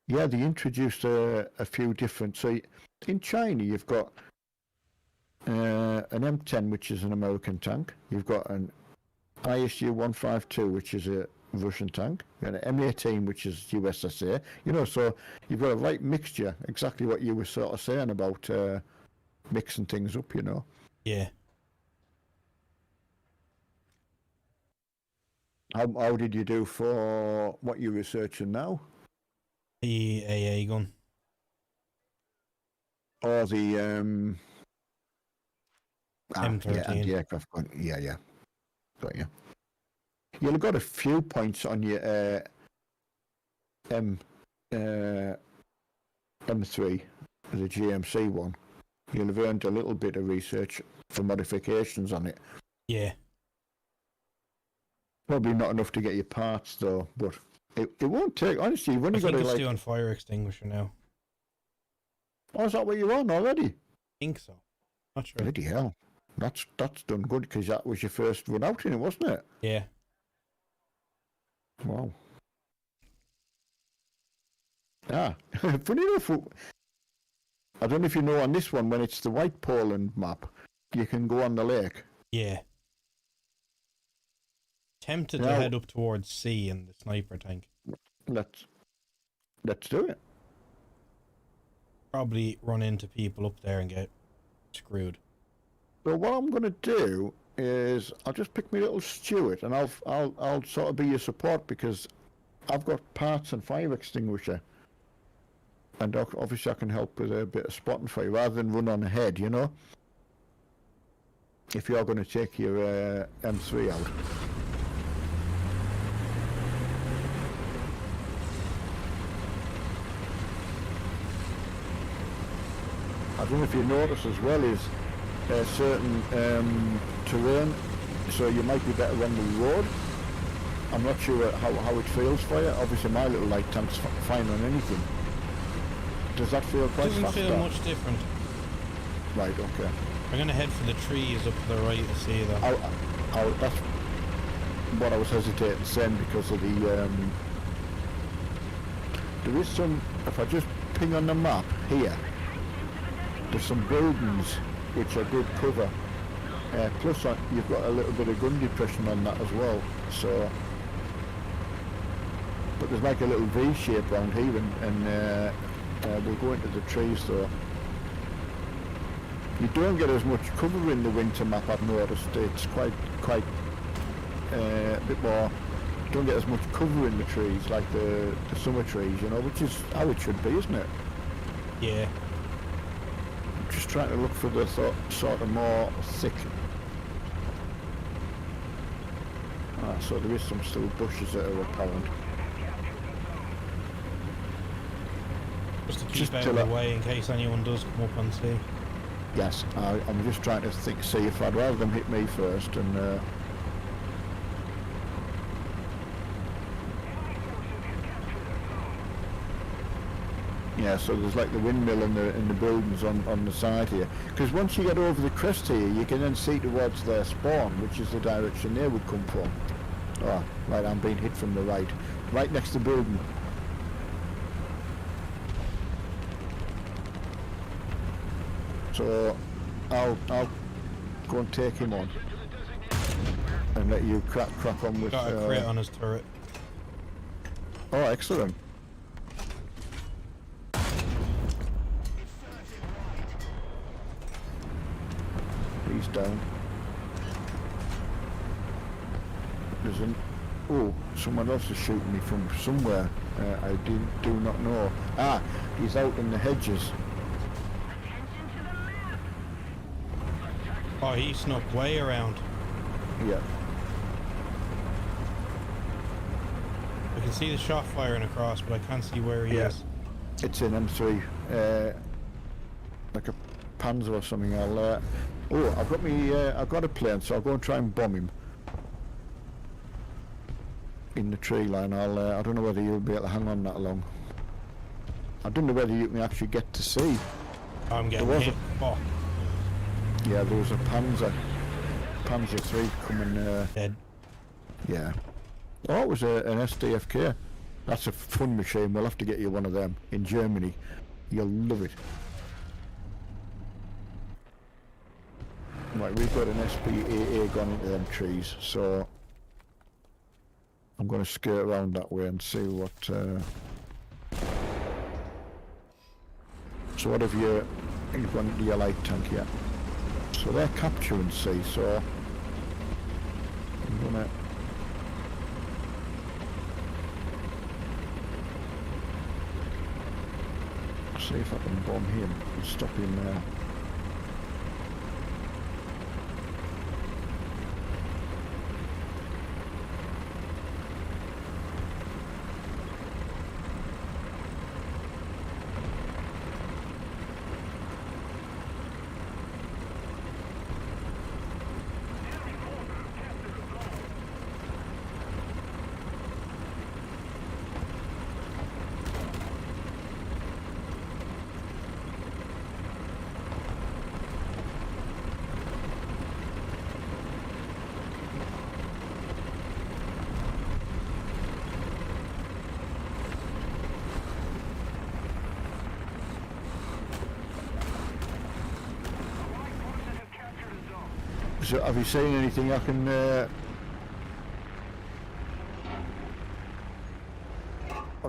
C: Yeah, they introduced a few different. So in China, you've got an M10, which is an American tank. You've got an ISU-152, which is a Russian tank, and an M18, which is USSR. You know, so you've got a right mixture. Exactly what you were sort of saying about mixing things up. You know.
A: Yeah.
C: How did you do for what you're researching now?
A: The AA gun.
C: Or the
A: M13.
C: Yeah, anti-aircraft gun. Yeah. Got you. You've got a few points on your M3, the GMC one, you'll have earned a little bit of research for modifications on it.
A: Yeah.
C: Probably not enough to get your parts though, but it won't take. Honestly, you've
A: I
C: only got
A: think
C: to
A: it's
C: like.
A: doing fire extinguisher now.
C: Oh, is that what you're on already?
A: I think so. Not sure.
C: Bloody hell, that's done good because that was your first run out in it, wasn't it?
A: Yeah.
C: Wow. Ah, funny enough, I don't know if you know on this one, when it's the White Poland map, you can go on the lake.
A: Yeah. Tempted to
C: Now-
A: head up towards C in the sniper tank.
C: Let's do it.
A: Probably run into people up there and get screwed.
C: So what I'm going to do is I'll just pick my little Stuart and I'll sort of be your support because I've got parts and fire extinguisher. And obviously I can help with a bit of spotting for you rather than run on ahead, you know? If you're going to take your M3 out. I don't know if you notice as well is certain terrain, so you might be better on the road. I'm not sure how it feels for you. Obviously my little light tank's fine on anything. Does that feel quite
A: Doesn't
C: faster?
A: feel much different.
C: Right, okay.
A: I'm gonna head for the trees up to the right to see them.
C: That's what I was hesitating saying because of the there is some, if I just ping on the map here, there's some buildings which are good cover. Plus you've got a little bit of gun depression on that as well, so but there's like a little V shape around here and we'll go into the trees though. You don't get as much cover in the winter map, I've noticed. It's quite a bit more, you don't get as much cover in the trees like the summer trees, you know, which is how it should be, isn't it?
A: Yeah.
C: Just trying to look for the sort of more thick. So there is some still bushes that are apparent.
A: Just to keep
C: Just
A: out
C: till
A: of the
C: I-
A: way in case anyone does come up and see.
C: Yes, I'm just trying to see if I'd rather them hit me first and yeah, so there's like the windmill and the buildings on the side here. Because once you get over the crest here, you can then see towards their spawn, which is the direction they would come from. Oh, right, I'm being hit from the right. Right next to the building. So, I'll go and take him on. And let you crack on with...
A: Got a crit on his turret.
C: Oh, excellent. He's down. There's an... Oh, someone else is shooting me from somewhere. I do not know. Ah, he's out in the hedges.
A: Oh, he snuck way around.
C: Yeah.
A: I can see the shot firing across, but I can't see where he
C: Yeah.
A: is.
C: It's an M3. Like a Panzer or something. I've got a plane, so I'll go and try and bomb him. In the tree line. I don't know whether you'll be able to hang on that long. I don't know whether you can actually get to see.
A: I'm getting
C: There was
A: hit. Oh,
C: Yeah, there was a Panzer 3 coming.
A: dead.
C: Yeah. Oh, it was an SDFK. That's a fun machine. We'll have to get you one of them in Germany. You'll love it. Right, we've got an SPAA gone into them trees, so I'm going to skirt around that way and see what. So what have you've gone into your light tank yet? So they're capturing C, so I'm gonna. See if I can bomb him and stop him there. So have you seen anything I can? Have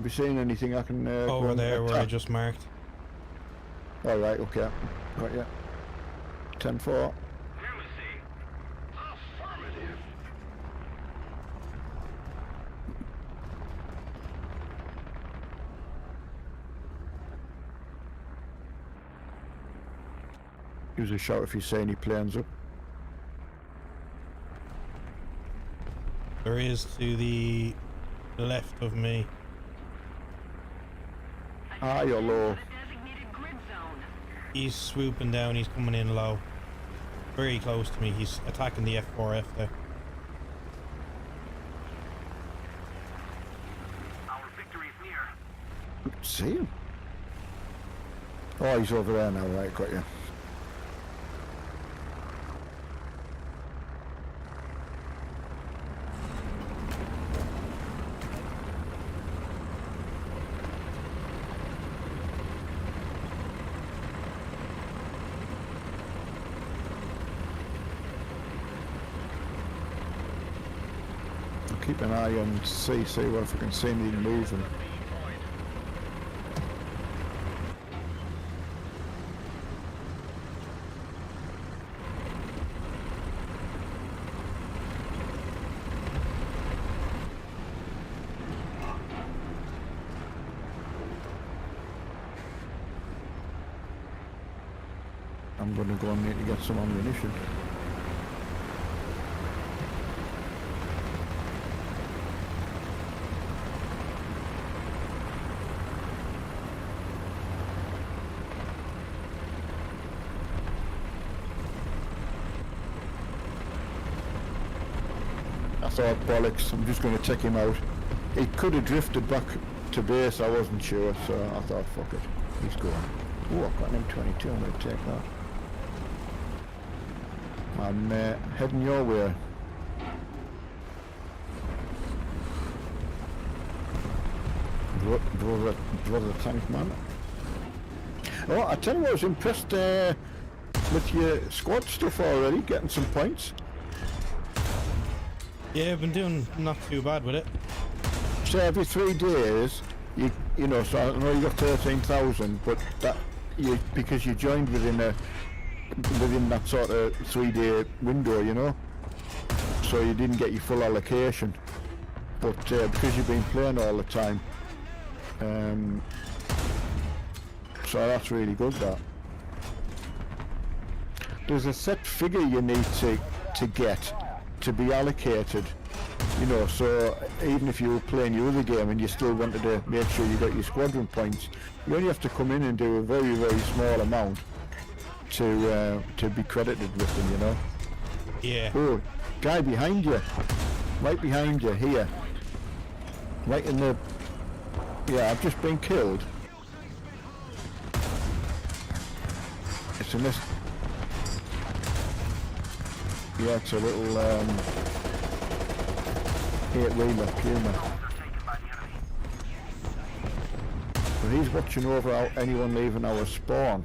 C: you seen anything I can? Go
A: Over
C: and
A: there where I
C: attack?
A: just marked.
C: All right. Okay. Got you. 10-4.
B: Nemesis. Affirmative.
C: Give us a shout if you see any planes up.
A: There is to the left of me.
C: High or low?
B: Designated grid zone.
A: He's swooping down, he's coming in low. Very close to me, he's attacking the F4F there.
B: Our victory is near.
C: See him? Oh, he's over there now. Right, got you. Keep an eye on C, see what if I can see me moving. I'm gonna go and need to get some ammunition. I thought, bollocks, I'm just going to check him out. He could have drifted back to base, I wasn't sure, so I thought, fuck it, he's going. Oh, I've got an M22, I'm going to take that. I'm heading your way. Brother tank man. Oh, I tell you what, I was impressed with your squad stuff already, getting some points.
A: Yeah, I've been doing not too bad with it.
C: So every 3 days, you know, so I know you got 13,000, but that you because you joined within that sort of 3-day window, you know. So you didn't get your full allocation, but because you've been playing all the time, so that's really good. That there's a set figure you need to get to be allocated, you know, so even if you were playing your other game and you still wanted to make sure you got your squadron points, you only have to come in and do a very, very small amount to be credited with them, you know.
A: Yeah.
C: Oh, guy behind you, right behind you, here, right in the, yeah, I've just been killed. It's a miss. Yeah, it's a little 8-wheeler Puma. But he's watching over anyone leaving our spawn.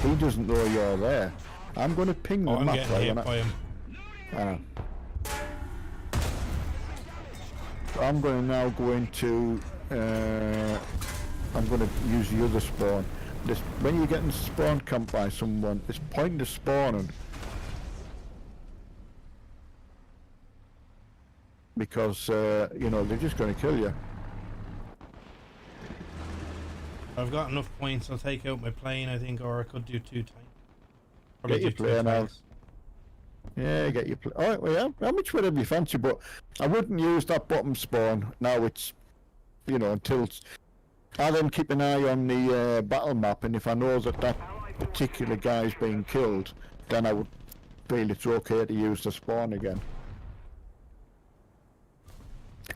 C: He doesn't know you're there. I'm going to ping the
A: I'm
C: map
A: getting
C: right
A: hit
C: when
A: by him.
C: I'm going to now go into I'm going to use the other spawn. When you're getting spawn camped by someone, it's pointless spawning. Because, you know, they're just going to kill you.
A: I've got enough points, I'll take out my plane, I think, or I could do 2 tanks.
C: Get your plane out. Yeah, get your plane. Oh, well, yeah, how much whatever you fancy, but I wouldn't use that bottom spawn. Now it's, you know, until... I then keep an eye on the battle map, and if I know that that particular guy's being killed, then I would feel it's okay to use the spawn again.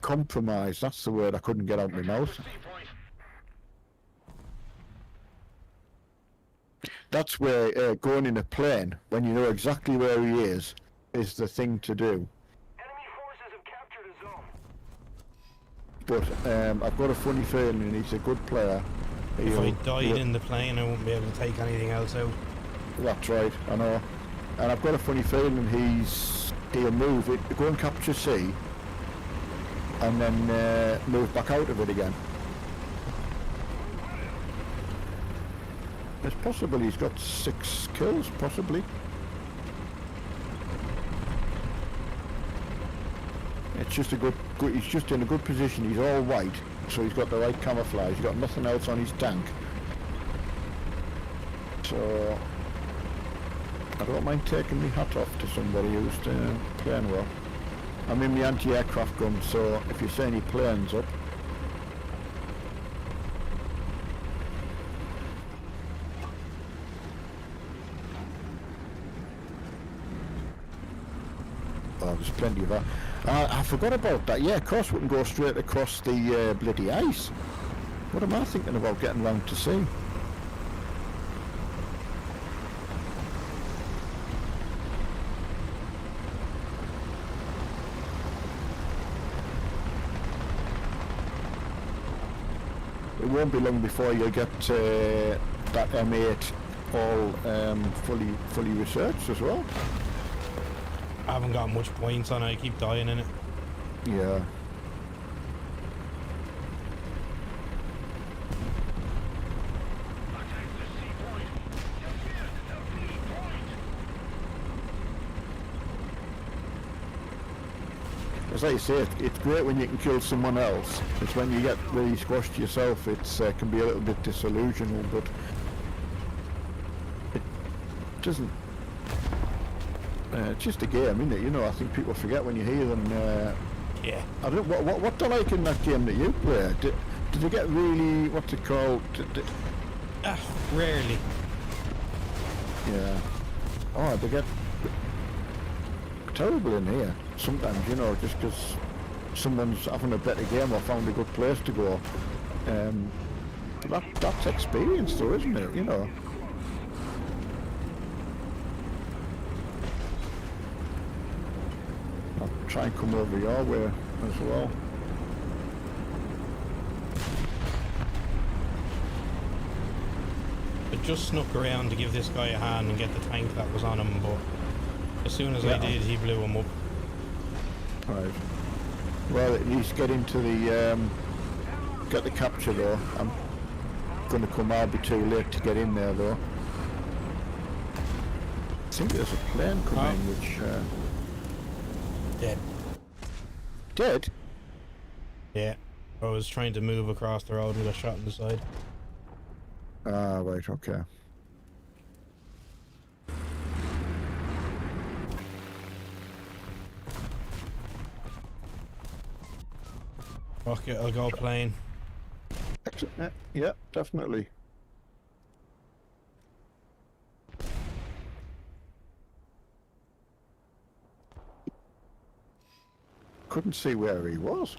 C: Compromise, that's the word I couldn't get out my mouth. That's where going in a plane, when you know exactly where he is the thing to do.
B: Enemy forces have captured a zone.
C: But I've got a funny feeling he's a good player.
A: If I died in the plane, I wouldn't be able to take anything else out.
C: That's right, I know. and I've got a funny feeling he'll move it, go and capture C, and then move back out of it again. It's possible he's got 6 kills, possibly. It's just he's just in a good position. He's all white, so he's got the right camouflage. He's got nothing else on his tank. So I don't mind taking my hat off to somebody who's playing well. I'm in the anti-aircraft gun, so if you see any planes up, oh, there's plenty of that. I forgot about that. Yeah, of course we can go straight across the bloody ice. What am I thinking about getting round to sea? It won't be long before you get that M8 all fully researched as well.
A: I haven't got much points on it. I keep dying in it.
C: Yeah. As I say, it's great when you can kill someone else. It's when you get really squashed yourself, it can be a little bit disillusioning, but it doesn't. It's just a game, isn't it? You know, I think people forget when you hear them.
A: Yeah.
C: I don't. What do you like in that game that you play? Did they get really what's it called?
A: Rarely.
C: Yeah. Oh, they get terrible in here sometimes, you know, just because someone's having a better game or found a good place to go. That's experience though, isn't it? You know. I'll try and come over your way as well.
A: I just snuck around to give this guy a hand and get the tank that was on him, but as soon as I did, he blew him up.
C: Right. Well, at least get into the get the capture though. I'm gonna come. I'll be too late to get in there though. I think there's a plane coming, which
A: Dead.
C: dead.
A: Yeah. I was trying to move across the road and got shot in the side.
C: Ah, right. Okay.
A: Fuck it, I'll go plane.
C: Yeah, definitely. Couldn't see where he was.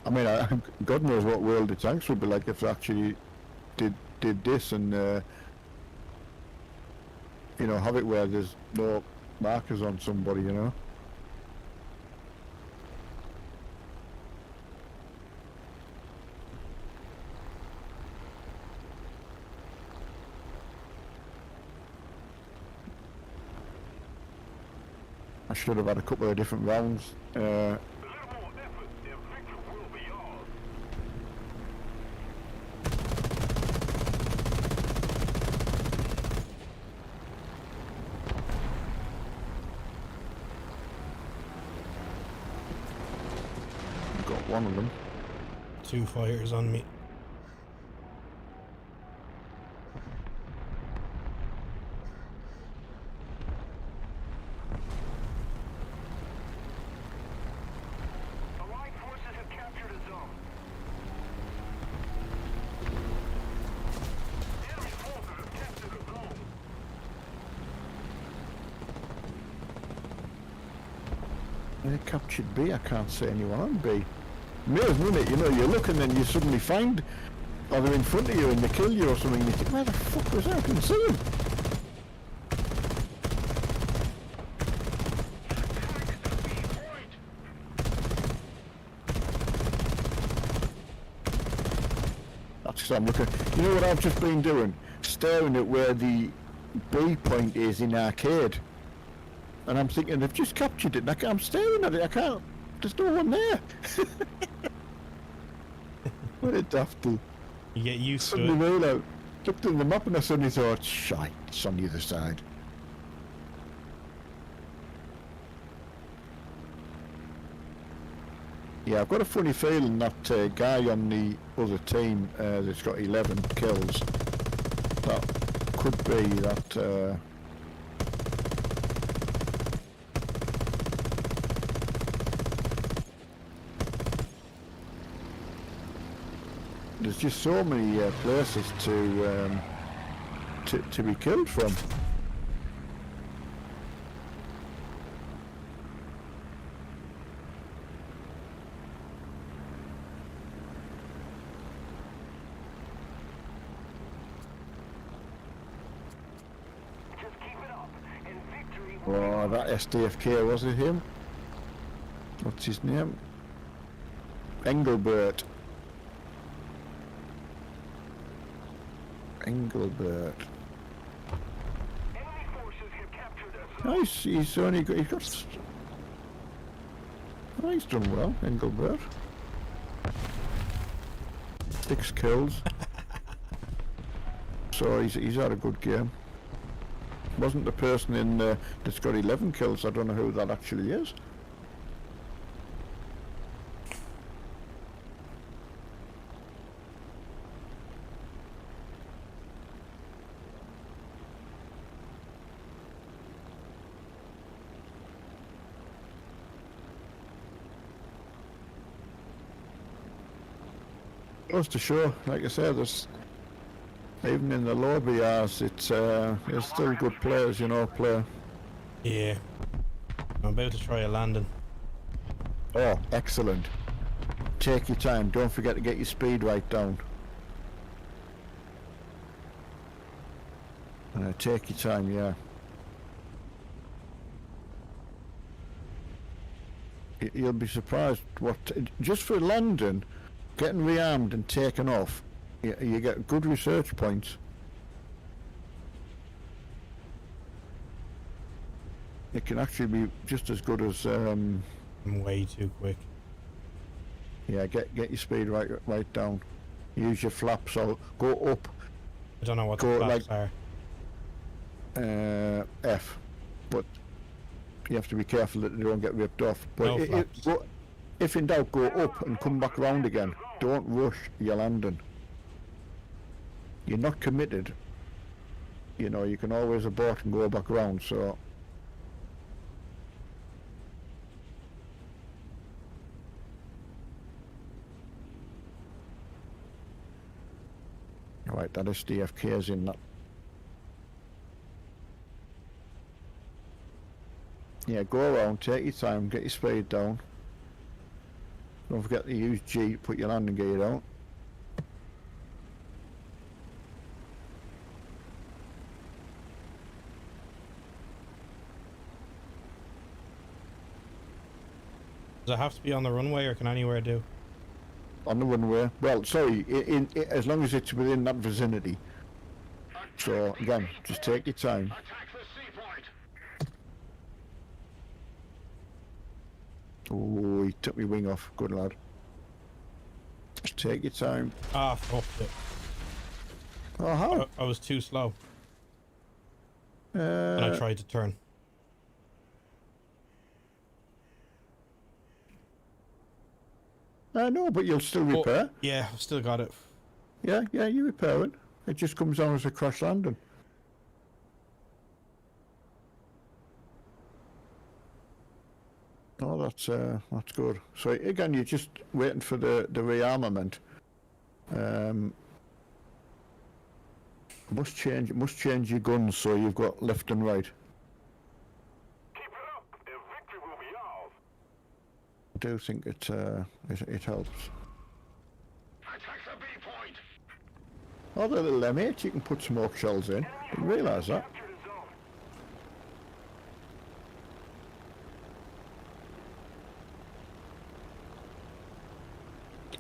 C: I mean, God knows what world the tanks would be like if they actually did this and you know, have it where there's no markers on somebody, you know. I should have had a couple of different rounds. One of them.
A: 2 fighters on me.
B: Allied forces have captured a zone. Enemy forces have captured a zone.
C: They captured B. I can't see anyone on B. Amazing, isn't it? You know, you look and then you suddenly find or they're in front of you and they kill you or something. You think, where the fuck was that? I couldn't see them. That's 'cause I'm looking. You know what I've just been doing? Staring at where the B point is in arcade. And I'm thinking they've just captured it. And I'm staring at it. I can't. There's no one there. What a dafty.
A: You get used to
C: Suddenly
A: it.
C: realised, looked at the map and I suddenly thought, shite, it's on the other side. Yeah, I've got a funny feeling that guy on the other team that's got 11 kills, that could be that... There's just so many places to be killed from.
B: Just keep it up, and victory will
C: Oh, that SDFK, was it him? What's his name? Engelbert. Engelbert.
B: enemy forces have captured us.
C: Nice, he's only got, oh, he's done well, Engelbert. 6 kills. So he's had a good game. Wasn't the person in that's got 11 kills, I don't know who that actually is. Goes to show, like I said, there's even in the lobby hours, there's still good players, you know, play.
A: Yeah. I'm about to try a landing.
C: Oh, excellent. Take your time, don't forget to get your speed right down. Take your time, yeah. You'll be surprised what, just for landing, getting rearmed and taken off, you get good research points. It can actually be just as good as
A: I'm way too quick.
C: yeah. Get your speed right down. Use your flaps or go up.
A: I don't know what
C: Go
A: the flaps
C: like-
A: are.
C: F, but you have to be careful that they don't get ripped off. But
A: No flaps.
C: if in doubt, go up and come back round again. Don't rush your landing. You're not committed. You know, you can always abort and go back round, so... Right, that SDFK is in that. Yeah, go around, take your time, get your speed down. Don't forget to use G to put your landing gear down.
A: Does it have to be on the runway or can anywhere do?
C: On the runway. Well, sorry, as long as it's within that vicinity. So, again, just take your time.
B: attack the sea point.
C: Oh, he took my wing off. Good lad. Just take your time.
A: Ah, fuck it.
C: Oh, how?
A: I was too slow and I tried to turn.
C: No, but you'll still
A: Oh,
C: repair.
A: yeah, I've still got it.
C: Yeah, you repair it. It just comes down as a crash landing. Oh, that's good. So again, you're just waiting for the rearmament. Must change your guns so you've got left and right.
B: Keep it up, and victory will be ours.
C: I do think it helps.
B: Attack the B point.
C: Oh, the little M8 you can put smoke shells in. Didn't realise that.
B: Captured a zone.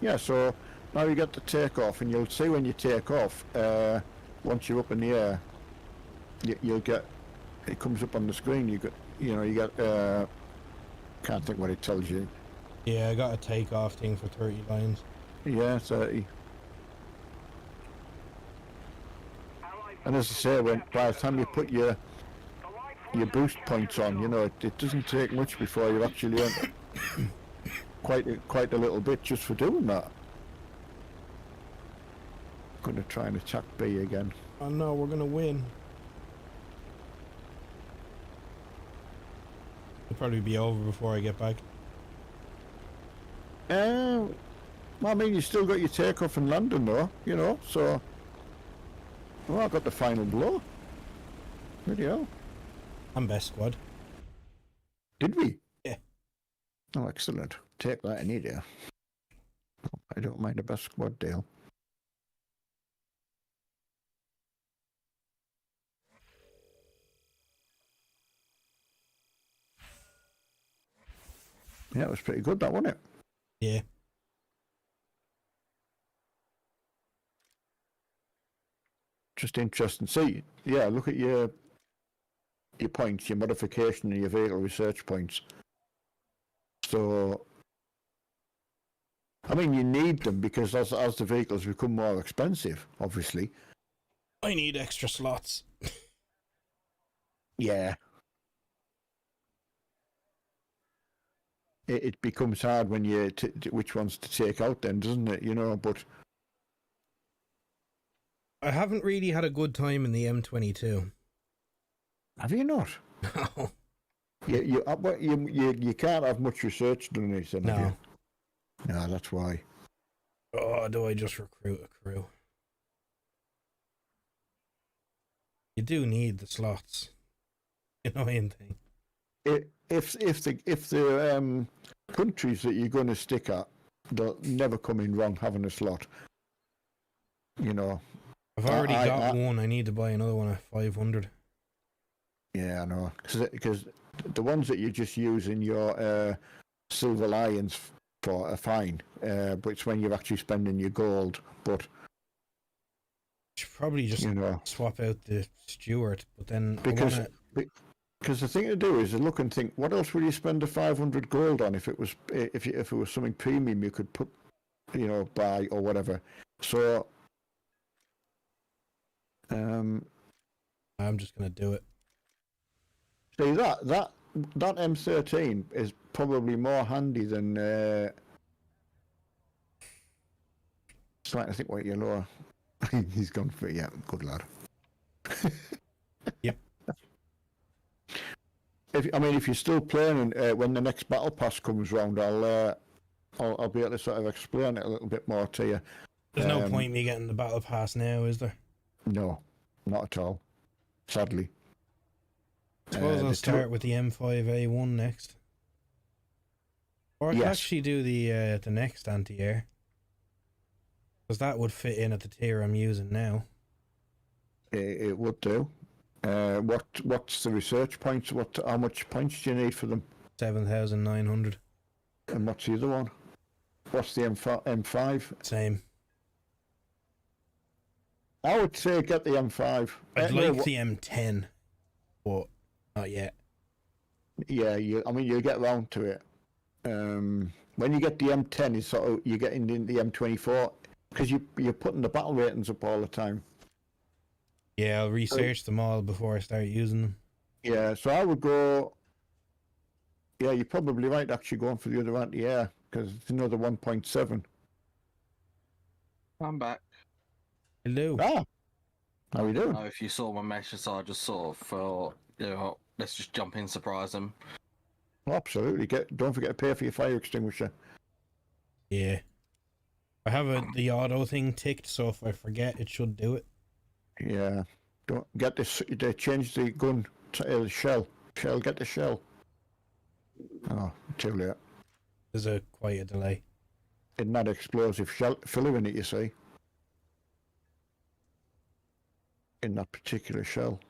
C: Yeah, so now you get the takeoff, and you'll see when you take off, once you're up in the air, you'll get, it comes up on the screen, you get, can't think what it tells you.
A: Yeah, I got a takeoff thing for 30 lines.
C: Yeah, 30.
B: Allied
C: And as I say, when by the time you put your
B: The light
C: your
B: force
C: boost
B: has
C: points
B: captured
C: on,
B: a
C: you know, it doesn't take much before you actually earn quite a little bit just for doing that. Gonna try and attack B again.
A: Oh no, we're gonna win. It'll probably be over before I get back.
C: Well, I mean, you still got your takeoff in London though, you know, so... Well, I got the final blow. Bloody hell.
A: I'm best squad.
C: Did we?
A: Yeah.
C: Oh, excellent. Take that any day. I don't mind a best squad deal. Yeah, it was pretty good, that, wasn't it?
A: Yeah.
C: Just interesting. See, yeah, look at your points, your modification and your vehicle research points. So, I mean, you need them because as the vehicles become more expensive, obviously.
A: I need extra slots.
C: Yeah. It becomes hard when you which ones to take out then, doesn't it? You know, but
A: I haven't really had a good time in the M22.
C: have you not?
A: No.
C: You can't have much research done in it, then, have
A: No.
C: you? No, that's why.
A: Oh, do I just recruit a crew? You do need the slots. Annoying thing.
C: If the countries that you're going to stick at, they'll never come in wrong having a slot. You know.
A: I've already got one. I need to buy another one at 500.
C: Yeah, I know. Because the ones that you just use in your Silver Lions for are fine, but it's when you're actually spending your gold. But
A: Should probably just
C: you know,
A: swap out the Stewart, but then
C: because the thing to do is to look and think, what else would you spend the 500 gold on if it was if it was something premium you could put, you know, buy or whatever. So
A: I'm just gonna do it.
C: see that M13 is probably more handy than. Trying to think what your lower. He's gone for it. Yeah, good lad.
A: Yep.
C: If you're still playing, and when the next battle pass comes round, I'll be able to sort of explain it a little bit more to you.
A: There's no point me getting the battle pass now, is there?
C: No, not at all. Sadly.
A: Suppose I'll start with the M5A1 next. Or I could actually do the next anti-air. Because that would fit in at the tier I'm using now.
C: It would do. What's the research points? How much points do you need for them?
A: 7,900.
C: And what's the other one? What's the M5?
A: Same.
C: I would say get the M5.
A: I'd like the M10, but not yet.
C: Yeah, you'll get round to it. When you get the M10, it's sort of you're getting into the M24 because you're putting the battle ratings up all the time.
A: Yeah, I'll research them all before I start using them.
C: Yeah, so I would go. Yeah, you're probably right. Actually, going for the other anti-air because it's another 1.7.
E: I'm back.
A: Hello.
C: Ah, how we doing?
E: Oh, if you saw my message, I just sort of thought, you know, let's just jump in, surprise them.
C: Absolutely. Don't forget to pay for your fire extinguisher.
A: Yeah. I have the auto thing ticked, so if I forget, it should do it.
C: Yeah. Don't get this. They changed the gun to shell. Get the shell. Oh, too late.
A: There's quite a delay.
C: Isn't that explosive shell filler in it? You see. in that particular shell.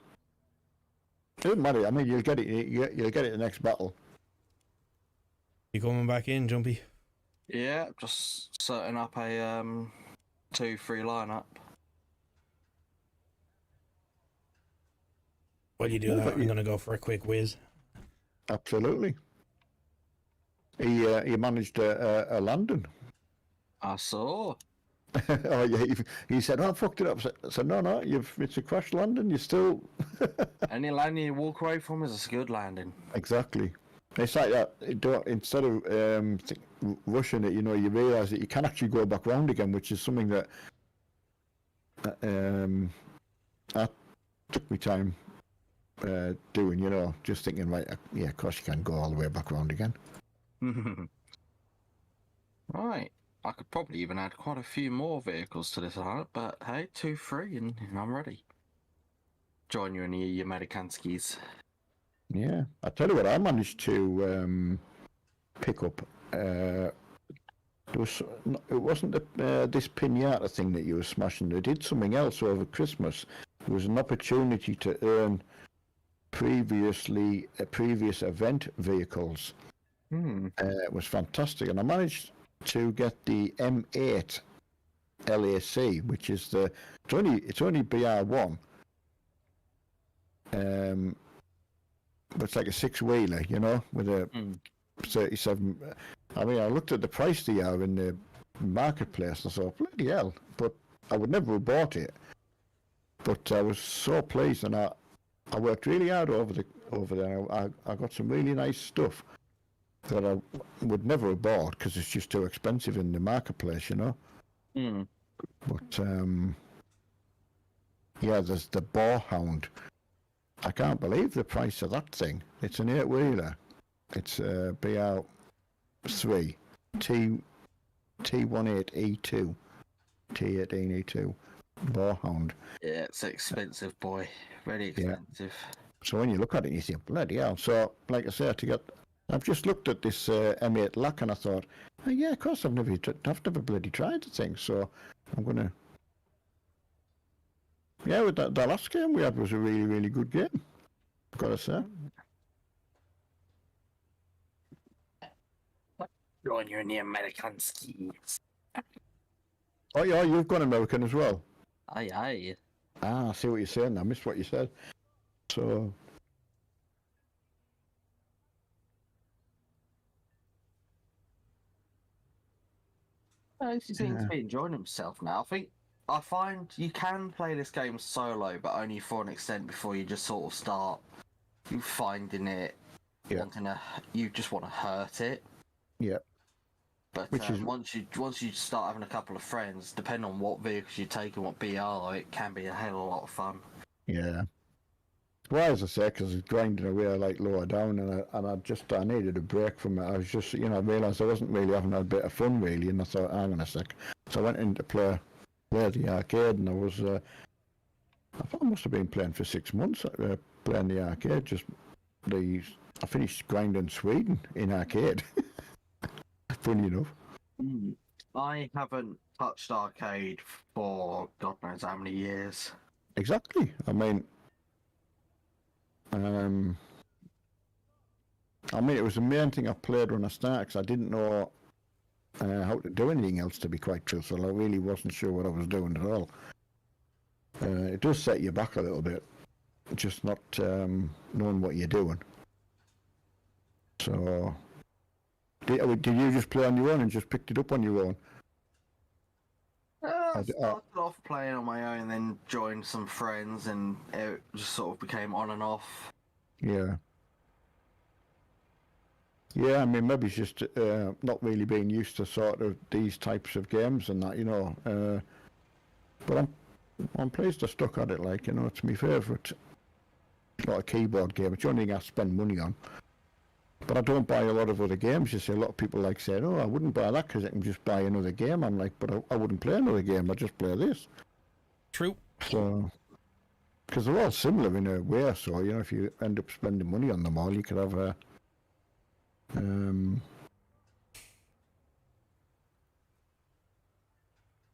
C: Doesn't matter. I mean, you'll get it. You'll get it in the next battle.
A: You coming back in, Jumpy?
E: Yeah, just setting up a 2-3 lineup.
A: While you do that, I'm gonna go for a quick whiz.
C: Absolutely. He managed a landing.
E: I saw.
C: Oh yeah, he said, "Oh, I fucked it up." I said, "No, it's a crash landing. You still."
E: Any landing you walk away from is a good landing.
C: Exactly. It's like that. Instead of rushing it, you realise that you can actually go back round again, which is something that I took me time doing. Just thinking, right, yeah, of course you can go all the way back round again.
E: Right. I could probably even add quite a few more vehicles to this lineup, but hey, 2-3 and I'm ready. Join you in your Medicanskis.
C: Yeah, I tell you what, I managed to pick up. It wasn't this pinata thing that you were smashing. They did something else over Christmas. There was an opportunity to earn previous event vehicles. It was fantastic, and I managed to get the M8 LAC, which is it's only BR1. But it's like a 6-wheeler, with a 37. I mean, I looked at the price they are in the marketplace, and I thought, bloody hell! But I would never have bought it. But I was so pleased, and I worked really hard over there. I got some really nice stuff that I would never have bought because it's just too expensive in the marketplace, But yeah, there's the Boarhound. I can't believe the price of that thing. It's an 8-wheeler. It's BR3 T18E2 T18E2 Boarhound.
E: Yeah, it's expensive, boy. Very expensive.
C: So when you look at it, you think, bloody hell. So, like I said, I've just looked at this M8 LAC and I thought, oh, yeah, of course I've never bloody tried the thing. So I'm gonna. Yeah, with the last game we had was a really, really good game. I've got to say.
E: Join you in the Americanskis.
C: Oh yeah, you've gone American as well.
E: Aye.
C: Ah, I see what you're saying. I missed what you said. So.
E: He seems to be enjoying himself now. I find you can play this game solo, but only for an extent before you just sort of start finding it, you just want to hurt it.
C: Yeah.
E: But once you start having a couple of friends, depending on what vehicles you take and what BR, it can be a hell of a lot of fun.
C: Yeah. Well, as I say, because I was grinding away like lower down, and I needed a break from it. I was just, I realised I wasn't really having a bit of fun really, and I thought, hang on a sec. So I went in to play the arcade, and I thought I must have been playing for 6 months, playing the arcade. I finished grinding Sweden in arcade. Funny enough.
E: I haven't touched arcade for God knows how many years.
C: Exactly. I mean, it was the main thing I played when I started, because I didn't know how to do anything else, to be quite truthful. I really wasn't sure what I was doing at all. It does set you back a little bit, just not knowing what you're doing. So, did you just play on your own and just picked it up on your own?
E: I started off playing on my own, then joined some friends, and it just sort of became on and off.
C: Yeah. Yeah, I mean, maybe it's just not really being used to sort of these types of games and that, But I'm pleased I stuck at it, like, it's my favourite. It's not a keyboard game, it's the only thing I spend money on. But I don't buy a lot of other games. You see, a lot of people like saying, oh, I wouldn't buy that because I can just buy another game. I'm like, but I wouldn't play another game, I'd just play this.
A: True.
C: So, because they're all similar in a way, so, if you end up spending money on them all, you could have a...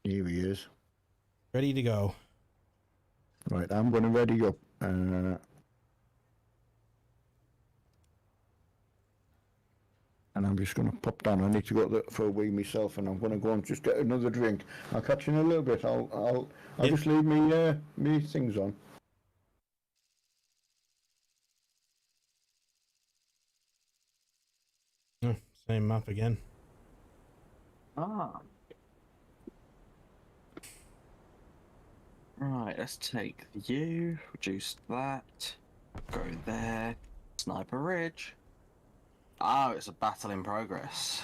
C: Here he is.
A: Ready to go.
C: Right, I'm going to ready up. And I'm just going to pop down. I need to go for a wee myself, and I'm going to go and just get another drink. I'll catch you in a little bit. I'll
A: Yep.
C: just leave me things on.
A: Oh, same map again.
E: Ah. Right, let's take you, reduce that, go there, Sniper Ridge. Oh, it's a battle in progress.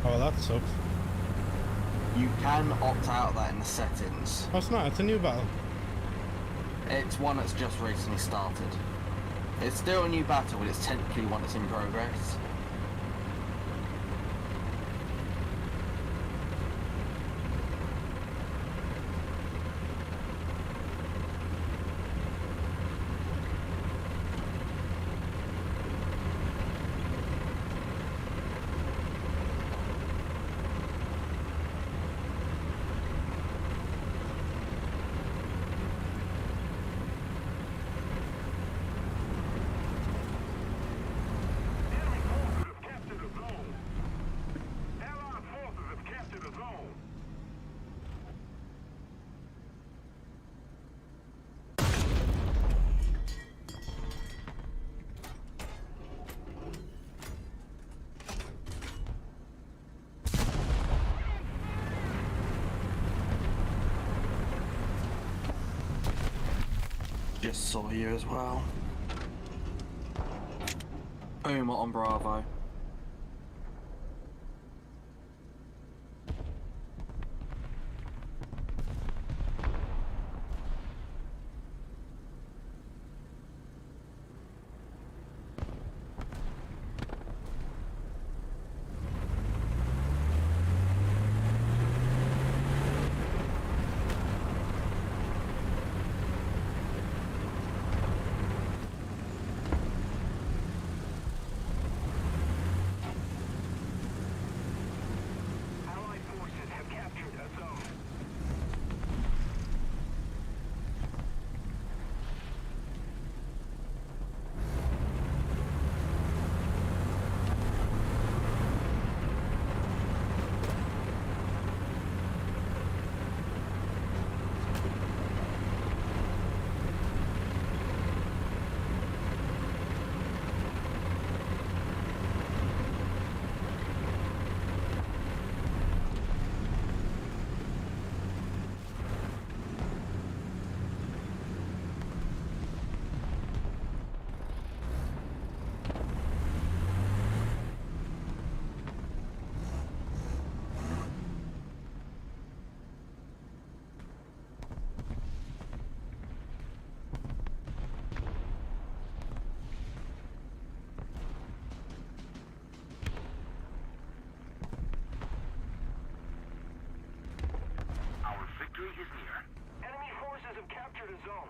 A: Oh, that sucks.
E: You can opt out of that in the settings.
A: Oh, it's not. It's a new battle.
E: It's one that's just recently started. It's still a new battle, but it's technically one that's in progress.
B: Enemy forces have captured a zone. Allied forces have captured a zone.
E: Just saw you as well. Boom on Bravo.
B: Allied forces have captured a zone. Our victory is near. Enemy forces have captured a zone.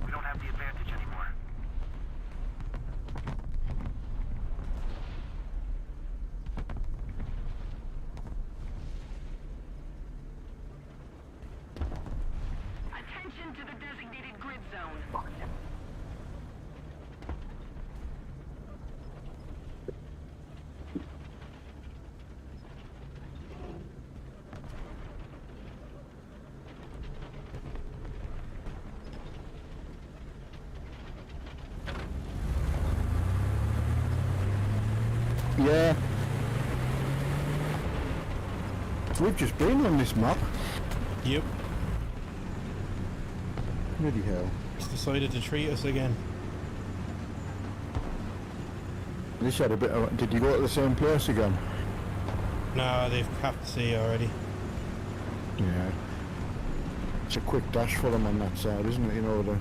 B: We don't have the advantage anymore.
F: Attention to the designated grid zone.
C: Yeah. We've just been on this map.
A: Yep.
C: Bloody hell.
A: He's decided to treat us again.
C: This had a bit of... Did you go to the same place again?
A: Nah, they've capped C already.
C: Yeah. It's a quick dash for them on that side, isn't it? You know, the...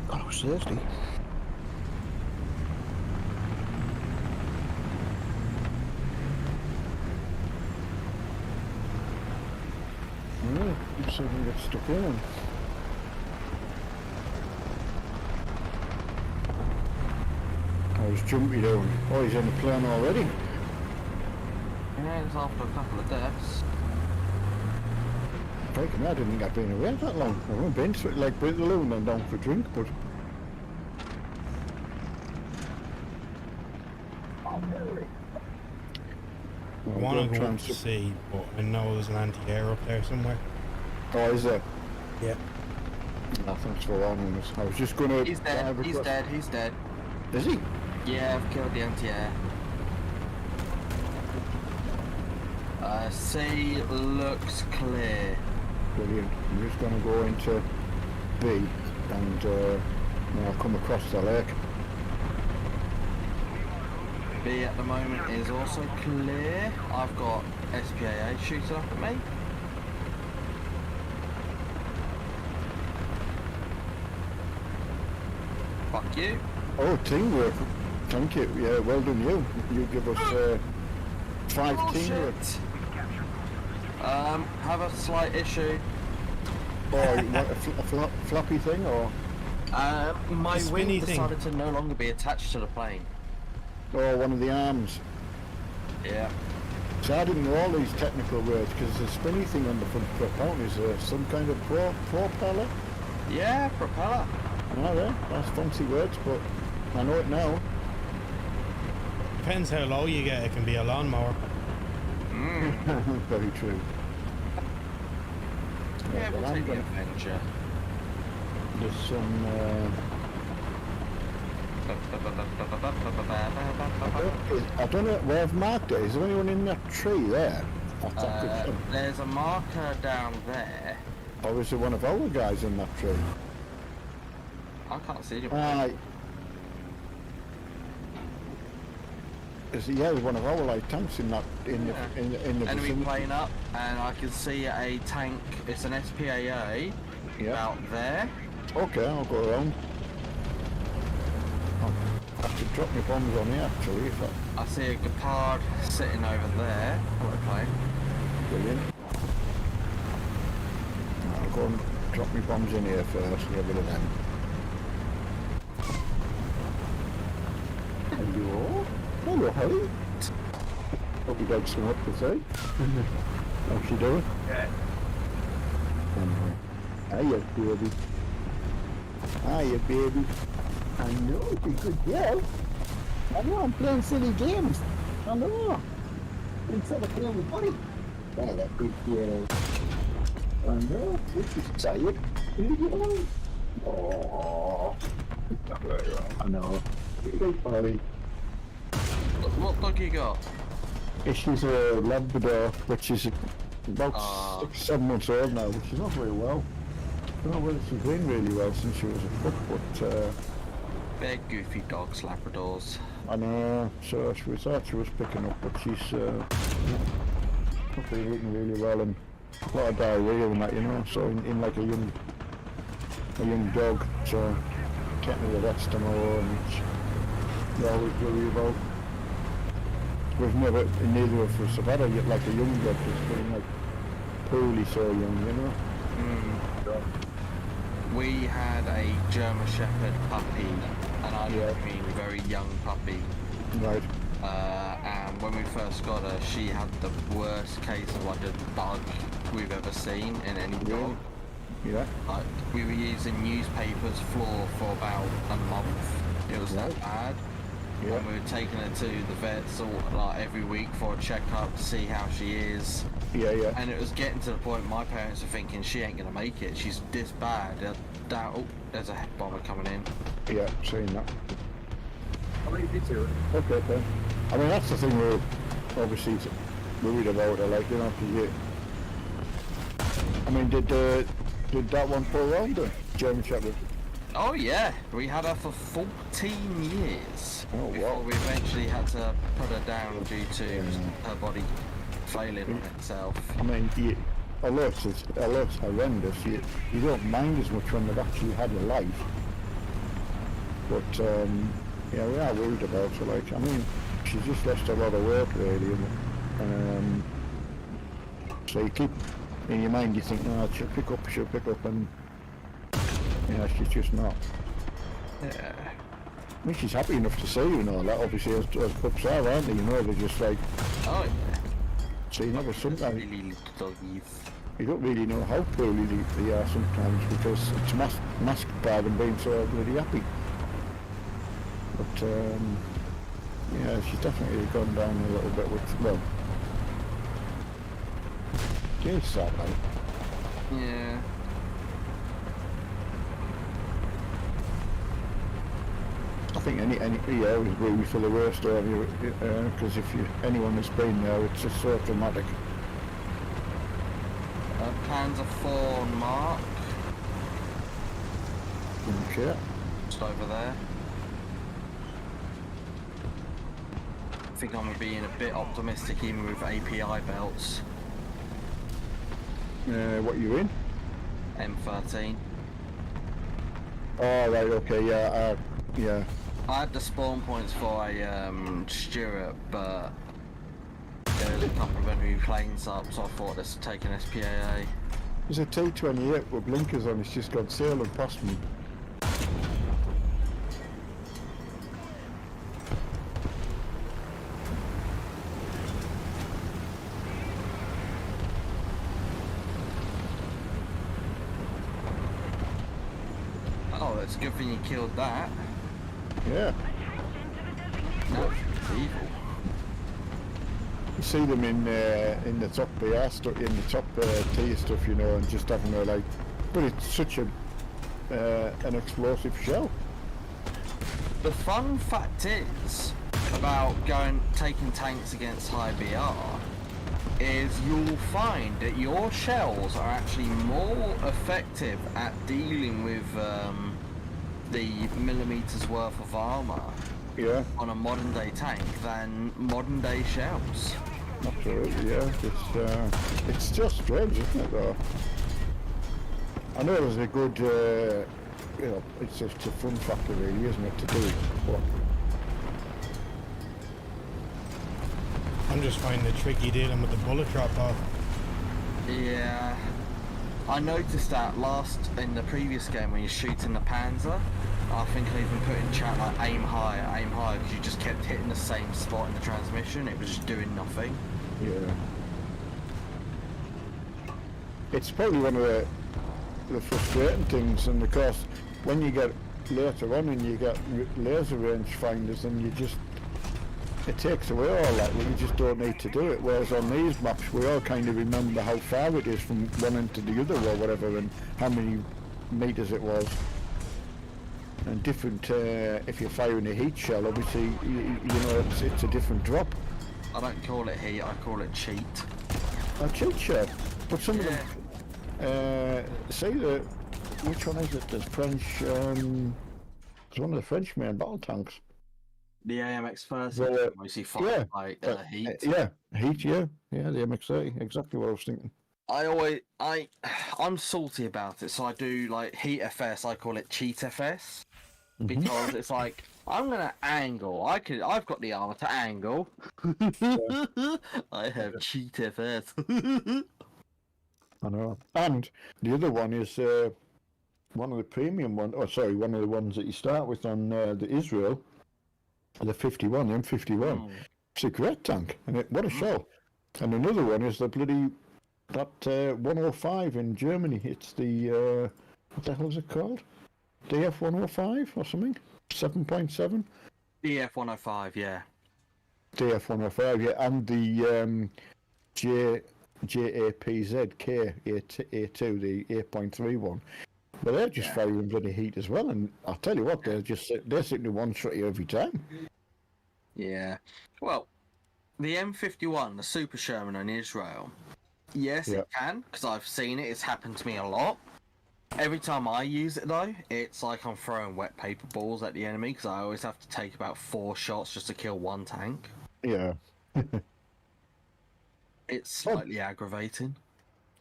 C: God, I was thirsty. see if we can get stuck in. How's Jumpy doing? Oh, he's in the plane already.
E: Yeah, it's after a couple of deaths.
C: Freaking, I didn't think I'd been away that long. I've only been to like Bootaloo and then down for a drink, but...
A: I want to go up to see, but I know there's an anti-air up there somewhere.
C: Oh, is there?
A: Yeah.
C: No, thanks for warning us. I was just gonna...
E: He's dead, he's dead, he's dead.
C: Is he?
E: Yeah, I've killed the anti-air. C looks clear.
C: Brilliant. I'm just gonna go into B and now I'll come across the lake.
E: B at the moment is also clear. I've got SPAA shooting up at me. Fuck you.
C: Oh, teamwork. Thank you. Yeah, well done you. You give us 5 teamwork.
E: Bullshit. Have a slight issue.
C: Oh, you want a floppy thing or?
E: My
A: The
E: wing
A: spinny thing.
E: decided to no longer be attached to the plane.
C: Or one of the arms?
E: Yeah.
C: So I didn't know all these technical words because the spinny thing on the front propellant is some kind of propeller.
E: Yeah, propeller.
C: Oh yeah, that's fancy words, but I know it now.
A: Depends how low you get, it can be a lawnmower.
C: Very true.
E: Yeah,
C: but
E: we'll
C: I'm
E: take the
C: gonna-
E: Avenger.
C: There's some. I don't know where I've marked it. Is there anyone in that tree there?
E: There's a marker down there.
C: Or is there one of our guys in that tree?
E: I can't see you.
C: Aye. Yeah, there's one of our light tanks in that in the
E: Enemy
C: vicinity.
E: plane up, and I can see a tank. It's an SPAA
C: Yeah.
E: out there.
C: Okay, I'll go around. I could drop my bombs on here actually if I...
E: I see a Gepard sitting over there. Hello, plane.
C: Brilliant. I'll go and drop my bombs in here first, get rid of them. Hello? Hello, Harry. Hope you got some up to say. How's she doing?
B: Yeah.
C: Hiya, baby. Hiya, baby. I know, it's a good girl. I know, I'm playing silly games. I know. Instead of playing with money. Yeah, that good girl. I know, this is tired. Oh. I know. Good buddy.
E: What dog you got?
C: She's a Labrador, which is about
E: Ah.
C: 6-7 months old now, which is not very well. I don't know whether she's doing really well since she was a pup, but
E: They're goofy dogs, Labradors.
C: I know, so she thought she was picking up, but she's not really eating really well and a lot of diarrhea and that, you know, so in like a young dog, so getting to the vets tomorrow and we always worry about. We've never, neither of us have had like a young dog that's been like poorly so young, you know.
E: We had a German Shepherd puppy, and I
C: Yeah.
E: mean very young puppy.
C: Right.
E: And when we first got her, she had the worst case of like a bug we've ever seen in any dog.
C: Yeah.
E: Like, we were using newspapers floor for about a month. It was that
C: Right.
E: bad.
C: Yeah.
E: And we were taking her to the vet sort of like every week for a checkup to see how she is.
C: Yeah, yeah.
E: And it was getting to the point my parents are thinking she ain't gonna make it. She's this bad. Oh, there's a bomber coming in.
C: Yeah, saying that.
B: I'll leave you to it.
C: Okay, then. I mean, that's the thing we're obviously worried about, like, you know, 'cause I mean, did that one pull around the German Shepherd?
E: Oh yeah, we had her for 14 years
C: Oh,
E: before
C: wow.
E: we eventually had to put her down due to her body flailing on itself.
C: I mean, although it's horrendous, you don't mind as much when they've actually had a life. But, yeah, we are worried about her, like, I mean, she's just lost a lot of weight, really, and so you keep in your mind you think, no, she'll pick up, and she's just not.
E: Yeah.
C: I mean, she's happy enough to see you and all that, obviously, as pups are, aren't they? They're just like,
E: Oh yeah.
C: so you never sometimes,
E: Really little doggies.
C: you don't really know how poorly they are sometimes, because it's masked by them being so bloody happy. But, yeah, she's definitely gone down a little bit with, well, she's sad, like.
E: Yeah.
C: I think any always will for the worst, because if anyone has been there, it's just so dramatic.
E: Panzer 4 on mark.
C: Okay.
E: Just over there. I think I'm being a bit optimistic even with API belts.
C: What you in?
E: M13.
C: Oh right, okay, yeah, yeah.
E: I had the spawn points for a Stuart, but there was a couple of enemy planes up, so I thought let's take an SPAA.
C: There's a T-28 with blinkers on. It's just gone sailing past me.
E: Oh, it's a good thing you killed that.
C: Yeah.
E: No, it's evil.
C: You see them in the top BR stuff, in the top tier stuff, and just having a like, but it's such a an explosive shell.
E: The fun fact is about taking tanks against high BR is you'll find that your shells are actually more effective at dealing with the millimeters worth of armor
C: Yeah,
E: on a modern day tank than modern day shells.
C: absolutely. Yeah, it's just strange, isn't it? Though. I know there's a good, it's just a fun factor, really, isn't it, to do it? But
A: I'm just finding it tricky dealing with the bullet drop off.
E: Yeah, I noticed that in the previous game when you're shooting the Panzer. I think I even put in chat like aim higher, because you just kept hitting the same spot in the transmission. It was just doing nothing.
C: yeah, it's probably one of the frustrating things, and of course, when you get later on and you get laser range finders, and it takes away all that. You just don't need to do it. Whereas on these maps, we all kind of remember how far it is from one end to the other or whatever, and how many meters it was. And different, if you're firing a heat shell, obviously, it's a different drop.
E: I don't call it heat, I call it cheat.
C: A cheat shell. But some of them, which one is it? There's French, it's one of the French main battle tanks.
E: The AMX-30
C: Well,
E: mostly fired by heat.
C: Yeah, heat, yeah, the MX-30, exactly what I was thinking.
E: I'm salty about it, so I do like heat FS, I call it cheat FS. Because it's like, I'm gonna angle, I've got the armor to angle. I have cheat FS.
C: I know. And the other one is one of the premium one. Oh, sorry, one of the ones that you start with on the Israel, the 51, the M51. It's a great tank, and what a show. And another one is the bloody that 105 in Germany. It's the what the hell is it called? DF 105 or something? 7.7.
E: DF 105, yeah.
C: DF 105, yeah, and the JAPZ A2, the 8.31. But they're just firing bloody heat as well, and I'll tell you what, they're sitting to one shot you every time.
E: Yeah. Well, the M51, the Super Sherman in Israel, yes, it can, because I've seen it. It's happened to me a lot. Every time I use it, though, it's like I'm throwing wet paper balls at the enemy, because I always have to take about 4 shots just to kill one tank.
C: Yeah.
E: It's slightly aggravating.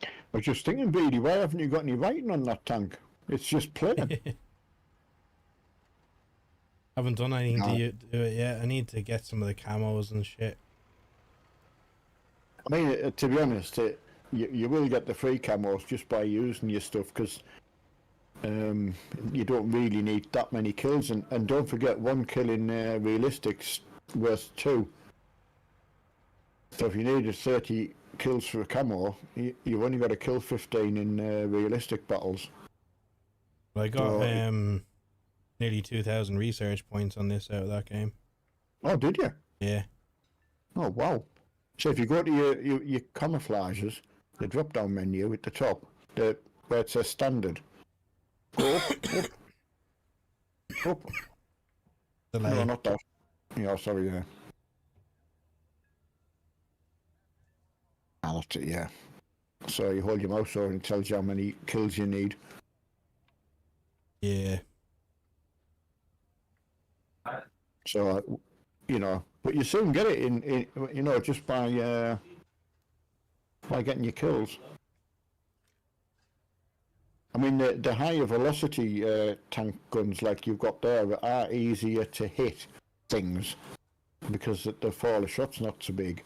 C: I was just thinking, Beady, why haven't you got any writing on that tank? It's just plain.
A: Haven't done anything to do it yet. I need to get some of the camos and shit.
C: I mean, to be honest, you will get the free camos just by using your stuff, because you don't really need that many kills, and don't forget, 1 kill in realistic's worth 2. So if you needed 30 kills for a camo, you've only got to kill 15 in realistic battles.
A: I got nearly 2,000 research points on this out of that game.
C: Oh, did you?
A: Yeah.
C: Oh, wow. So if you go to your camouflages, the drop-down menu at the top, where it says standard, go up.
A: Delay.
C: No, not that. Yeah, sorry, yeah. Ah, that's it, yeah. So you hold your mouse over and it tells you how many kills you need.
A: Yeah.
C: So, you know, but you soon get it in you know, just by getting your kills. I mean, the higher velocity tank guns like you've got there are easier to hit things because the fall of shot's not so big.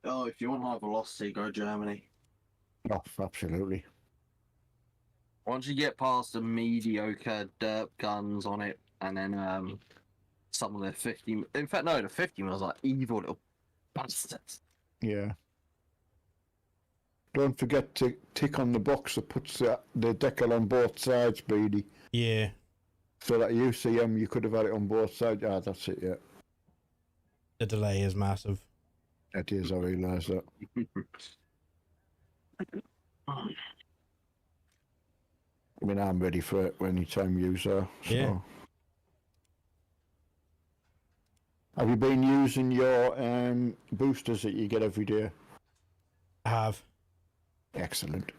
E: Oh, if you want high velocity, go Germany.
C: Oh, absolutely.
E: Once you get past the mediocre derp guns on it, and then some of the 50... In fact, no, the 50 was like evil little bastards.
C: Yeah. Don't forget to tick on the box that puts the decal on both sides, Beady.
A: Yeah.
C: So that you see them, you could have had it on both sides. Ah, that's it, yeah.
A: The delay is massive.
C: It is, I realise that. I mean, I'm ready for it any time you are. So.
A: Yeah.
C: Have you been using your boosters that you get every day?
A: I have.
C: Excellent.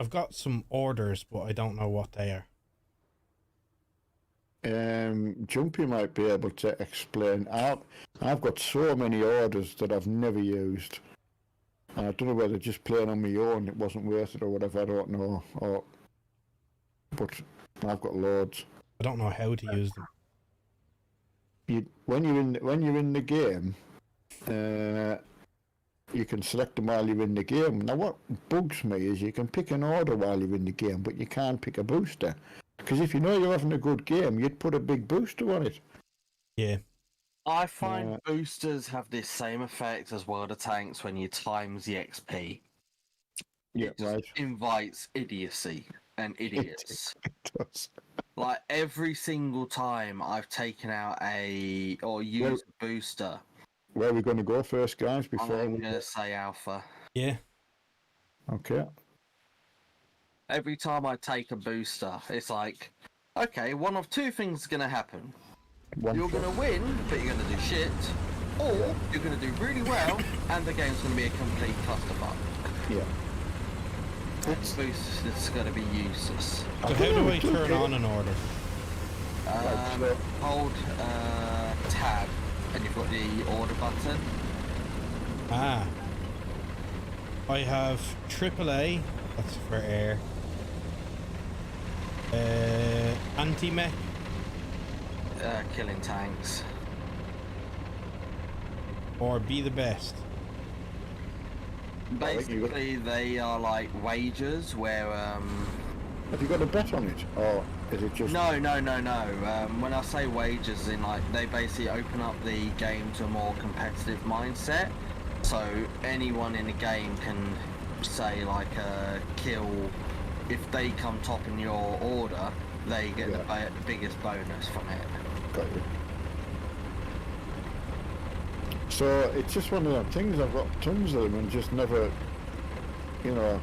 A: I've got some orders, but I don't know what they are.
C: Jumpy might be able to explain. I've got so many orders that I've never used. And I don't know whether just playing on my own it wasn't worth it or whatever, I don't know. But I've got loads.
A: I don't know how to use them.
C: When you're in the game, you can select them while you're in the game. Now what bugs me is you can pick an order while you're in the game, but you can't pick a booster. Because if you know you're having a good game, you'd put a big booster on it.
A: Yeah.
E: I find boosters have this same effect as World of Tanks when you times the XP.
C: Yeah,
E: It just
C: right.
E: invites idiocy and idiots.
C: It does.
E: Like every single time I've taken out or used a booster,
C: Where are we going to go first, guys? Before
E: I'm
C: we
E: going to say Alpha.
A: Yeah.
C: Okay.
E: Every time I take a booster, it's like, okay, one of two things is going to happen. You're going to win, but you're going to do shit, or you're going to do really well, and the game's going to be a complete clusterfuck.
C: Yeah.
E: This booster is going to be useless.
A: So how do I turn on an order?
E: Hold tab, and you've got the order button.
A: Ah. I have AAA, that's for air. Anti-mech.
E: Killing tanks.
A: Or be the best.
E: Basically, they are like wagers where
C: Have you got a bet on it, or is it just?
E: No. When I say wagers, in like they basically open up the game to a more competitive mindset. So anyone in the game can say like kill. If they come top in your order, they get the biggest bonus from it.
C: Got you. So it's just one of them things. I've got tons of them and just never, you know.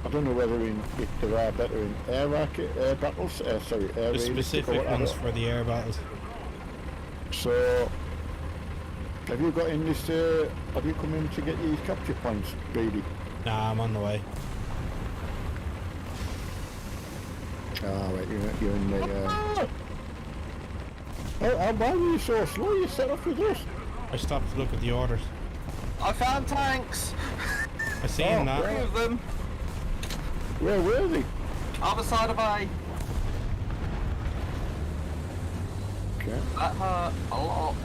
C: I don't know whether if there are better in air battles. Air
A: The specific ones for the air battles.
C: So, have you got in this? Have you come in to get these capture points, Beady?
A: Nah, I'm on the way.
C: Ah, right, you're in the. Why were you so slow? You set off with us.
A: I stopped to look at the orders.
E: I found tanks.
A: I seen that.
E: 3 of them.
C: Where were they?
E: Other side of A.
C: Okay.
E: That hurt a lot.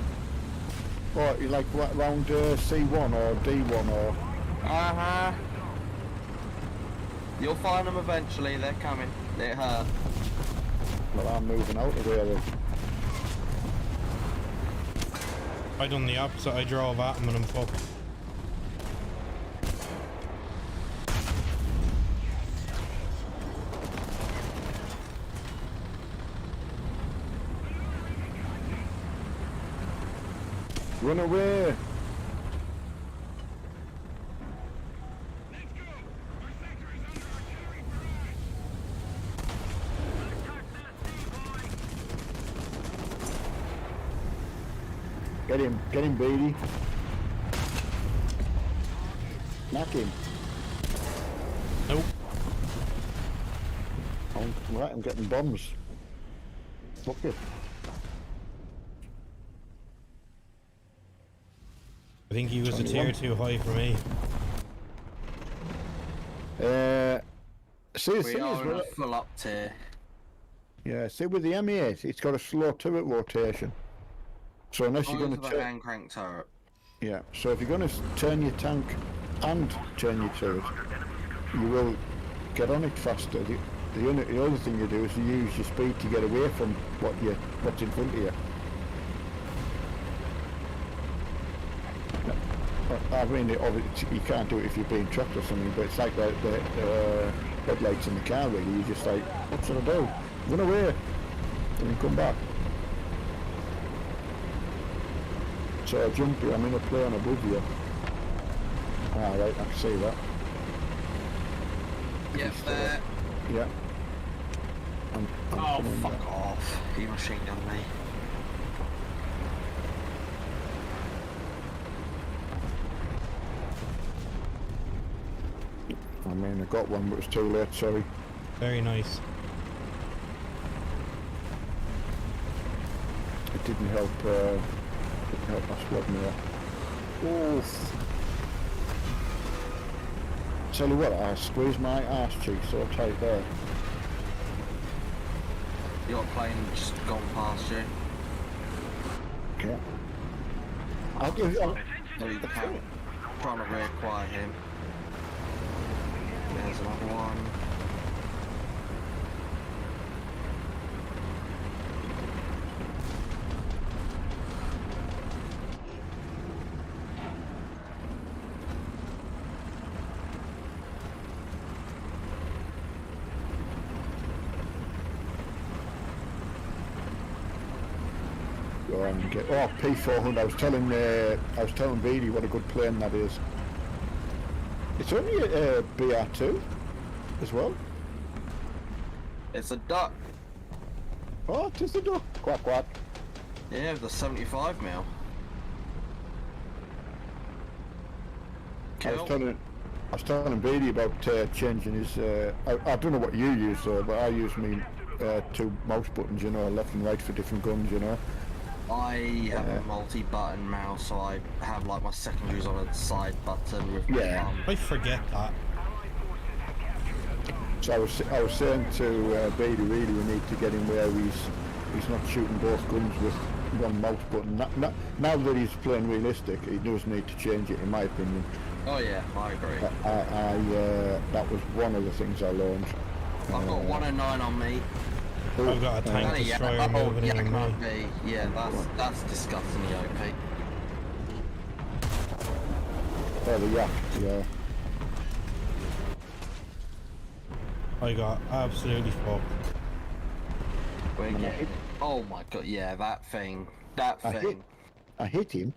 C: What, you like round C1 or D1 or...
E: Uh-huh. You'll find them eventually, they're coming. It hurt.
C: Well, I'm moving out of there.
A: I done the opposite. I drove at him and I'm fucked.
C: Run away! Get him, Beatty. Knock him.
A: Nope.
C: Oh, right, I'm getting bombs. Fuck it.
A: I think he was a tier 2 high for me.
C: See, the
E: We
C: thing
E: are
C: is,
E: in a
C: with-
E: full up tier.
C: yeah, see with the M8, it's got a slow turret rotation. So unless you're
E: Going
C: going
E: to
C: to
E: the
C: turn,
E: hand crank turret.
C: yeah, so if you're going to turn your tank and turn your turret, you will get on it faster. The other thing you do is you use your speed to get away from what's in front of you. I mean, you can't do it if you're being tracked or something, but it's like the headlights in the car really. You're just like, what should I do? Run away, and then come back. So I jump you, I'm in a plane above you. Ah, right, I can see that.
E: Yep, there.
C: Yeah. I'm
E: Oh,
C: coming
E: fuck
C: back.
E: off. He machine gunned me.
C: I mean, I got one, but it's too late, sorry.
A: Very nice.
C: It didn't help my squad more. Oof. Tell you what, I squeezed my arse cheek so tight there.
E: Your plane just gone past you.
C: Yeah. I'll give you...
E: No, you can't. Trying to reacquire him. There's another one.
C: Go on and get... Oh, P400, I was telling Beatty what a good plane that is. It's only a BR2 as well.
E: It's a duck.
C: Oh, it is the duck. Quack, quack.
E: Yeah, the 75 mil.
C: I
E: Kill.
C: was telling Beatty about changing his... I don't know what you use though, but I use me two mouse buttons, you know, left and right for different guns, you know.
E: I have a multi-button mouse, so I have like my secondaries on a side button with
C: Yeah.
E: my thumb.
A: I forget that.
C: So I was saying to Beatty, really, we need to get him where he's not shooting both guns with one mouse button. Now that he's playing realistic, he does need to change it, in my opinion.
E: Oh yeah, I agree.
C: That was one of the things I learned.
E: I've got 109 on me.
A: I've got a tank
E: Oh, yeah,
A: destroyer moving in on
E: can't
A: me.
E: be. Yeah, that's disgustingly OP.
C: Oh, the yak, yeah.
A: I got absolutely fucked.
E: We're getting. Oh my god, yeah, that thing. That thing.
C: I hit him.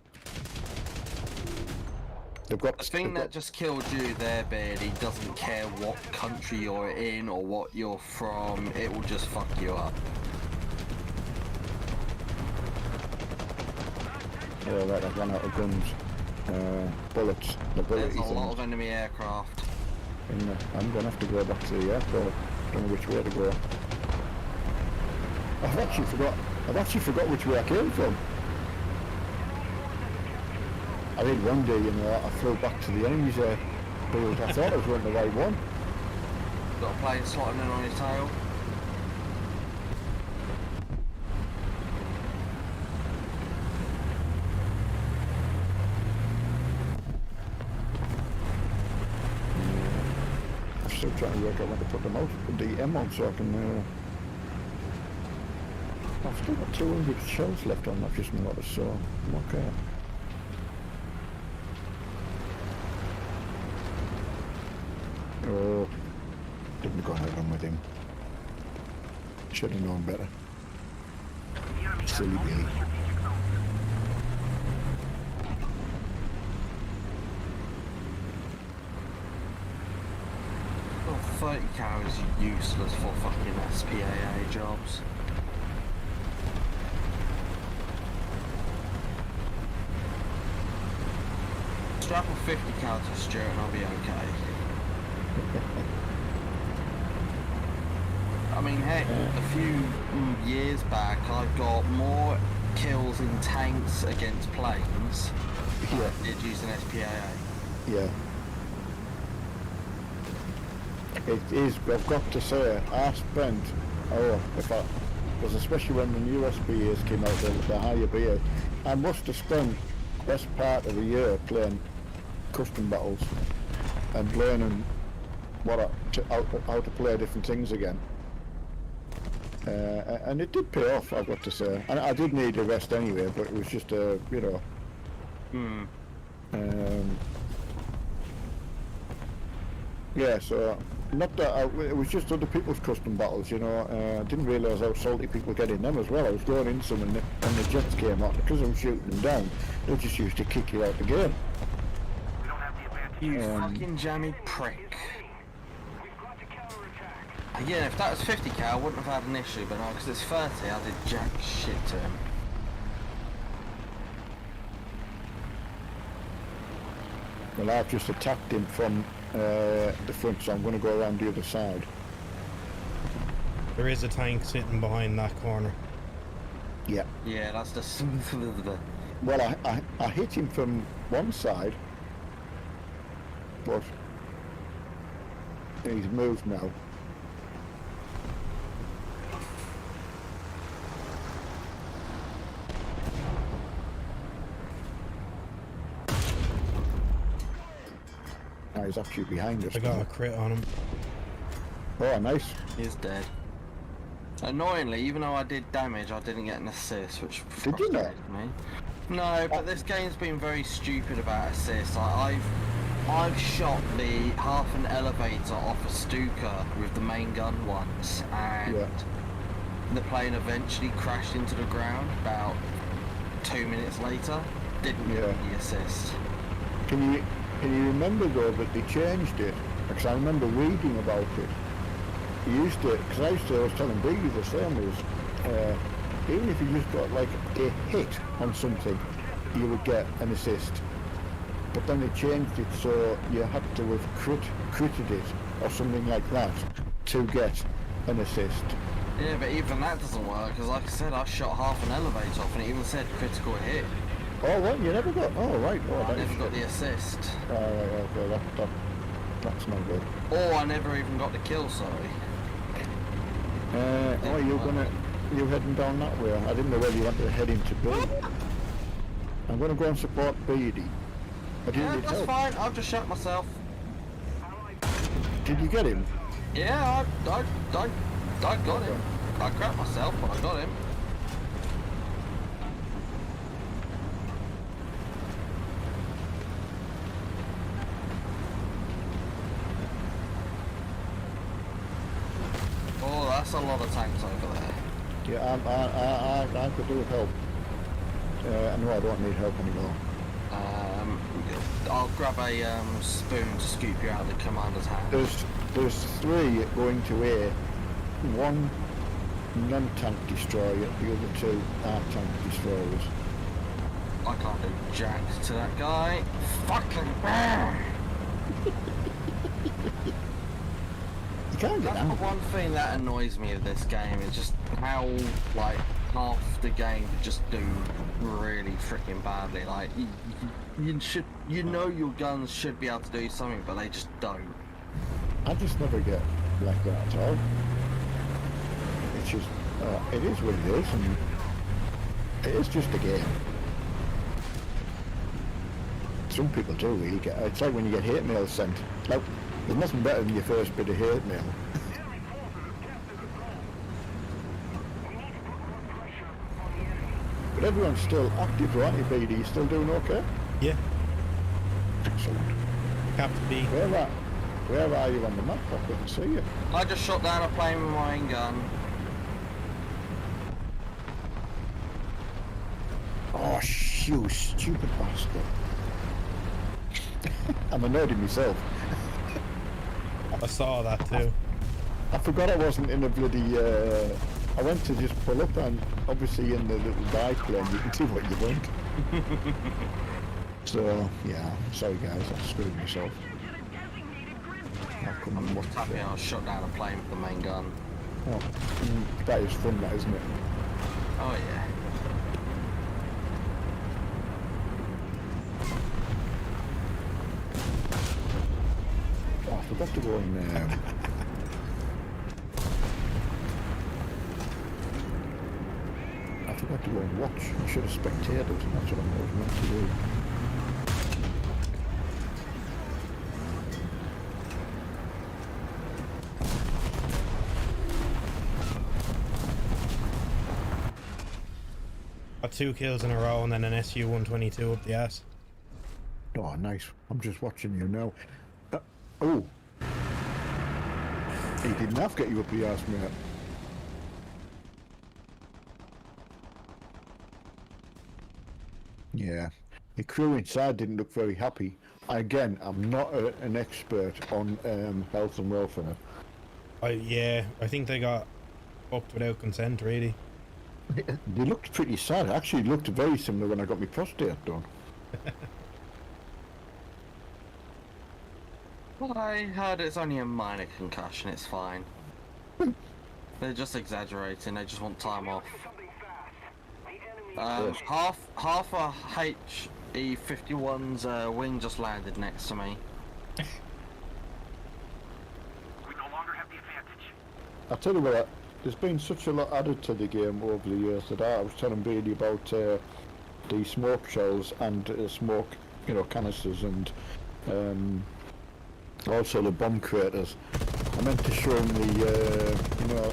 C: They've got...
E: The thing that just killed you there, Beardy, doesn't care what country you're in or what you're from, it will just fuck you up.
C: Oh, right, I've run out of guns. Bullets. The bullets.
E: There's a lot of enemy aircraft.
C: I'm gonna have to go back to the airport. Don't know which way to go. I've actually forgot which way I came from. I did one day, you know, I flew back to the enemy's build. I thought I was going the right one.
E: Got a plane slotting in on your tail.
C: still trying to work out when to put them out. Put the M on so I can. I've still got 200 shells left on. I've just noticed, so I'm okay. Oh, didn't go ahead on with him. Should have known better. Silly Billy.
E: Well, 30 cal is useless for fucking SPAA jobs. Strap a 50 cal to Stuart and I'll be okay. I mean, heck, a few years back I got more kills in tanks against planes than I did using SPAA.
C: Yeah. It is, I've got to say, I spent, because especially when the new SPAs came out, the higher BA, I must have spent the best part of a year playing custom battles and learning how to play different things again. And it did pay off, I've got to say. And I did need a rest anyway, but it was just a, you know. Yeah, so not that it was just other people's custom battles, you know. I didn't realise how salty people get in them as well. I was going in some and the jets came out, because I'm shooting them down, they just used to kick you out the game.
E: You fucking jammy prick. Again, if that was 50 cal, I wouldn't have had an issue, but no, because it's 30, I did jack shit to him.
C: Well, I've just attacked him from the front, so I'm going to go around the other side.
A: There is a tank sitting behind that corner.
C: Yeah.
E: Yeah, that's just...
C: Well, I hit him from one side, but he's moved now. He's actually behind us.
A: I got a crit on him.
C: Oh, nice.
E: He's dead. Annoyingly, even though I did damage, I didn't get an assist, which
C: Did you not?
E: frustrated me. No, but this game's been very stupid about assists. I've shot the half an elevator off a Stuka with the main gun once, and the plane eventually crashed into the ground about 2 minutes later. Didn't get the assist.
C: Can you remember though that they changed it? Because I remember reading about it. He used to, because I was telling Biggie the same, was even if you just got like a hit on something, you would get an assist. But then they changed it so you had to have critted it or something like that to get an assist.
E: Yeah, but even that doesn't work, because like I said, I shot half an elevator off and it even said critical hit.
C: Oh, right, you never got, oh, right. Oh,
E: I never got the assist.
C: Oh, right, okay, that's not good.
E: Or I never even got the kill, sorry.
C: You're heading down that way. I didn't know whether you wanted to head into B. I'm going to go and support BD.
E: Yeah, that's fine, I've just shot myself.
C: Did you get him?
E: Yeah, I got him. I crapped myself, but I got him. Oh, that's a lot of tanks over there.
C: Yeah, I could do with help. No, I don't need help anymore.
E: I'll grab a spoon to scoop you out of the commander's hand.
C: There's 3 going to A. 1 non-tank destroyer, the other 2 are tank destroyers.
E: I can't do jack to that guy. Fucking
C: You can't get
E: That's
C: out.
E: the one thing that annoys me of this game, is just how, like, half the game just do really freaking badly. Like, you know your guns should be able to do something, but they just don't.
C: I just never get like that at all. It's just, it is what it is, and it is just a game. Some people do really get, it's like when you get hate mail sent. Like, There's nothing better than your first bit of hate mail.
B: Enemy forces have captured the zone. We need to put more pressure on the enemy.
C: But everyone's still active, right? You BD, you still doing okay?
A: Yeah,
C: Excellent.
A: Cap to B.
C: Where are you on the map? I couldn't see you.
E: I just shot down a plane with my own gun.
C: Oh, you stupid bastard. I'm annoyed at myself.
A: I saw that too.
C: I forgot I wasn't in a bloody, I went to just pull up and obviously in the little biplane you can do what you want. So, yeah, sorry guys, I screwed myself. I'll come and watch
E: Happy
C: it.
E: I shot down a plane with the main gun.
C: Oh, that is fun, that, isn't it?
E: Oh yeah.
C: Oh, I forgot to go and, I forgot to go and watch. I should have spectated, and that's what I was meant to do.
A: Got 2 kills in a row and then an SU-122 up the ass.
C: Oh, nice. I'm just watching you now. Oh. He didn't have to get you up the ass, mate. Yeah. The crew inside didn't look very happy. Again, I'm not an expert on health and welfare.
A: Yeah, I think they got fucked without consent, really.
C: They looked pretty sad. Actually, looked very similar when I got my prostate done.
E: Well, I heard it's only a minor concussion, it's fine. They're just exaggerating, they just want time off.
B: Something fast. The enemy
C: Yes.
E: Half a HE-51's wing just landed next to me.
B: we no longer have the advantage.
C: I'll tell you what, there's been such a lot added to the game over the years that I was telling Bailey about the smoke shells and smoke, canisters and also the bomb craters. I meant to show him the,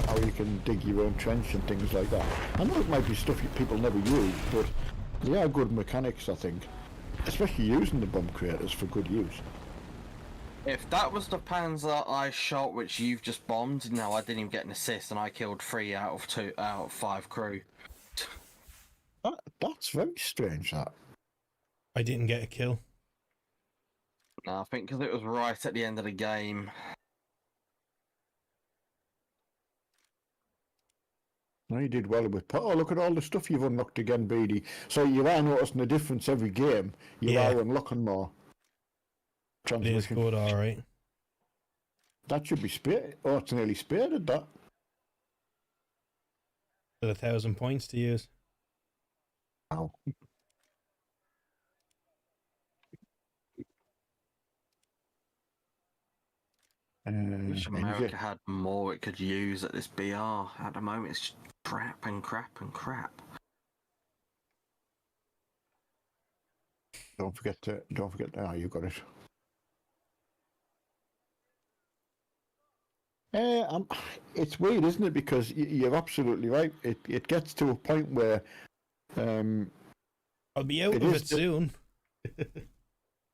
C: how you can dig your own trench and things like that. I know it might be stuff people never use, but they are good mechanics, I think. Especially using the bomb craters for good use.
E: If that was the Panzer I shot, which you've just bombed, no, I didn't even get an assist, and I killed 3 out of 5 crew.
C: That's very strange, that.
A: I didn't get a kill.
E: No, I think because it was right at the end of the game.
C: No, you did well with. Oh, look at all the stuff you've unlocked again, BD. So you are noticing a difference every game. You
A: Yeah.
C: are unlocking more.
A: It is
C: Transmission.
A: good, alright.
C: That should be spared. Oh, it's nearly spared, that.
A: Got 1,000 points to use.
C: Wow.
E: Wish America had more it could use at this BR. At the moment, it's just crap and crap and crap.
C: Don't forget. Ah, you got it. It's weird, isn't it? Because you're absolutely right. It gets to a point where
A: I'll be out
C: It
A: of
C: is
A: it soon.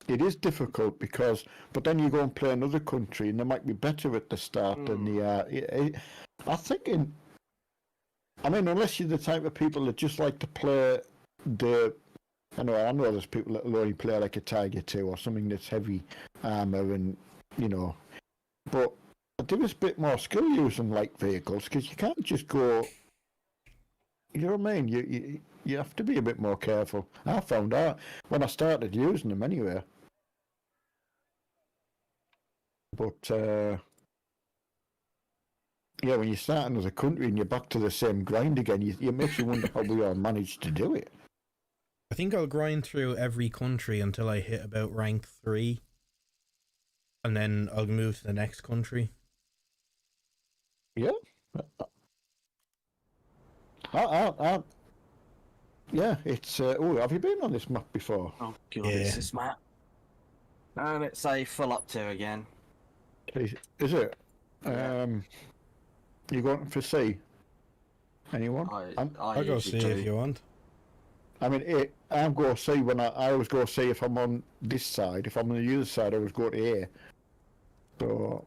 C: it is difficult because, but then you go and play another country and they might be better at the start than the. I think I mean, unless you're the type of people that just like to play I know there's people that will only play like a Tiger 2 or something that's heavy armor and but there is a bit more skill using light vehicles because you can't just go. You know what I mean? You have to be a bit more careful. I found out when I started using them anyway. But yeah, when you start another country and you're back to the same grind again, it makes you wonder how we all managed to do it.
A: I think I'll grind through every country until I hit about rank 3. And then I'll move to the next country.
C: Yeah. Yeah, it's. Have you been on this map before?
E: Oh god,
A: Yeah.
E: it's this map. And it's a full up 2 again.
C: Is it?
E: Yeah.
C: You going for C? Anyone?
A: I'll go see if you want.
C: I mean, I'm going to see when I always go see if I'm on this side. If I'm on the other side, I always go to A. So,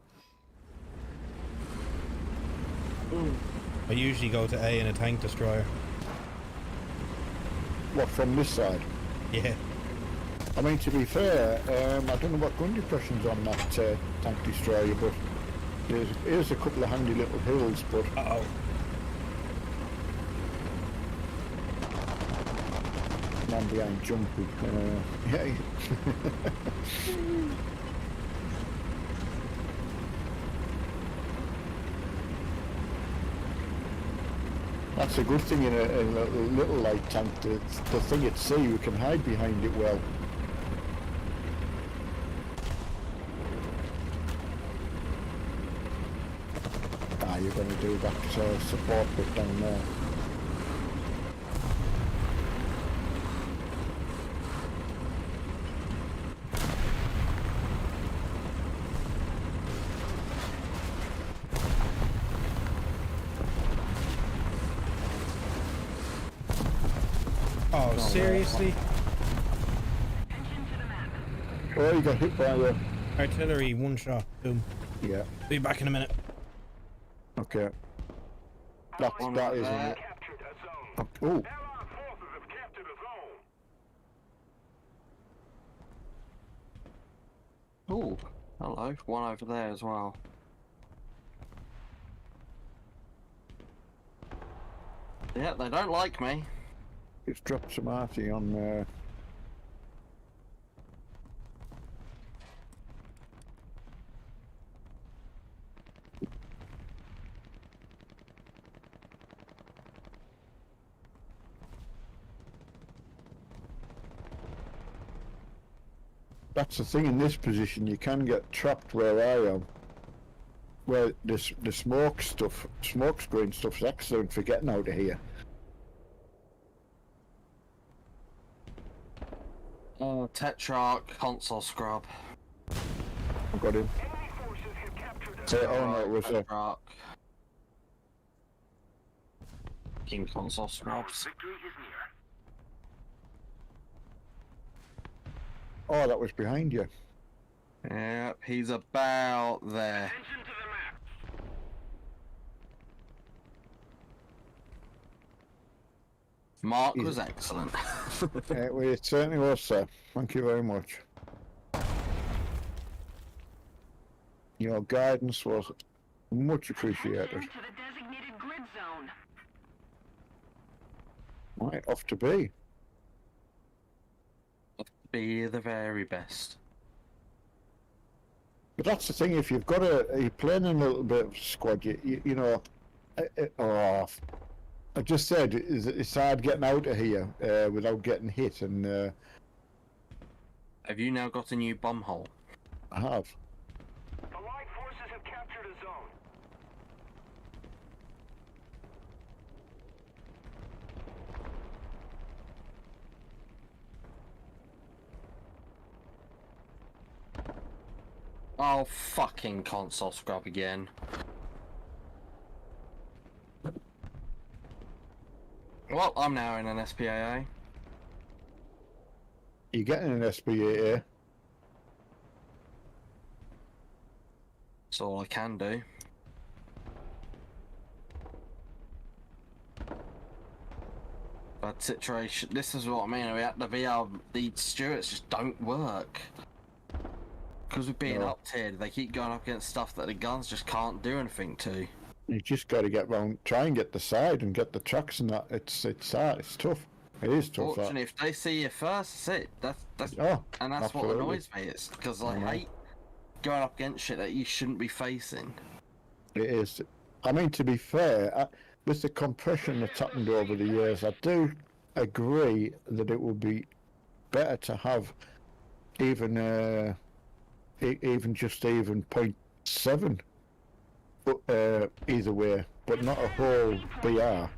A: I usually go to A in a tank destroyer.
C: what, from this side?
A: Yeah.
C: I mean, to be fair, I don't know what gun depression's on that tank destroyer, but there's a couple of handy little hills, but
A: Uh-oh.
C: man behind jumping. Yeah. That's a good thing in a little light tank. The thing at sea, you can hide behind it well. You're going to do that support bit down there.
A: Oh, seriously?
F: Attention to the map.
C: Oh, you got hit by a...
A: Artillery, one shot. Boom.
C: Yeah,
A: Be back in a minute.
C: okay. That is...
B: Captured a zone.
C: Oh,
B: Allied forces have captured a zone.
E: Oh, hello. One over there as well. Yeah, they don't like me.
C: it's dropped some arty on... That's the thing in this position, you can get trapped where I am. Where the smoke screen stuff's excellent for getting out of here.
E: Oh, Tetrarch console scrub.
C: I got him.
B: Enemy forces have captured a
C: Oh no, it was a...
E: Tetrarch. King console scrubs.
B: victory is near.
C: Oh, that was behind you.
E: Yep, he's about there.
B: Attention to the map.
E: Mark was excellent.
C: Well, it certainly was, sir. Thank you very much. Your guidance was much appreciated.
F: Attention to the designated grid zone.
C: Right, off to be.
E: Be the very best.
C: But that's the thing, if you've got you're playing a little bit of squad, you know, I just said, it's hard getting out of here without getting hit, and
E: Have you now got a new bomb hole?
C: I have.
B: Allied forces have captured a zone.
E: Oh, fucking console scrub again. Well, I'm now in an SPAA.
C: You're getting an SBA.
E: That's all I can do. Bad situation. This is what I mean. We had to be the Stuarts just don't work. Because we're being
C: No.
E: up tiered, they keep going up against stuff that the guns just can't do anything to.
C: You just got to get round, try and get the side and get the tracks and that. It's hard. It's tough. It is tough. That.
E: Fortunately, if they see you first, that's it. That's
C: Oh,
E: and that's
C: absolutely.
E: what annoys me. It's because I
C: I know.
E: hate going up against shit that you shouldn't be facing.
C: It is. I mean, to be fair, with the compression that's happened over the years, I do agree that it would be better to have even just 0.7 either way, but not a whole BR,
F: Bravo.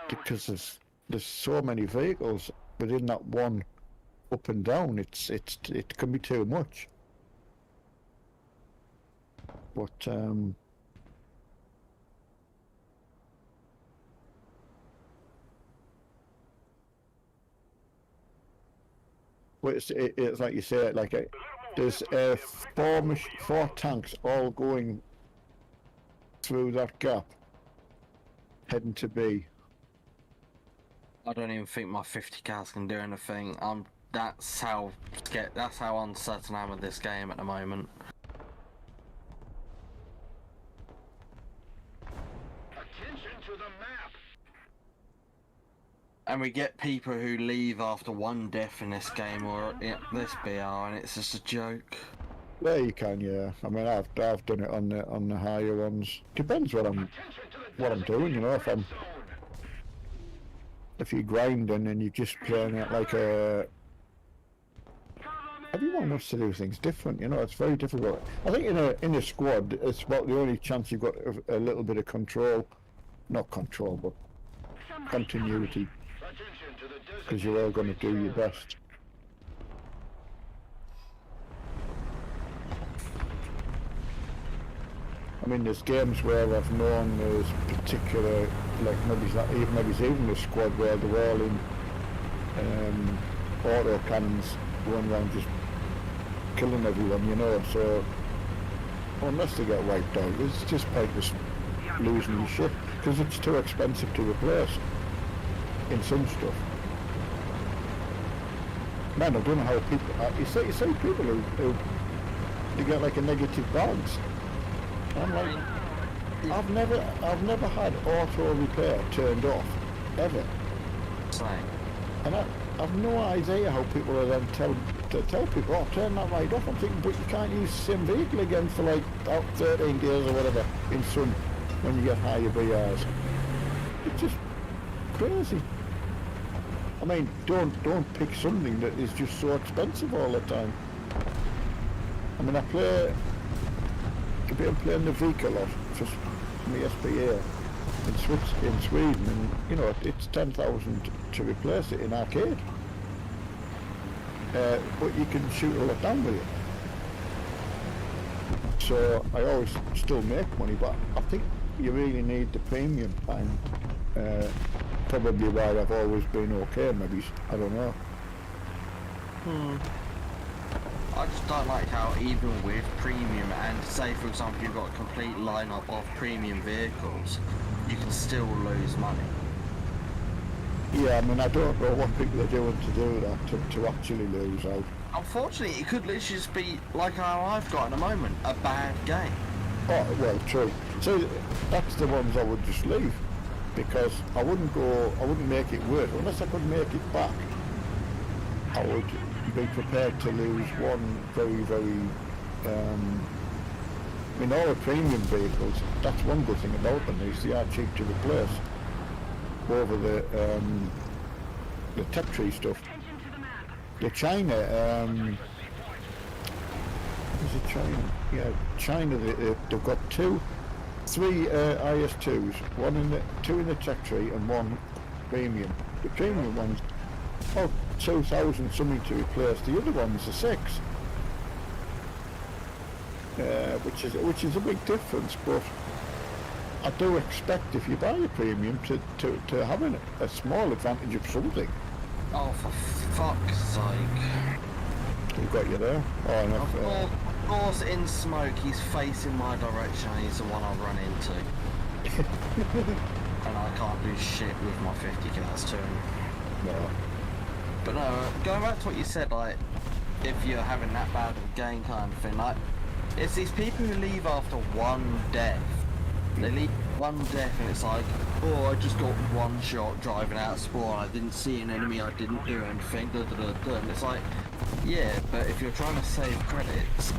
C: because there's so many vehicles within that one up and down. It can be too much. But it's like you say, like there's four tanks all going through that gap, heading to B.
E: I don't even think my 50 cals can do anything. That's how scared. That's how uncertain I am with this game at the moment.
B: Attention to the map.
E: And we get people who leave after one death in this game or this BR, and it's just a joke.
C: Yeah, you can. Yeah, I mean, I've done it on the higher ones. Depends what I'm doing. You know, if you're grinding and you're just playing it like a. Everyone wants to do things different, you know. It's very difficult. I think in a squad, it's about the only chance you've got a little bit of control, not control, but continuity, because you're all going to do your best. I mean, there's games where I've known there's particular, like maybe it's even a squad where they're all in auto cannons going around just killing everyone, you know. So unless they get wiped out, it's just pointless losing your shit because it's too expensive to replace in some stuff. Man, I don't know how people. You see people who they get like a negative balance. I'm like, I've never had auto repair turned off ever.
E: Same.
C: And I've no idea how people are then tell people, oh, turn that right off. I'm thinking, but you can't use the same vehicle again for like 13 days or whatever in some when you get higher BRs. It's just crazy. I mean, don't pick something that is just so expensive all the time. I mean, I've been playing the Vika lot for my SPA in Sweden, and you know it's 10,000 to replace it in arcade. But you can shoot a lot down with it. So I always still make money, but I think you really need the premium, and probably why I've always been okay. Maybe I don't know.
E: I just don't like how even with premium, and say for example you've got a complete lineup of premium vehicles, you can still lose money.
C: Yeah, I mean, I don't know what people are doing to do that, to actually lose out.
E: Unfortunately, it could literally just be like how I've got at the moment, a bad game.
C: Oh, well, true. So that's the ones I would just leave, because I wouldn't make it worse. Unless I could make it back, I would be prepared to lose one very, very, I mean, all the premium vehicles, that's one good thing about them, is they are cheap to replace over the tech tree stuff.
F: Attention to the map.
C: The China, is it China? Yeah, China, they've got three IS2s, two in the tech tree and one premium. The premium one's 2,000 something to replace. The other one's a 6, which is a big difference. But I do expect if you buy a premium to have a small advantage of something.
E: Oh, for fuck's sake.
C: We've got you there. Oh, enough.
E: Of course, in smoke, he's facing my direction and he's the one I run into. And I can't do shit with my 50 cals to him.
C: No.
E: But no, going back to what you said, like, if you're having that bad of a game kind of thing, like, it's these people who leave after one death. They leave one death and it's like, oh, I just got one shot driving out of spawn, I didn't see an enemy, I didn't do anything, and it's like, yeah, but if you're trying to save credits,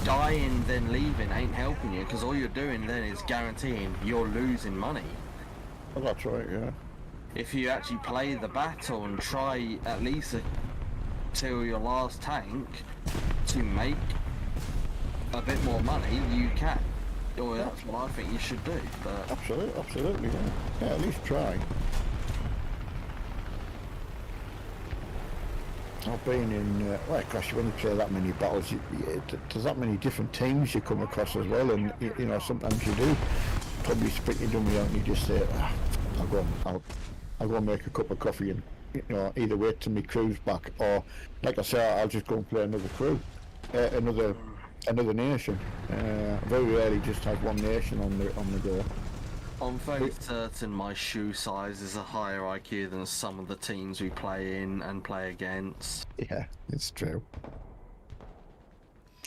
E: dying then leaving ain't helping you, because all you're doing then is guaranteeing you're losing money.
C: Well, that's right, yeah.
E: If you actually play the battle and try at least till your last tank to make a bit more money, you can. Or that's what I think you should do. But
C: Absolutely, yeah. Yeah, at least try. I've been in, well, gosh, when you play that many battles, there's that many different teams you come across as well, and you know, sometimes you do probably split your dummy out and you just say, I'll go and make a cup of coffee and, you know, either wait till my crew's back, or, like I say, I'll just go and play another crew, another nation. Very rarely just have one nation on the go.
E: I'm very certain my shoe size is a higher IQ than some of the teams we play in and play against.
C: Yeah, it's true.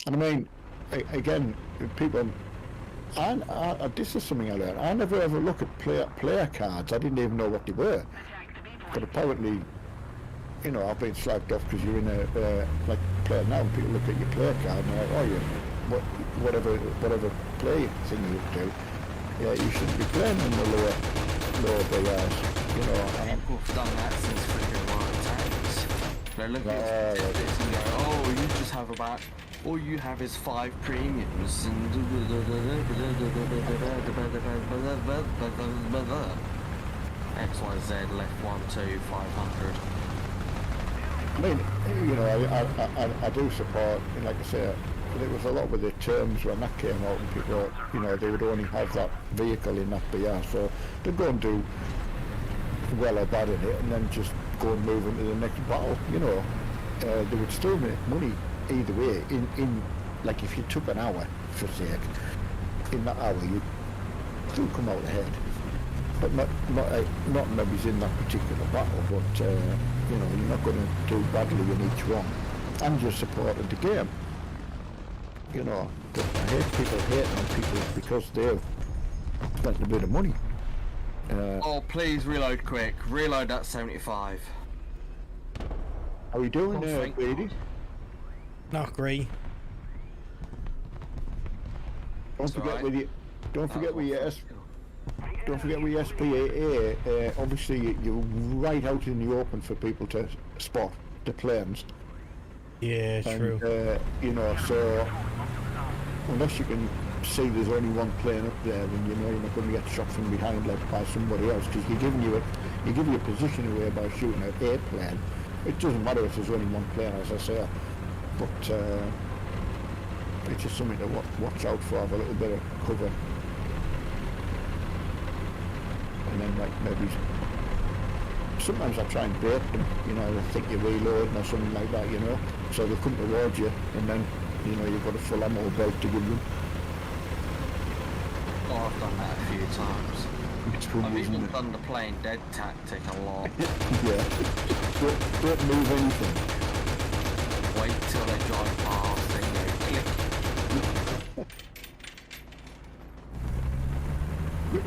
C: And I mean, again, people. This is something I learned. I never ever look at player cards. I didn't even know what they were. But apparently, you know, I've been slagged off because you're in a like player now, and people look at your player card and they're like, oh, you whatever play thing you do. Yeah, you shouldn't be playing in the lower BRs, you know.
E: People have done that since freaking World of Tanks. They look at statistics and go, oh, you just have about, all you have is 5 premiums and XYZ left 1, 2, 500.
C: I mean, you know, I do support, like I say, there was a lot with the terms when that came out, and people, you know, they would only have that vehicle in that BR, so they'd go and do well or bad in it, and then just go and move into the next battle. You know, they would still make money either way. In like if you took an hour, for sake, in that hour you'd still come out ahead, but not maybe in that particular battle, but you know, you're not going to do badly in each one, and you're supporting the game. You know, but I hate people hating on people because they've spent a bit of money.
E: Oh, please reload quick. Reload that 75.
C: How are you doing,
E: thank
C: Brady?
A: Not great.
C: Don't forget with your, don't forget with your SPAA. Obviously, you're right out in the open for people to spot the planes.
A: Yeah, true.
C: And, you know, so unless you can see there's only one plane up there, then you know you're not going to get shot from behind like by somebody else, because you're giving your position away by shooting at a plane. It doesn't matter if there's only one plane, as I say, but it's just something to watch out for. Have a little bit of cover, and then like maybe sometimes I try and bait them, you know, I think you're reloading or something like that, you know, so they come towards you, and then, you know, you've got a full ammo belt to give them.
E: Oh, I've done that a few times.
C: It's fun,
E: I've
C: isn't
E: even
C: it?
E: done the playing dead tactic a lot.
C: Yeah. Don't move anything.
E: Wait till they drive past, then go click.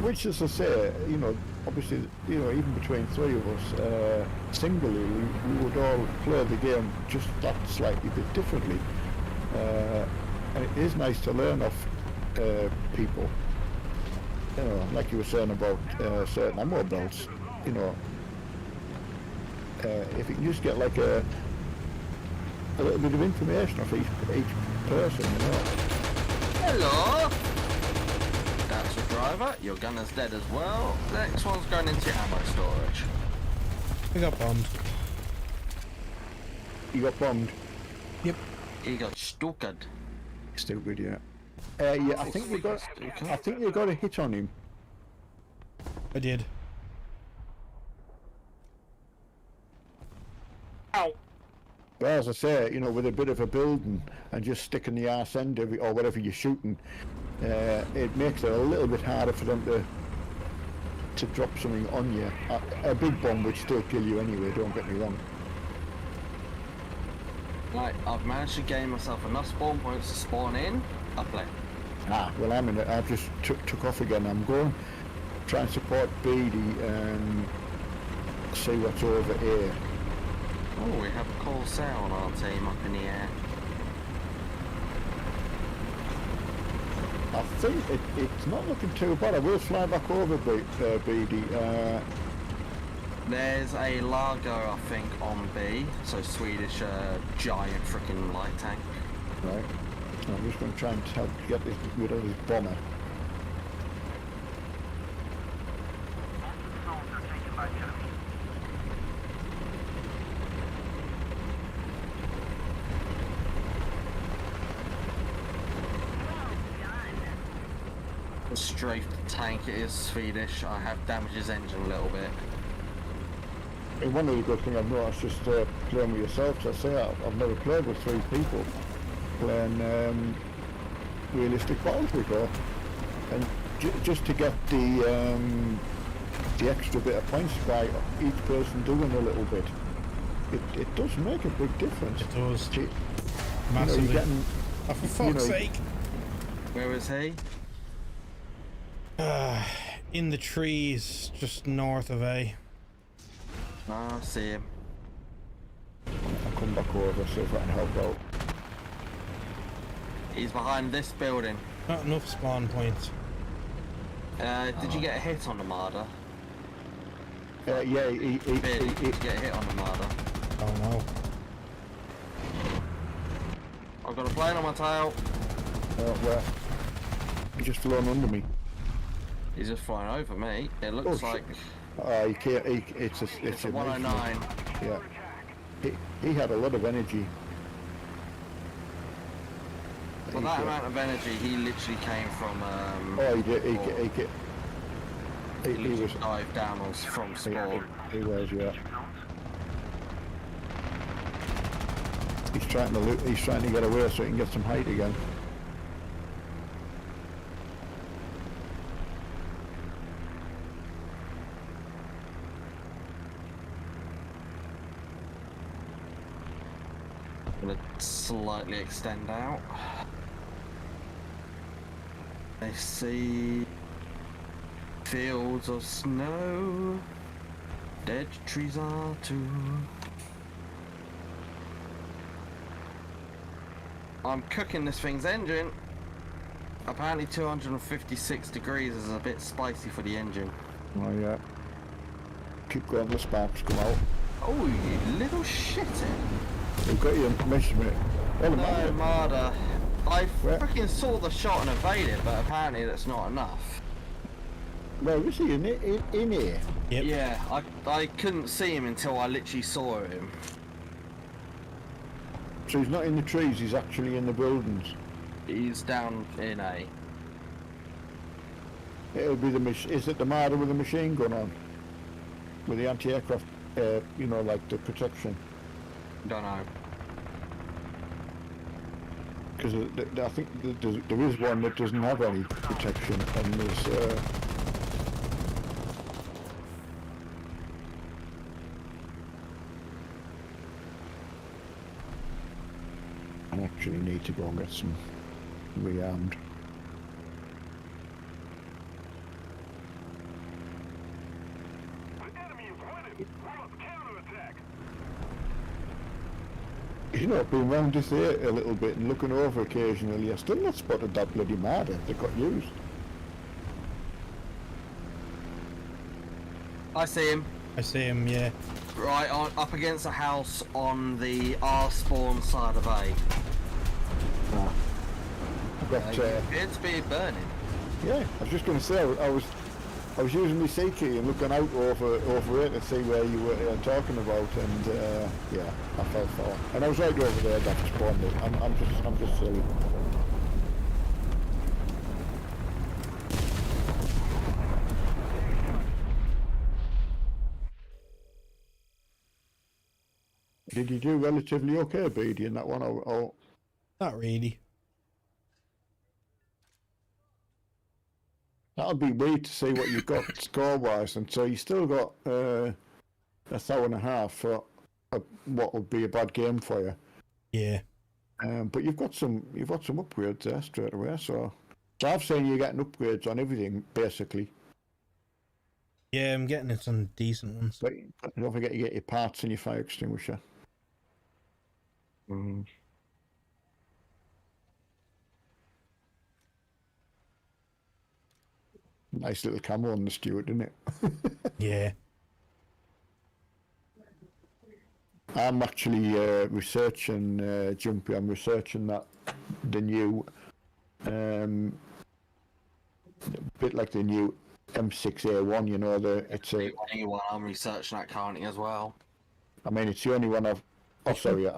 C: Which, as I say, you know, obviously, you know, even between 3 of us, singly, we would all play the game just that slightly bit differently. And it is nice to learn off people. You know, like you were saying about certain ammo belts, you know, if you can just get like a little bit of information off each person, you know.
E: Hello! That's your driver, your gunner's dead as well. Next one's going into your ammo storage.
A: I got bombed.
C: You got bombed.
A: Yep.
E: He got stupid.
C: Stupid, yeah. Yeah, I think you got a hit on him.
A: I did.
E: Ow!
C: But as I say, you know, with a bit of a building and just sticking the arse end or whatever you're shooting, it makes it a little bit harder for them to drop something on you. A big bomb would still kill you anyway, don't get me wrong.
E: Right, I've managed to gain myself enough spawn points to spawn in. I play.
C: Well, I'm in it. I've just took off again. I'm going to try and support Beatty and see what's over here.
E: Oh, we have a Corsair on our team up in the air.
C: I think it's not looking too bad. I will fly back over Beatty.
E: There's a Largo, I think, on B, so Swedish giant freaking light tank.
C: Right. I'm just going to try and help get rid of this bomber.
E: Strafe tank, it is Swedish. I have damaged his engine a little bit.
C: And one of the good things I've noticed just playing with yourself, so I say I've never played with 3 people playing realistic battles before, and just to get the extra bit of points by each person doing a little bit, it does make a big difference.
A: It does.
C: You know,
A: Massively.
C: you're getting,
A: Oh, for fuck's sake.
E: Where is he?
A: In the trees just north of A.
E: Ah, I see him.
C: I'll come back over, see if I can help out.
E: He's behind this building.
A: Not enough spawn points.
E: Did you get a hit on the Marder?
C: Yeah,
E: Billy, did you get a hit on the Marder?
A: Oh no.
E: I've got a plane on my tail.
C: where? He just flown under me.
E: He's just flying over me. It looks
C: Oh,
E: like
C: You can't, it's
E: it's a
C: nice
E: 109.
C: one. Yeah. He had a lot of energy.
E: For that amount of energy, he literally came from.
C: Oh, he did.
E: He
C: He
E: literally
C: was.
E: dived down us from spawn.
C: He was, yeah. He's trying to get away so he can get some height again.
E: Gonna slightly extend out. I see fields of snow. Dead trees are too. I'm cooking this thing's engine. Apparently 256 degrees is a bit spicy for the engine.
C: Oh yeah. Keep going, the sparks come out.
E: Oh, you little shitter.
C: We've got your information, mate. Well,
E: No, Marder. I
C: Where?
E: freaking saw the shot and evaded, but apparently that's not enough.
C: where is he? In here?
A: Yep.
E: Yeah, I couldn't see him until I literally saw him.
C: So he's not in the trees, he's actually in the buildings.
E: He's down in A.
C: It'll be is it the Marder with the machine gun on? With the anti-aircraft, you know, like the protection?
E: Don't know.
C: Because I think there is one that doesn't have any protection, and there's... I actually need to go and get some rearmed.
B: The enemy is winning. We must counterattack.
C: You know, I've been round this area a little bit and looking over occasionally. I still not spotted that bloody Marder that got used.
E: I see him.
A: I see him, yeah.
E: Right on, up against a house on the R spawn side of A.
C: I've got,
E: You appear to be burning.
C: yeah, I was just going to say, I was using my C key and looking out over it to see where you were talking about, and yeah, I fell for it. And I was right over there. That spawned it. I'm just silly. Did you do relatively okay, Beatty, in that one? Or
A: Not really.
C: that'll be weird to see what you got score-wise, and so you still got 1.5 for what would be a bad game for you.
A: Yeah.
C: But you've got some upgrades there straight away. So I've seen you getting upgrades on everything basically.
A: Yeah, I'm getting it some decent ones.
C: But don't forget you get your parts and your fire extinguisher. Nice little camo on the Stuart, isn't it?
A: Yeah.
C: I'm actually researching Jumpy. I'm researching the new, bit like the new M6A1. You know, it's a.
E: Anyone, I'm researching that currently as well.
C: I mean, it's the only one I've. Oh, sorry.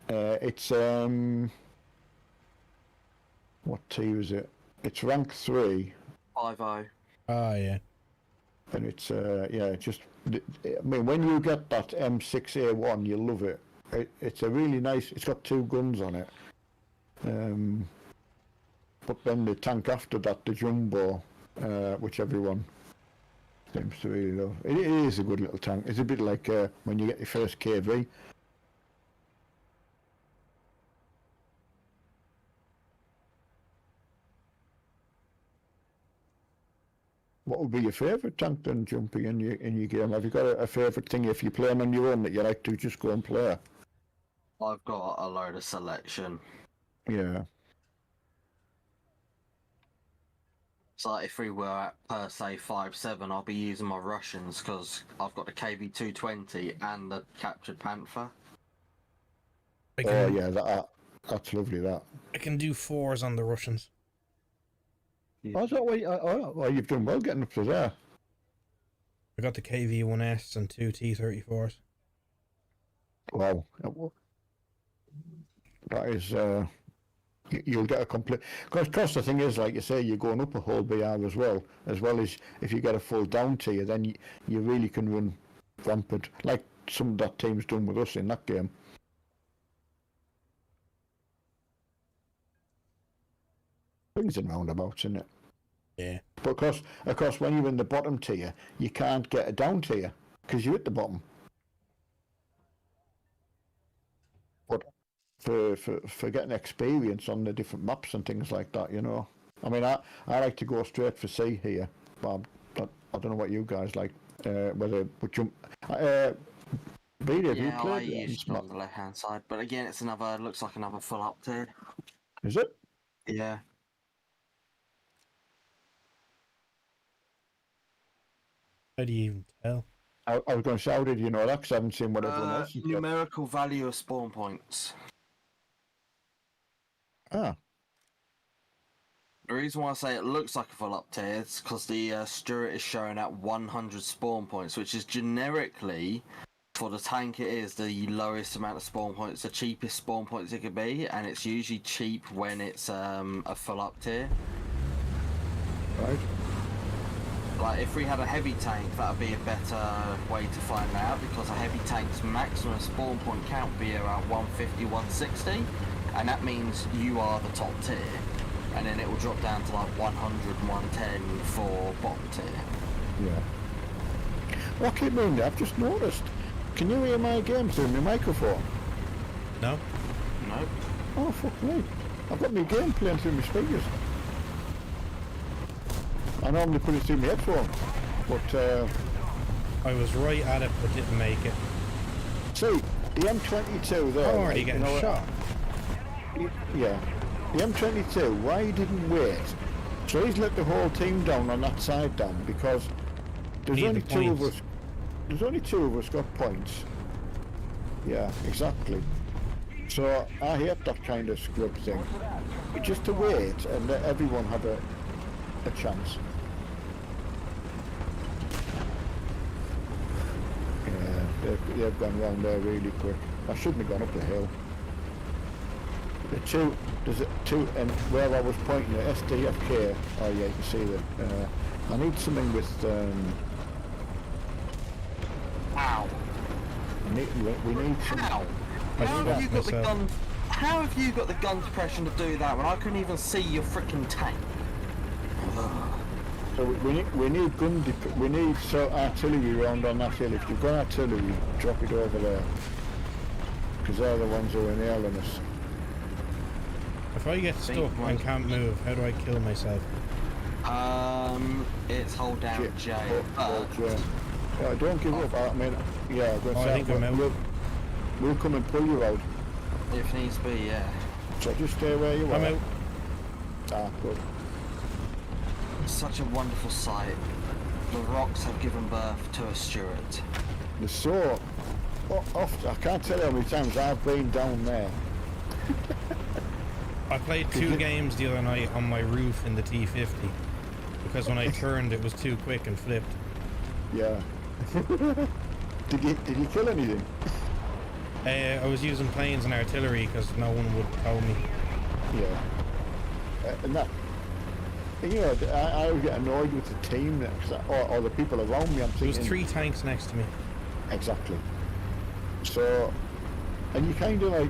C: It's what T was it? It's rank 3,
E: 5-0.
A: Oh yeah.
C: and it's yeah, just. I mean, when you get that M6A1, you love it. It's a really nice. It's got 2 guns on it. But then the tank after that, the Jumbo, which everyone seems to really love. It is a good little tank. It's a bit like when you get your first KV. What would be your favourite tank then, Jumpy, in your game? Have you got a favourite thing if you're playing on your own that you like to just go and play?
E: I've got a load of selection.
C: Yeah.
E: So if we were at per se 5-7, I'll be using my Russians because I've got the KV-220 and the captured Panther.
A: I
C: Oh
A: can,
C: yeah, that's lovely. That.
A: I can do 4s on the Russians.
C: Oh, is that why? Oh, you've done well getting up to there.
A: I got the KV-1S and 2 T-34s.
C: Wow. That is, you'll get a complete. Because the thing is, like you say, you're going up a whole BR as well as if you get a full down tier, then you really can run rampant, like some of that team's done with us in that game. Things and roundabouts, isn't it?
A: Yeah.
C: But of course, when you're in the bottom tier, you can't get a down tier because you're at the bottom. But for getting experience on the different maps and things like that, you know. I mean, I like to go straight for C here, but I don't know what you guys like. Whether would you? Beat it,
E: Yeah, I used it on the left hand side, but again, it's looks like another full up tier.
C: Is it?
E: Yeah.
A: How do you even tell?
C: I was going to say, how did you know that? Because I haven't seen what everyone else has got.
E: Numerical value of spawn points.
C: Ah,
E: The reason why I say it looks like a full up tier is because the Stuart is showing at 100 spawn points, which is generically, for the tank it is the lowest amount of spawn points, the cheapest spawn points it could be, and it's usually cheap when it's a full up tier.
C: right.
E: Like if we had a heavy tank, that would be a better way to find out, because a heavy tank's maximum spawn point count would be around 150, 160, and that means you are the top tier, and then it will drop down to like 100, 110 for bottom tier.
C: Yeah. Well, I keep moving there. I've just noticed. Can you hear my game through my microphone?
A: No?
E: Nope.
C: Oh, fuck me. I've got my game playing through my speakers. I normally put it through my headphone, but
A: I was right at it but didn't make it.
C: see, the M22 there.
A: I'm already
C: right,
A: getting
C: you know,
A: shot.
C: Yeah. The M22, why he didn't wait? So he's let the whole team down on that side down because there's
A: Need
C: only
A: the
C: two of
A: points.
C: us. There's only 2 of us got points. Yeah, exactly. So I hate that kind of scrub thing. Just to wait and let everyone have a chance. Yeah, they've gone round there really quick. I shouldn't have gone up the hill. There's 2, and where I was pointing at SDFK, oh yeah, you can see that. I need something with,
E: Ow!
C: we need some,
E: How?
A: I
E: How
A: shot
E: have you got the
A: myself.
E: gun? How have you got the gun suppression to do that when I couldn't even see your freaking tank?
C: so we need gun, we need artillery round on that hill. If you've got artillery, drop it over there. Because they're the ones who are nailing us.
A: If I get stuck and can't move, how do I kill myself?
E: It's hold down J.
C: Yeah, don't give up. I mean, yeah,
A: I think I'm out.
C: We'll come and pull you out.
E: If needs be, yeah.
C: So just stay where you are.
A: I'm out.
C: Ah, good.
E: Such a wonderful sight. The rocks have given birth to a Stuart.
C: The so often, I can't tell you how many times I've been down there.
A: I played 2 games the other night on my roof in the T50 because when I turned it was too quick and flipped.
C: Yeah. Did you kill anything?
A: I was using planes and artillery because no one would tell me.
C: Yeah. And you know, I would get annoyed with the team or the people around me. I'm
A: There
C: thinking
A: was 3 tanks next to me.
C: exactly. So, and you kind of like,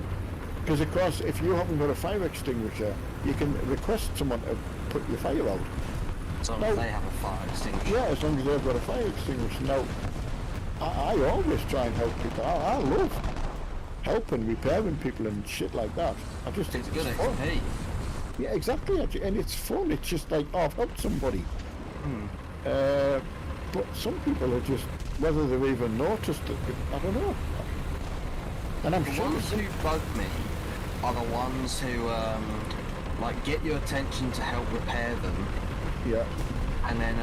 C: because of course, if you haven't got a fire extinguisher, you can request someone to put your fire out.
E: As long as they have a fire extinguisher.
C: Yeah, as long as they've got a fire extinguisher. Now, I always try and help people. I love helping, repairing people and shit like that. I just
E: It's
C: think
E: good
C: fun.
E: XP.
C: Yeah, exactly, and it's fun. It's just like, oh, I've helped somebody. But some people are just, whether they've even noticed it, I don't know. And I'm
E: The
C: sure
E: ones who bug me are the ones who, like, get your attention to help repair them,
C: yeah,
E: and then,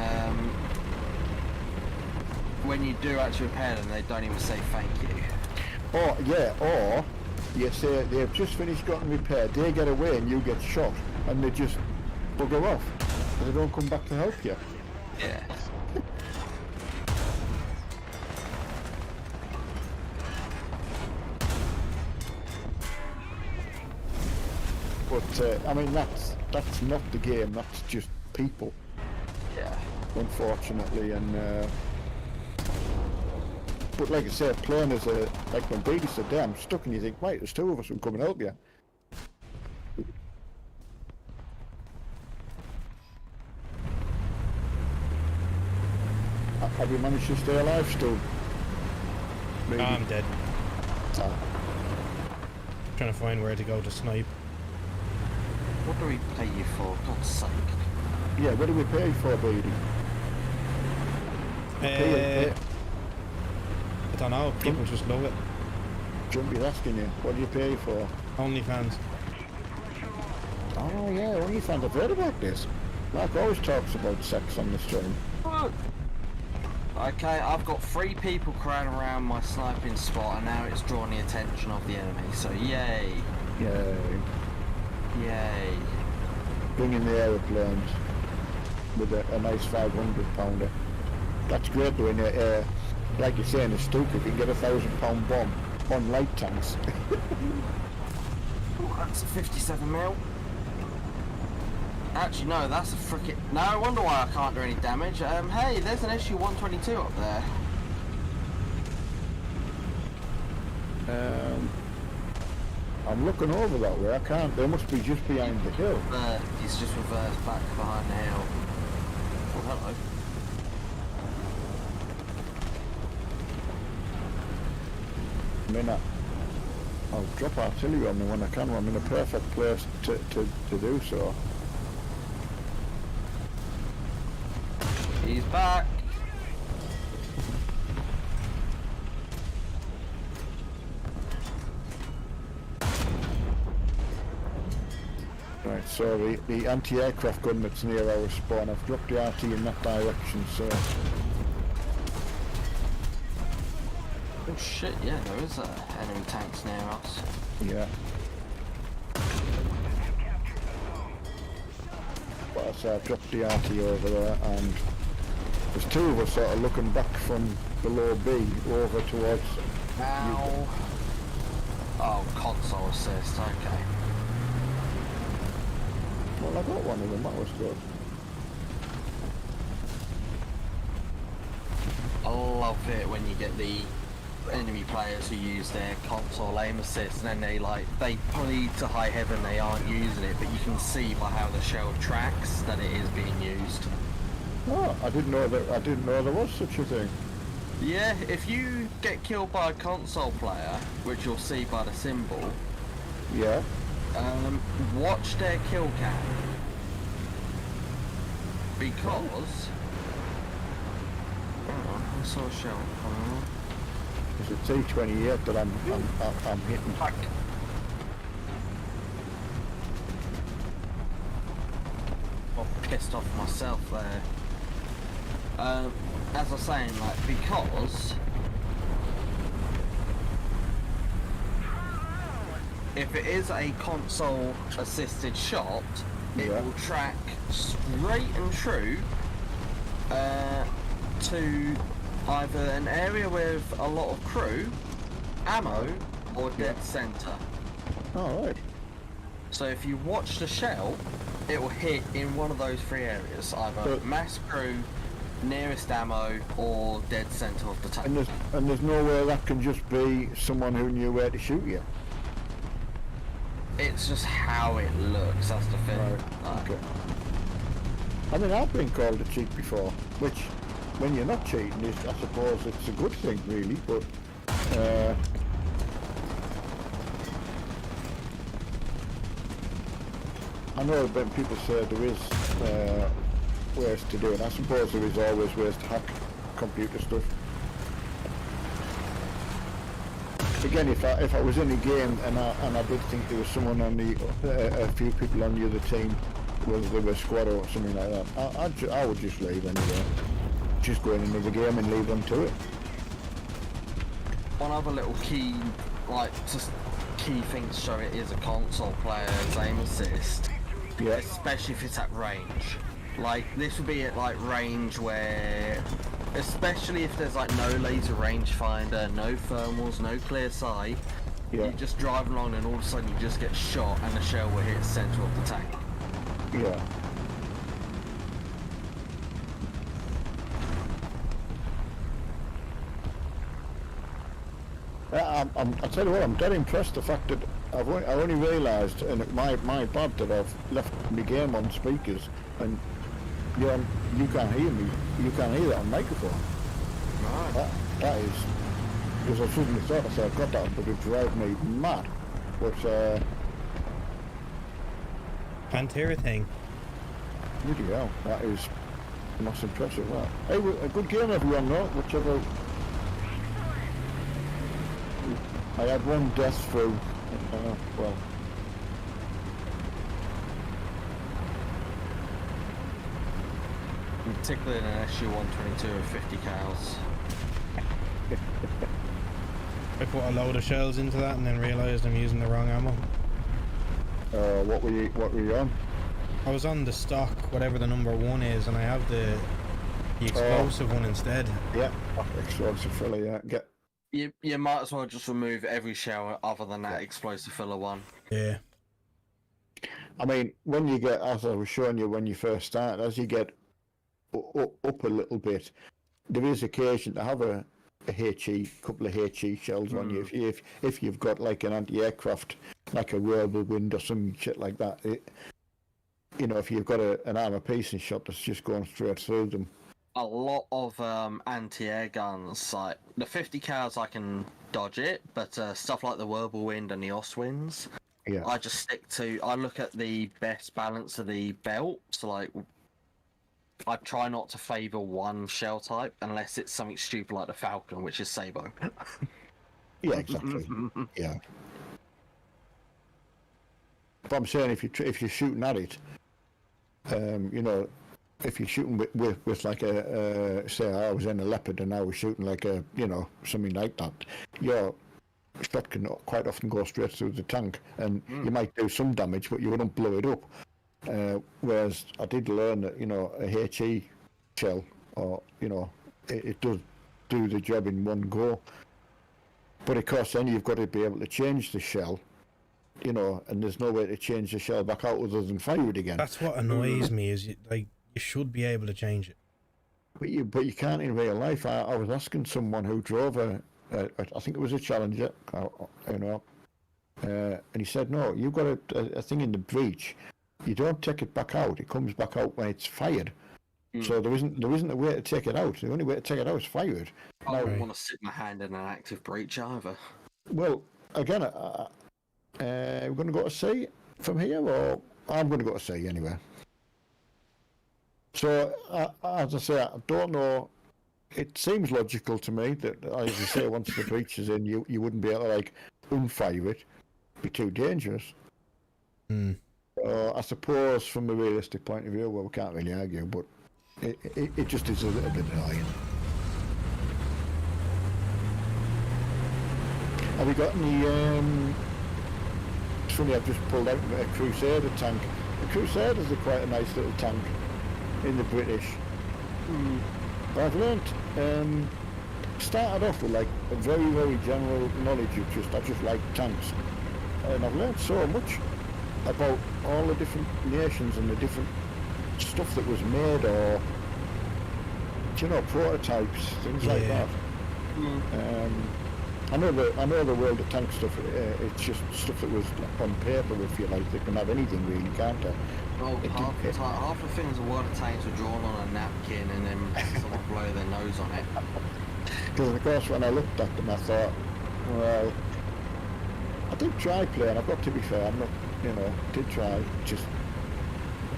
E: when you do actually repair them, they don't even say thank you.
C: or you say they've just finished getting repaired, they get away and you get shot, and they just bugger off. And they don't come back to help you.
E: Yeah.
C: But I mean, that's not the game. That's just people,
E: Yeah.
C: unfortunately. And but like I said, playing as a, like when Beatty said, "Damn, I'm stuck," and you think, right, there's 2 of us who can come and help you. Have you managed to stay alive still? Maybe.
A: I'm dead.
C: Ah,
A: Trying to find where to go to snipe.
E: What do we pay you for? God's sake.
C: yeah, what do we pay for, Beatty?
A: I don't know, people just love it.
C: Jumpy's asking you, what do you pay for?
A: OnlyFans.
C: Oh yeah, OnlyFans, I've heard about this. Mark always talks about sex on the stream.
E: Okay, I've got 3 people crowding around my sniping spot, and now it's drawn the attention of the enemy, so yay.
C: Yeah,
E: Yay.
C: bring in the aeroplanes with a nice 500 pounder. That's great doing it, like you say in the Stuka, if you can get a 1,000-pound bomb on light tanks.
E: Ooh, that's a 57 mil. Actually, no, that's a frickin'... No, I wonder why I can't do any damage. Hey, there's an SU-122 up there.
C: I'm looking over that way, I can't, they must be just behind the hill.
E: He's just reversed back behind the hill. Oh, hello.
C: I mean, I'll drop artillery on me when I can. I'm in a perfect place to do so.
E: He's back.
C: Right, so the anti-aircraft gun that's near our spawn, I've dropped the RT in that direction, so...
E: Oh shit, yeah, there is enemy tanks near us.
C: yeah. But so I've dropped the RT over there, and there's 2 of us sort of looking back from below B over towards...
E: Ow. Oh, console assist, okay.
C: Well, I got one of them, that was good.
E: I love it when you get the enemy players who use their console aim assist and then they plead to high heaven they aren't using it, but you can see by how the shell tracks that it is being used.
C: Oh, I didn't know there was such a thing.
E: Yeah, if you get killed by a console player, which you'll see by the symbol,
C: Yeah.
E: watch their kill cam. Because... Hang on, I saw a shell.
C: It's a T-28 that I'm hitting.
E: Fuck. I'm pissed off myself there. As I was saying, like, because if it is a console assisted shot, it
C: Yeah.
E: will track straight and true to either an area with a lot of crew, ammo, or dead center.
C: Oh, right.
E: So if you watch the shell, it will hit in one of those three areas, either
C: But-
E: mass crew, nearest ammo, or dead centre of the tank.
C: And there's no way that can just be someone who knew where to shoot you.
E: It's just how it looks, that's the thing.
C: Right. Okay. I mean, I've been called a cheat before, which, when you're not cheating, is, I suppose it's a good thing, really. But I know that people say there is ways to do it. I suppose there is always ways to hack computer stuff. Again, if I was in a game and I did think there was someone on the a few people on the other team, whether they were squad or something like that, I would just leave anyway. Just go in another game and leave them to it.
E: One other little key, like, just key thing to show it is a console player's aim assist,
C: Yeah.
E: especially if it's at range. Like, this would be at, like, range where, especially if there's, like, no laser rangefinder, no thermals, no clear sight,
C: Yeah.
E: you just drive along and all of a sudden you just get shot and the shell will hit the centre of the tank.
C: Yeah. I tell you what, I'm dead impressed the fact that I only realised, and my bad, that I've left my game on speakers, and you can't hear me. You can't hear that on microphone.
E: Right.
C: That is, because I shouldn't have thought I said I got that, but it drives me mad. But
A: Can't hear a thing.
C: bloody hell, that is most impressive. That. Hey, a good game, everyone. Though, whichever. I had one death through. Well,
E: Particularly in an SU-122 with 50 cals.
A: I put a load of shells into that and then realised I'm using the wrong ammo.
C: what were you on?
A: I was on the stock, whatever the number 1 is, and I have the explosive one instead.
C: Yeah, explosive filler. Yeah,
E: You might as well just remove every shell other than that explosive filler one.
A: Yeah.
C: I mean, when you get, as I was showing you when you first start, as you get up a little bit, there is occasion to have a HE, couple of HE shells on you. If you've got like an anti-aircraft, like a whirlwind or some shit like that, if you've got an armor piercing shot that's just going straight through them.
E: A lot of anti-air guns, like the 50 cals, I can dodge it, but stuff like the whirlwind and the Oswinds,
C: Yeah.
E: I look at the best balance of the belt, so like I try not to favour one shell type unless it's something stupid like the Falcon, which is Sabo.
C: Yeah, exactly. Yeah. But I'm saying if you're shooting at it, if you're shooting with like say I was in a Leopard and I was shooting like a something like that, your shot can quite often go straight through the tank, and you might do some damage, but you wouldn't blow it up. Whereas I did learn that a HE shell, or it does do the job in one go. But of course, then you've got to be able to change the shell, and there's no way to change the shell back out other than fire it again.
A: That's what annoys me, is you should be able to change it.
C: But you can't in real life. I was asking someone who drove I think it was a Challenger, and he said, no, you've got a thing in the breech. You don't take it back out. It comes back out when it's fired. So there isn't a way to take it out. The only way to take it out is fire it.
E: I don't want to stick my hand in an active breach either.
C: Well, again, we're going to go to sea from here, or I'm going to go to sea anyway. So, as I say, I don't know. It seems logical to me that, as you say, once the breach is in, you wouldn't be able to unfire it. It'd be too dangerous. I suppose, from a realistic point of view, well, we can't really argue, but it just is a little bit annoying. Have we got any? It's funny, I've just pulled out a Crusader tank. The Crusaders are quite a nice little tank in the British. But I've learnt, started off with like a very, very general knowledge of I just like tanks. And I've learnt so much about all the different nations and the different stuff that was made, or you know, prototypes, things like
A: Yeah.
C: that. I know the World of Tanks stuff. It's just stuff that was on paper. If you like, they can have anything really, can't they?
E: Well,
C: It
E: half
C: did-
E: the things the World of Tanks were drawn on a napkin and then someone blow their nose on it.
C: Because of course, when I looked at them, I thought, well, I did try playing. I've got to be fair. I'm not, you know, did try. Just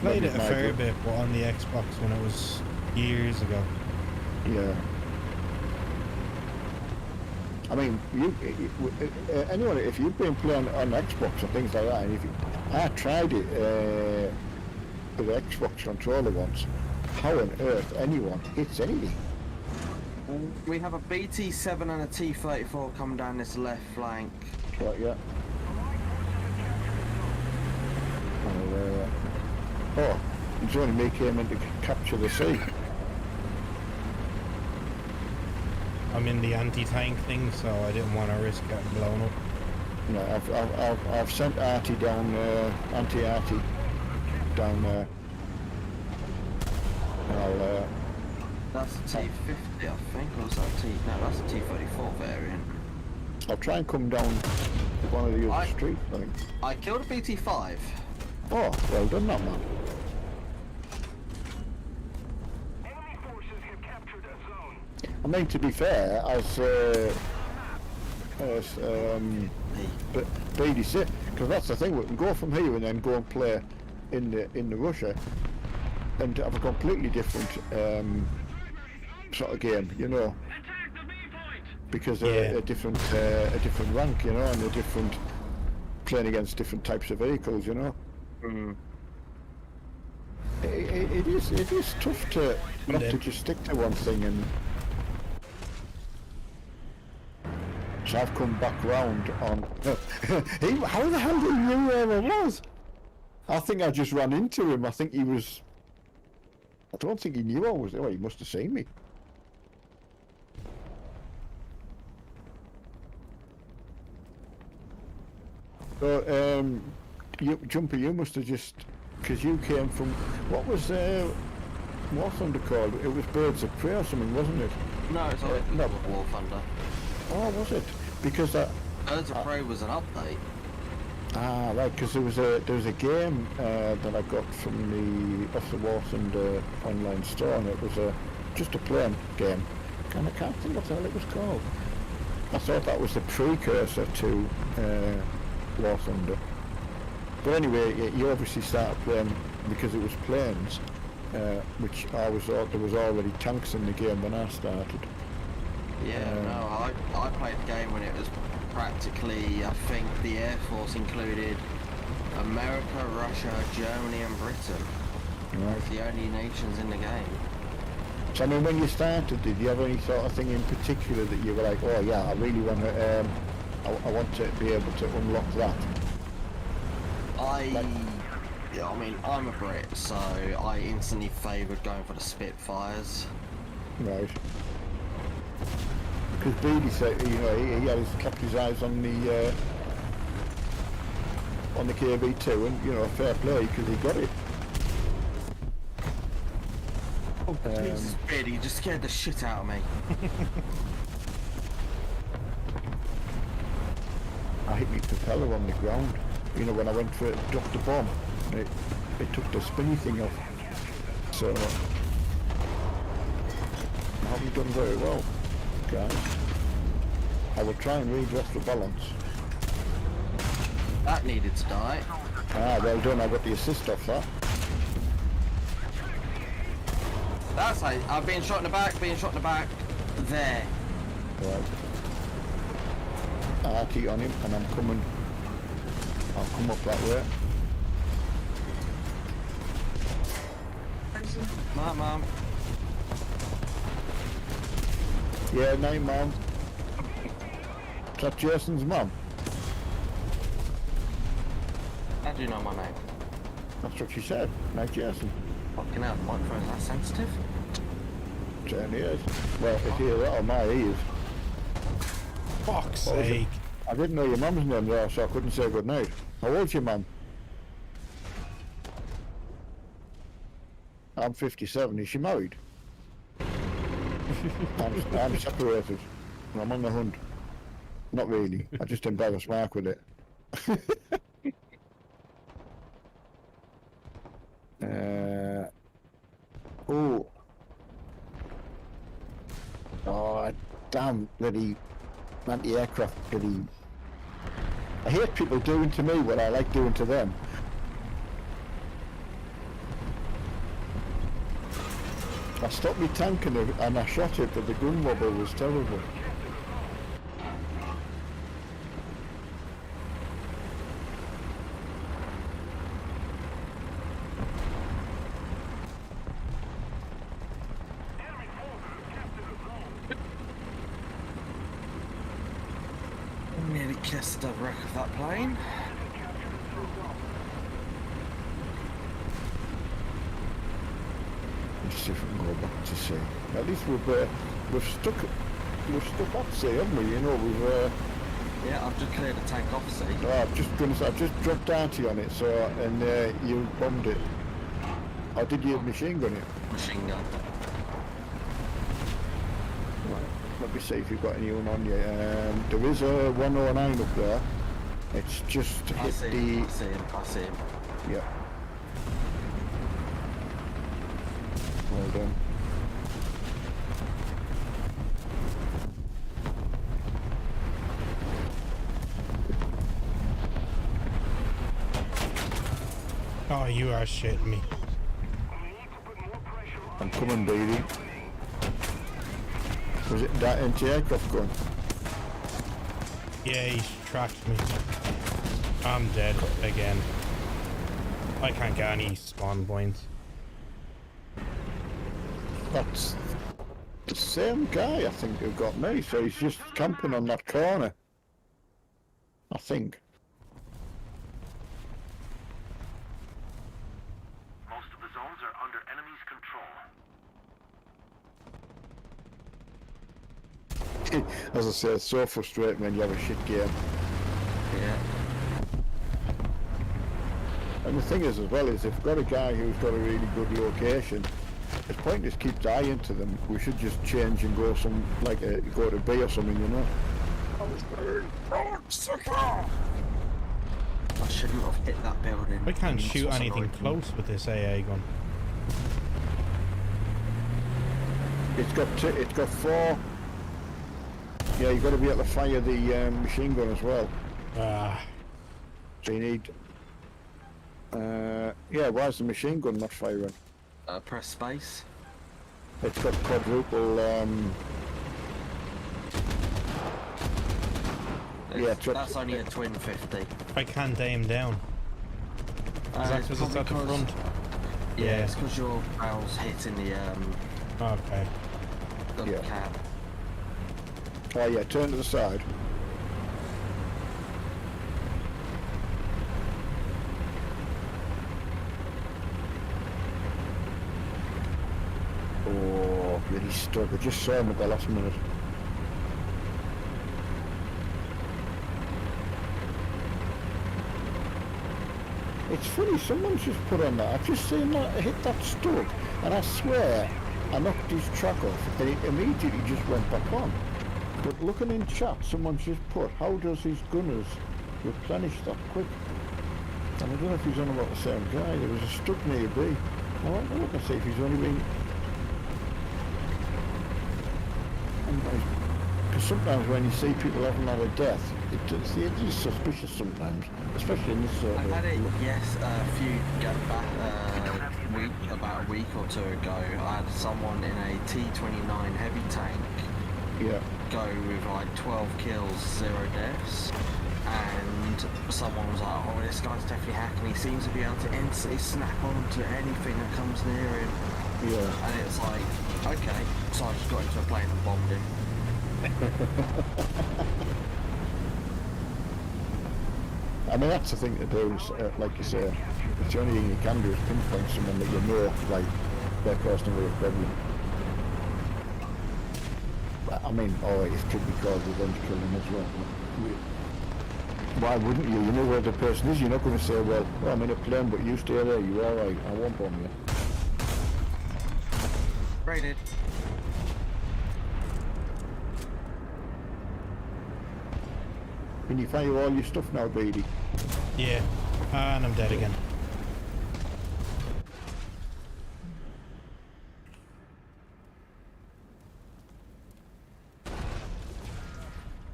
A: Played
C: not
A: it a
C: my
A: fair
C: group.
A: bit, but on the Xbox when it was years ago.
C: Yeah. I mean, anyone, if you've been playing on Xbox and things like that, and if you, I tried it with the Xbox controller once. How on earth anyone hits anything?
E: We have a BT-7 and a T-34 come down this left flank.
C: Right, yeah. Oh, it's only me came in to capture the sea.
A: I'm in the anti-tank thing, so I didn't want to risk getting blown up.
C: No, I've sent Artie down, anti-Artie down there. I'll,
E: That's a T-50, I think, or was that a T? No, that's a T-34 variant.
C: I'll try and come down one of the other streets, I think.
E: I killed a BT-5.
C: Oh, well done that, man.
B: Enemy forces have captured a zone.
C: I mean, to be fair, as Beatty said, because that's the thing, we can go from here and then go and play in the Russia and have a completely different sort of game, you know,
B: Attack the B point.
C: because
A: Yeah.
C: a different rank, you know, and a different playing against different types of vehicles, you know. It is tough to not to just stick to one thing, and so I've come back round on. How the hell did he know where I was? I think I just ran into him. I think he was. I don't think he knew I was there. Well, he must have seen me. So, Jumper, you must have just, because you came from, what was War Thunder called? It was Birds of Prey or something, wasn't it?
E: No, it's not
C: no.
E: War Thunder.
C: Oh, was it? Because that.
E: Birds of Prey was an update.
C: Ah, right. Because there was a game that I got from the Off the War Thunder online store, and it was just a playing game, and I can't think what the hell it was called. I thought that was the precursor to War Thunder. But anyway, you obviously started playing because it was planes, which I always thought there was already tanks in the game when I started.
E: Yeah, no, I played the game when it was practically, I think the Air Force included America, Russia, Germany and Britain.
C: Right.
E: The only nations in the game.
C: So I mean, when you started, did you have any sort of thing in particular that you were like, oh yeah, I really want to, I want to be able to unlock that?
E: Yeah, I mean, I'm a Brit, so I instantly favoured going for the Spitfires.
C: Right. Because Beatty said, you know, he had kept his eyes on the KB2, and you know, fair play because he got it.
E: Oh, Jesus, Biddy, you just scared the shit out of me.
C: I hit my propeller on the ground. You know, when I went to drop the bomb, and it took the spinny thing off. So I haven't done very well, guys. I will try and redress the balance.
E: That needed to die.
C: Ah, well done. I got the assist off that.
E: That's how I've been shot in the back, There.
C: Right. I'll keep on him, and I'm coming. I'll come up that way.
E: My mum.
C: Yeah, name, Mum. Is that Jason's mum?
E: How do you know my name?
C: That's what she said. No, Jason.
E: Fucking hell, the microphone's that sensitive?
C: Certainly is. Well, if you hear that on my ears.
A: Fuck's
C: What was it?
A: sake.
C: I didn't know your mum's name though, so I couldn't say good night. How old's your mum? I'm 57. Is she married? I'm separated. I'm on the hunt. Not really. I just embarrass Mark with it. Oh, damn bloody anti-aircraft bloody. I hate people doing to me what I like doing to them. I stopped me tank and I shot it, but the gun wobble was terrible.
B: Enemy forces have captured the zone.
E: Nearly kissed the wreck of that plane.
C: Let's see if we can go back to sea. At least we've stuck at sea, haven't we? You know,
E: Yeah, I've just cleared a tank off sea.
C: I've just dropped downty on it, so and you bombed it. Or did you machine gun it?
E: Machine gun.
C: Let me see if you've got anyone on you. There is a 109 up there. It's just
E: I
C: hit
E: see
C: the.
E: him, I see him.
C: Yeah. Well done.
A: Oh, you are shitting me.
B: We need to put more pressure on.
C: I'm coming, baby. Was it that anti-aircraft gun?
A: Yeah, he's tracked me. I'm dead again. I can't get any spawn points.
C: That's the same guy, I think, who got me. So he's just camping on that corner. I think.
B: Most of the zones are under enemy's control.
C: As I say, it's so frustrating when you have a shit game.
E: Yeah.
C: And the thing is as well is if we've got a guy who's got a really good location, it's pointless keep dying to them. We should just change and go some go to B or something, you know.
E: I shouldn't have hit that building.
A: I can't
E: That's
A: shoot
E: what's
A: anything
E: annoyed me.
A: close with this AA gun.
C: It's got 4. Yeah, you've got to be able to fire the machine gun as well.
A: Ah,
C: So you need. Yeah, why is the machine gun not firing?
E: Press space.
C: It's got quadruple. Yeah,
E: That's only a twin 50.
A: I can't aim down. Is that
E: It's
A: because it's at the
E: probably
A: front?
E: Yeah,
A: Yeah.
E: it's because your barrel's hitting the
A: Okay.
C: Yeah.
E: cab.
C: Oh yeah, turn to the side. Oh, really stuck. I just saw him at the last minute. It's funny, someone's just put on that. I've just seen that hit that stuck, and I swear I knocked his track off, and it immediately just went back on. But looking in chat, someone's just put, how does his gunners replenish that quick? And I don't know if he's on about the same guy. There was a stuck near B. I want to look and see if he's only been. Because sometimes when you see people having had a death, it is suspicious sometimes, especially in this sort
E: I
C: of.
E: had it, yes, a few about a week or two ago. I had someone in a T-29 heavy tank
C: Yeah.
E: go with like 12 kills, 0 deaths, and someone was like, oh, this guy's definitely hacking. He seems to be able to instantly snap onto anything that comes near him.
C: Yeah.
E: And it's like, okay, so I just got into a plane and bombed him.
C: I mean, that's the thing to do, is, like you say, it's the only thing you can do is pinpoint someone that you know, like, they're causing a problem. But, I mean, alright, it could be called revenge killing as well. Why wouldn't you? You know where the person is, you're not going to say, well, I'm in a plane, but you stay there, you're alright, I won't bomb you.
E: Raided.
C: Can you fire all your stuff now, BD?
A: Yeah. And I'm dead again.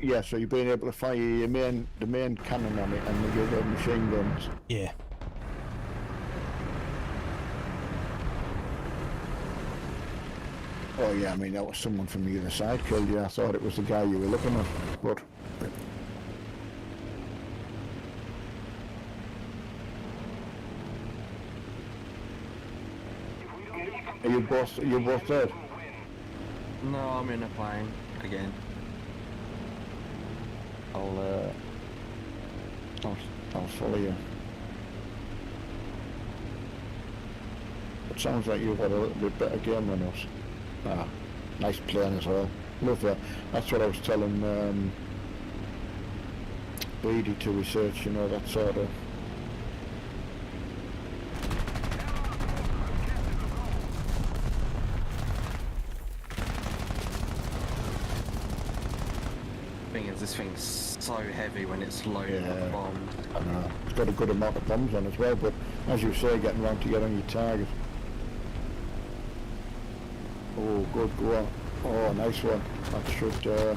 C: Yeah, so you've been able to fire your the main cannon on it and the other machine guns.
A: Yeah.
C: Oh yeah, I mean that was someone from the other side killed you. I thought it was the guy you were looking at, but are you both dead?
E: No, I'm in a plane again.
C: I'll follow you. It sounds like you've got a little bit better game than us. Ah, nice plane as well. Love that. That's what I was telling Beatty to research, you know, that sort of.
E: Thing is, this thing's so heavy when it's loaded
C: Yeah.
E: with bombs.
C: I know. It's got a good amount of bombs on as well, but as you say, getting round to get on your target. Oh, good, go on. Oh, nice one. That should,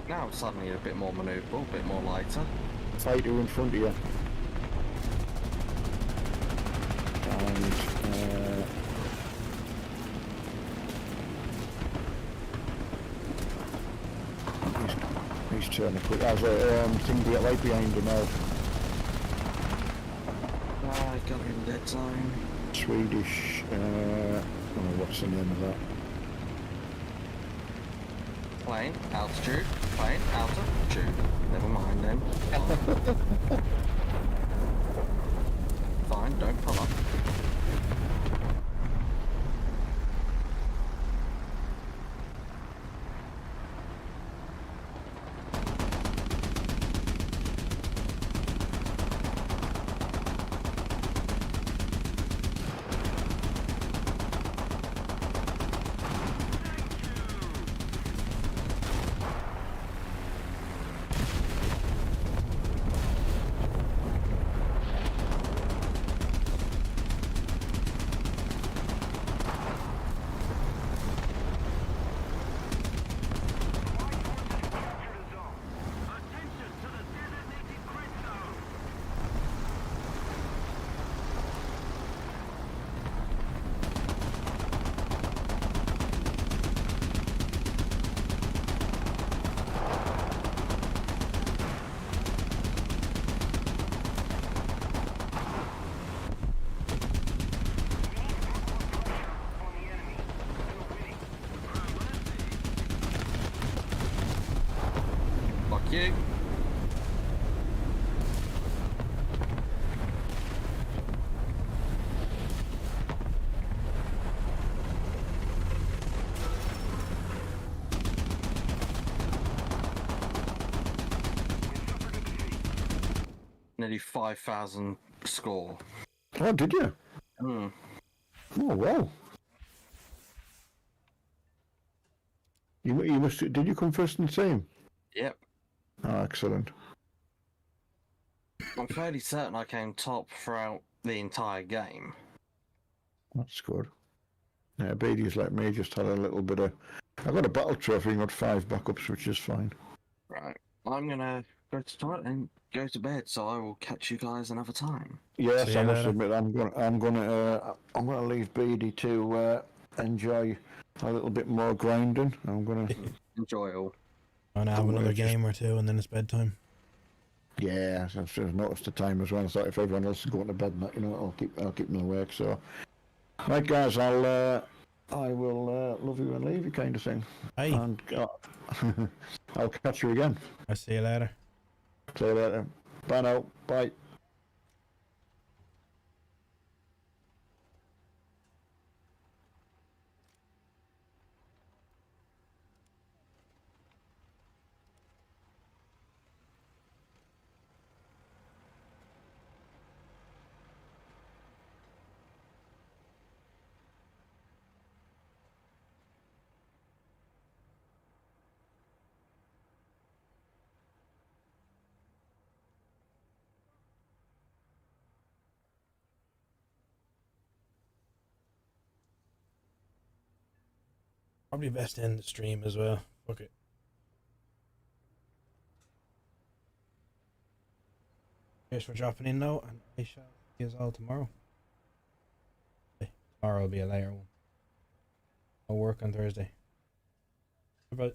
E: Now I'm suddenly a bit more manoeuvrable, a bit more lighter.
C: fighter in front of you. And, he's turning quick. There's a thing to get right behind him now.
E: Ah, I got in the dead zone.
C: Swedish, oh, what's the name of that?
E: Plane, altitude, plane, altitude. Never mind then. Fine, don't pull up. Fuck you. Nearly 5,000 score.
C: Oh, did you?
E: Hmm.
C: Oh, wow. You must, did you come first in the team?
E: Yep.
C: Oh, excellent.
E: I'm fairly certain I came top throughout the entire game.
C: That's good. Yeah, Beatty's like me, just had a little bit of... I got a battle trophy and got 5 backups, which is fine.
E: Right. I'm gonna go to toilet and go to bed, so I will catch you guys another time.
C: Yes,
A: See you
C: I must
A: later.
C: admit, I'm gonna leave Beatty to enjoy a little bit more grinding. I'm gonna...
E: Enjoy all.
A: I'm gonna have
C: I'm gonna
A: another
C: just-
A: game or two and then it's bedtime.
C: Yeah, I've noticed the time as well. I thought if everyone else is going to bed and that, you know, I'll keep them awake. So, right, guys, I will love you and leave you, kind of thing.
A: Hey,
C: And I'll catch you again.
A: I'll see you later.
C: See you later. Bye now. Bye.
A: Probably best to end the stream as well. Fuck it. Cheers for dropping in now, and I shall see you all tomorrow. Tomorrow will be a later one. I'll work on Thursday. Bye.